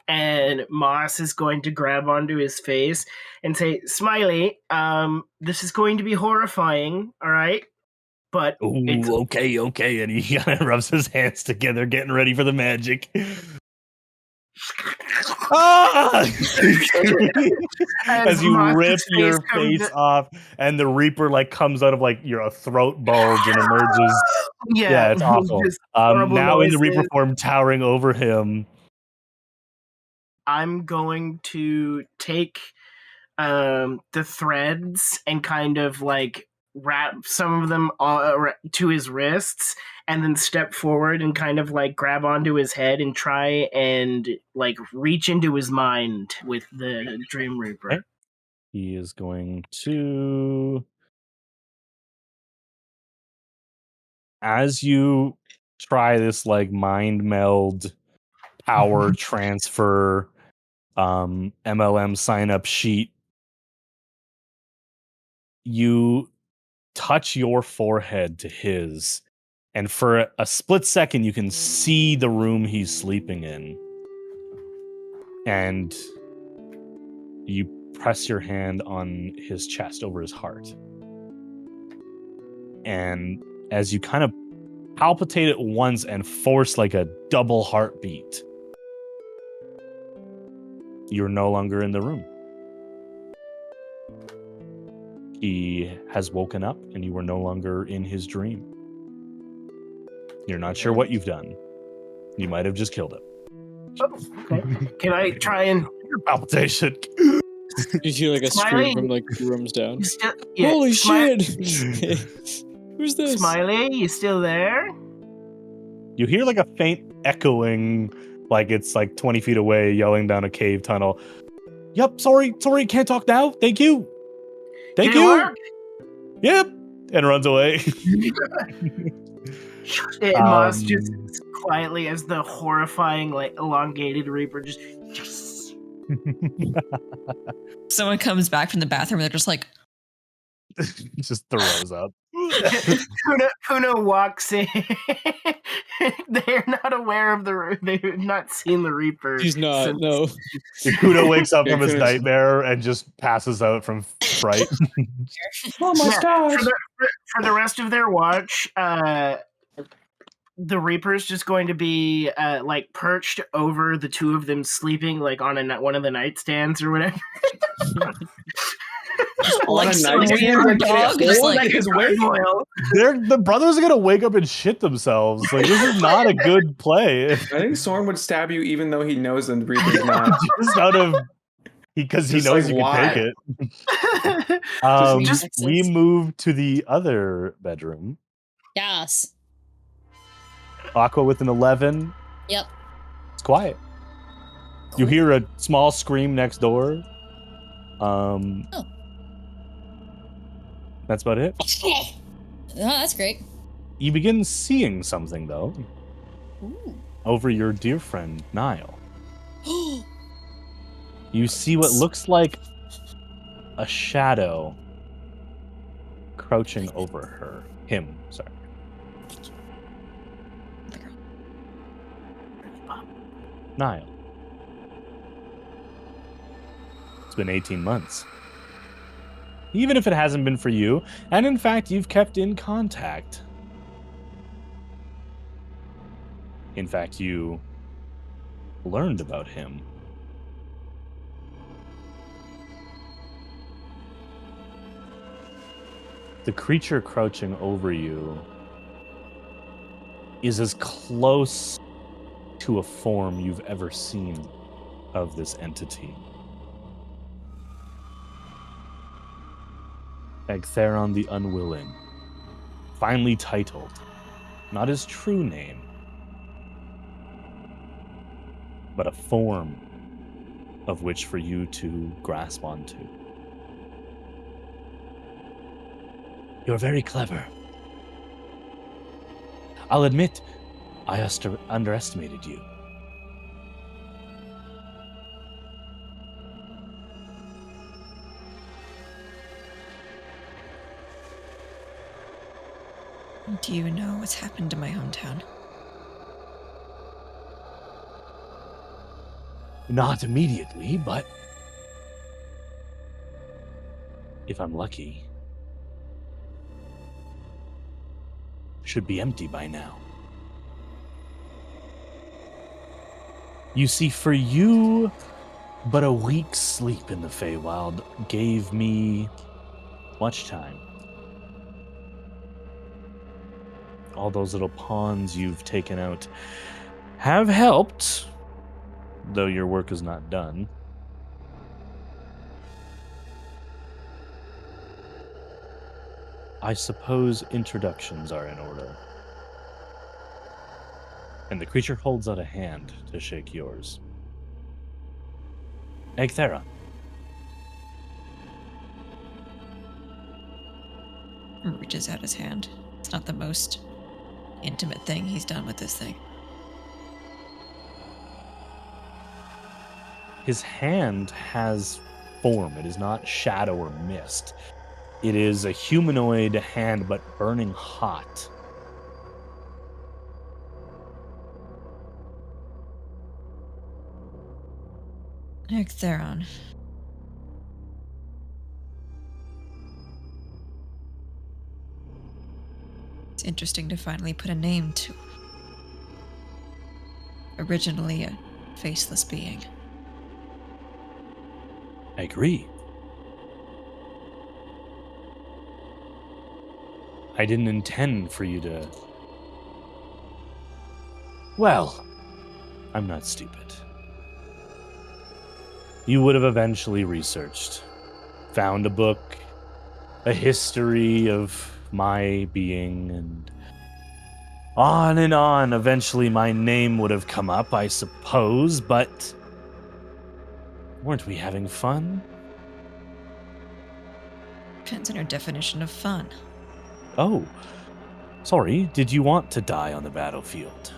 And Moss is going to grab onto his face and say, Smiley, this is going to be horrifying, all right? But okay. And he kind of rubs his hands together, getting ready for the magic. As you rip your face off, and the Reaper comes out of your throat bulge and emerges. Yeah, it's awful. Now in the Reaper form, towering over him. I'm going to take the threads and kind of wrap some of them to his wrists, and then step forward and kind of grab onto his head and try and reach into his mind with the Dream Reaper. Okay. He is going to, as you try this mind meld power transfer MLM sign up sheet, you touch your forehead to his, and for a split second you can see the room he's sleeping in, and you press your hand on his chest over his heart, and as you kind of palpitate it once and force a double heartbeat, you're no longer in the room. He has woken up and you are no longer in his dream. You're not sure what you've done. You might have just killed him. Oh, okay. Can I try and... Palpitation. You hear a scream from 2 rooms down. Yeah, Holy shit! Who's this? Smiley, you still there? You hear a faint echoing, it's 20 feet away, yelling down a cave tunnel. Yep, sorry, can't talk now. Thank you. Thank you. Work? Yep. And runs away. Moss just quietly, as the horrifying, elongated Reaper just... Yes. Someone comes back from the bathroom, they're just just throws up. Kuno walks in. They're not aware of they've not seen the Reaper. He's not, no. Kuno wakes up from his nightmare and just passes out from fright. Oh my gosh. For the rest of their watch, the Reaper's just going to be perched over the two of them sleeping on one of the nightstands or whatever. The brothers are gonna wake up and shit themselves. This is not a good play. I think Soren would stab you even though he knows the Reaper's not. Just out of because he knows you can take it. We move to the other bedroom. Yes. Aqua with an 11. Yep. It's quiet. You hear a small scream next door. That's about it. Oh, that's great. You begin seeing something, though. Ooh. Over your dear friend, Niall. You see what looks like a shadow crouching over her. Him, sorry. The girl. Niall. It's been 18 months. Even if it hasn't been for you, and in fact, you've kept in contact. In fact, you learned about him. The creature crouching over you is as close to a form you've ever seen of this entity. Egtheron the Unwilling, finally titled, not his true name, but a form of which for you to grasp onto. You're very clever. I'll admit, I underestimated you. Do you know what's happened to my hometown? Not immediately, but if I'm lucky, should be empty by now. You see, for you, but a week's sleep in the Feywild gave me much time. All those little pawns you've taken out have helped, though your work is not done. I suppose introductions are in order. And the creature holds out a hand to shake yours. Egthera. Reaches out his hand. It's not the most intimate thing he's done with this thing. His hand has form. It is not shadow or mist. It is a humanoid hand, but burning hot. Egtheron. It's interesting to finally put a name to originally a faceless being. I agree. I didn't intend for you to... Well, I'm not stupid. You would have eventually researched, found a book, a history of my being, and on and on. Eventually my name would have come up, I suppose, but weren't we having fun? Depends on your definition of fun. Oh, sorry, did you want to die on the battlefield?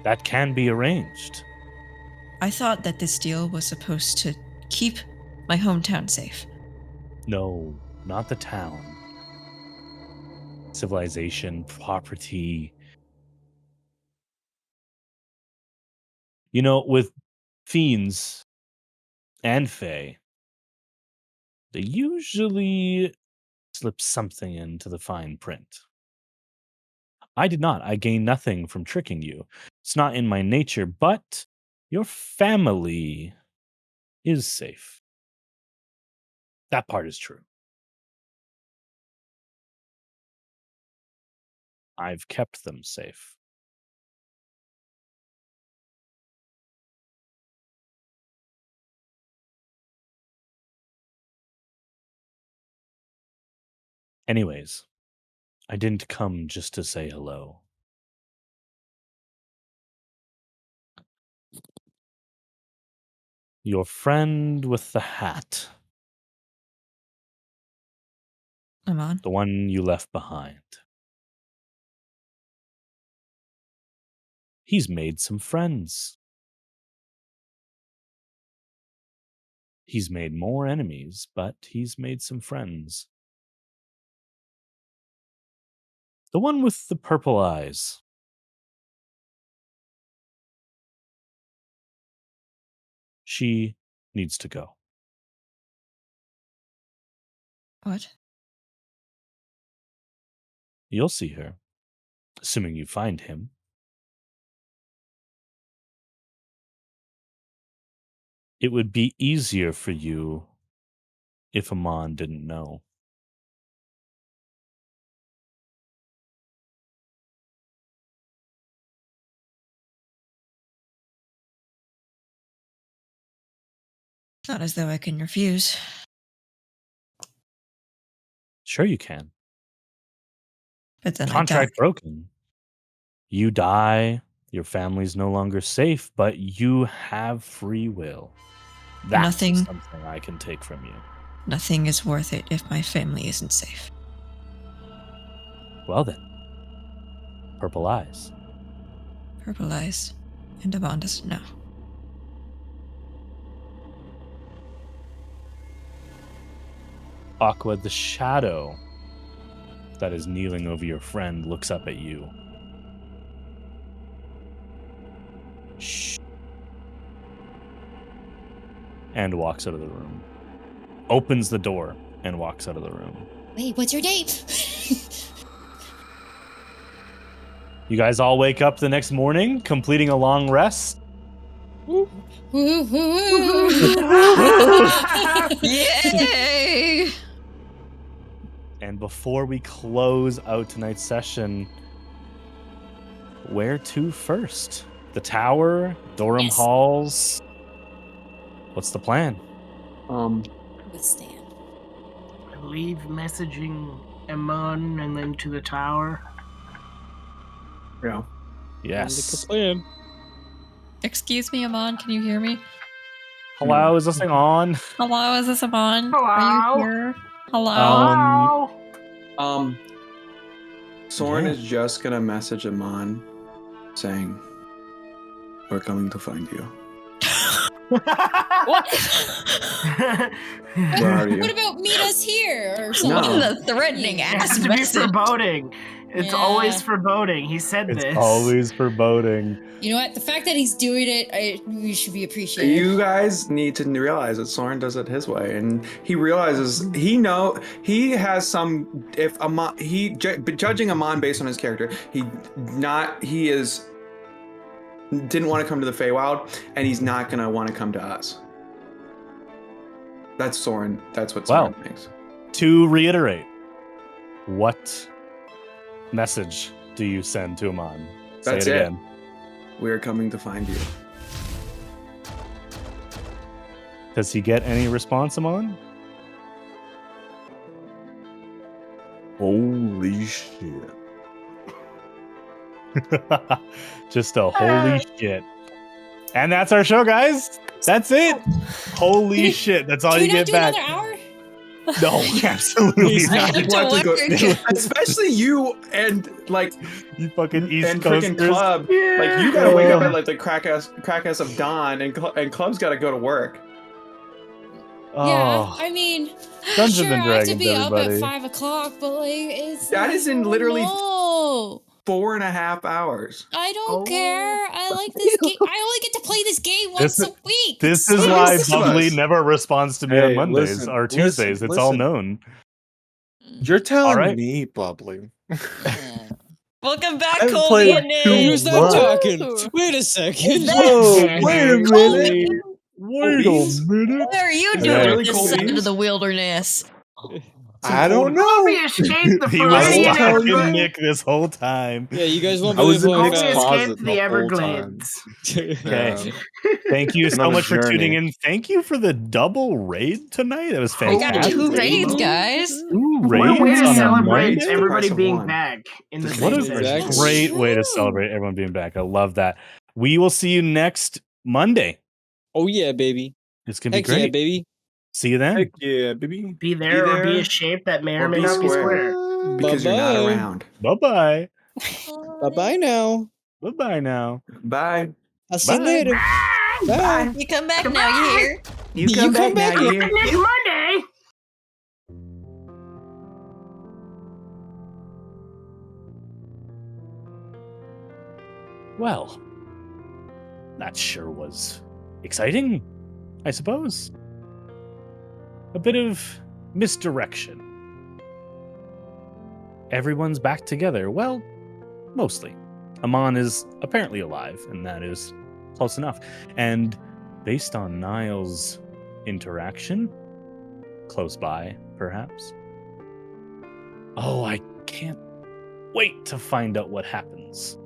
That can be arranged. I thought that this deal was supposed to keep my hometown safe. No, not the town. Civilization, property. You know, with fiends and fae, they usually slip something into the fine print. I did not. I gained nothing from tricking you. It's not in my nature, but your family is safe. That part is true. I've kept them safe. Anyways, I didn't come just to say hello. Your friend with the hat, I'm on. the one you left behind. He's made some friends. He's made more enemies, but he's made some friends. The one with the purple eyes. She needs to go. What? You'll see her, assuming you find him. It would be easier for you if Amon didn't know. Not as though I can refuse. Sure you can. But then Contract broken. You die, your family's no longer safe, but you have free will. That's Nothing- something I can take from you. Nothing is worth it if my family isn't safe. Well then. Purple eyes. Purple eyes. And Amon doesn't know. Aqua, the shadow that is kneeling over your friend, looks up at you. Shh. And walks out of the room. Opens the door and walks out of the room. Wait, what's your name? You guys all wake up the next morning, completing a long rest. Yay! And before we close out tonight's session, where to first? The tower? Durham Yes. Halls? What's the plan? Withstand. I believe messaging Amon and then to the tower. Yeah. Yes. Plan. Excuse me, Amon, can you hear me? Hello, is this thing on? Hello, is this Amon? Hello? Are you here? Hello? Soren Yeah. is just gonna message Amon saying, "We're coming to find you." What? Where are you? What about meet us here or No. something? What a threatening It has ass to be message. foreboding. It's Yeah. always foreboding. He said It's this. always foreboding. You know what? The fact that he's doing it, we should be appreciated. You guys need to realize that Soren does it his way, and he realizes he has some. If Amon, judging Amon based on his character, didn't want to come to the Feywild, and he's not gonna want to come to us. That's Soren. That's what Soren thinks. To reiterate, what message do you send to Amon? That's Say it it. again. We're coming to find you. Does he get any response, Amon? Holy shit! Just a holy shit. And that's our show, guys. That's it. Holy shit. That's all Can you we not get do back. another hour? No, absolutely He's not. have to Want to go- work. Especially you and like You fucking East and freaking Coasters. Club. Like you gotta wake up at like the crack ass of dawn, and Club's gotta go to work. Yeah, Oh, I mean, Dungeons sure, and I have to Dragons, be up everybody. at 5 o'clock, but like, it's That is in literally no. 4.5 hours. I don't Oh. care. I like this game. I only get to play this game once This- a week. This It's is so why Most of Bubbly us. never responds to me Hey, on Mondays listen, or Tuesdays. listen, It's all listen. known. You're telling All right. me, Bubbly. Yeah. Welcome back, I've Colby played and two Nick. Who's that months. talking? Wait a second. Whoa, wait a minute. Wait a minute. What are you Is doing that at really this cold side beans? of the wilderness? I don't Colby know. escaped the He was fray and telling stalking you. Everglades. Nick this whole time. Yeah, you guys won't I was believe in what Nick's I Colby closet escaped the the whole Everglades. found. Yeah. Thank you so Another much for tuning journey. in. Thank you for the double raid tonight. That was We got fantastic. two Fantastic. raids, guys. Two What a way raids to on a celebrate Monday? everybody Price of being one. back in the What same a Exactly. session. great way to True. celebrate everyone being back. I love that. We will see you next Monday. Oh yeah, baby. It's going to be Heck yeah, great. baby. See you then. Heck yeah, baby. Be there or be there a shape that may or or may be not be square. square. Because you're not Bye-bye. around. Bye-bye. Bye bye now. Bye-bye now. Bye. I'll see you Bye. later. Bye. You come back now, you hear? You come back now, you hear? Next Monday. Well, that sure was exciting, I suppose. A bit of misdirection. Everyone's back together. Well, mostly. Amon is apparently alive, and that is close enough. And based on Niall's interaction, close by, perhaps. Oh, I can't wait to find out what happens.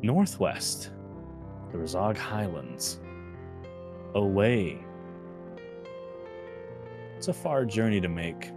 Northwest, the Razog Highlands. Away. It's a far journey to make.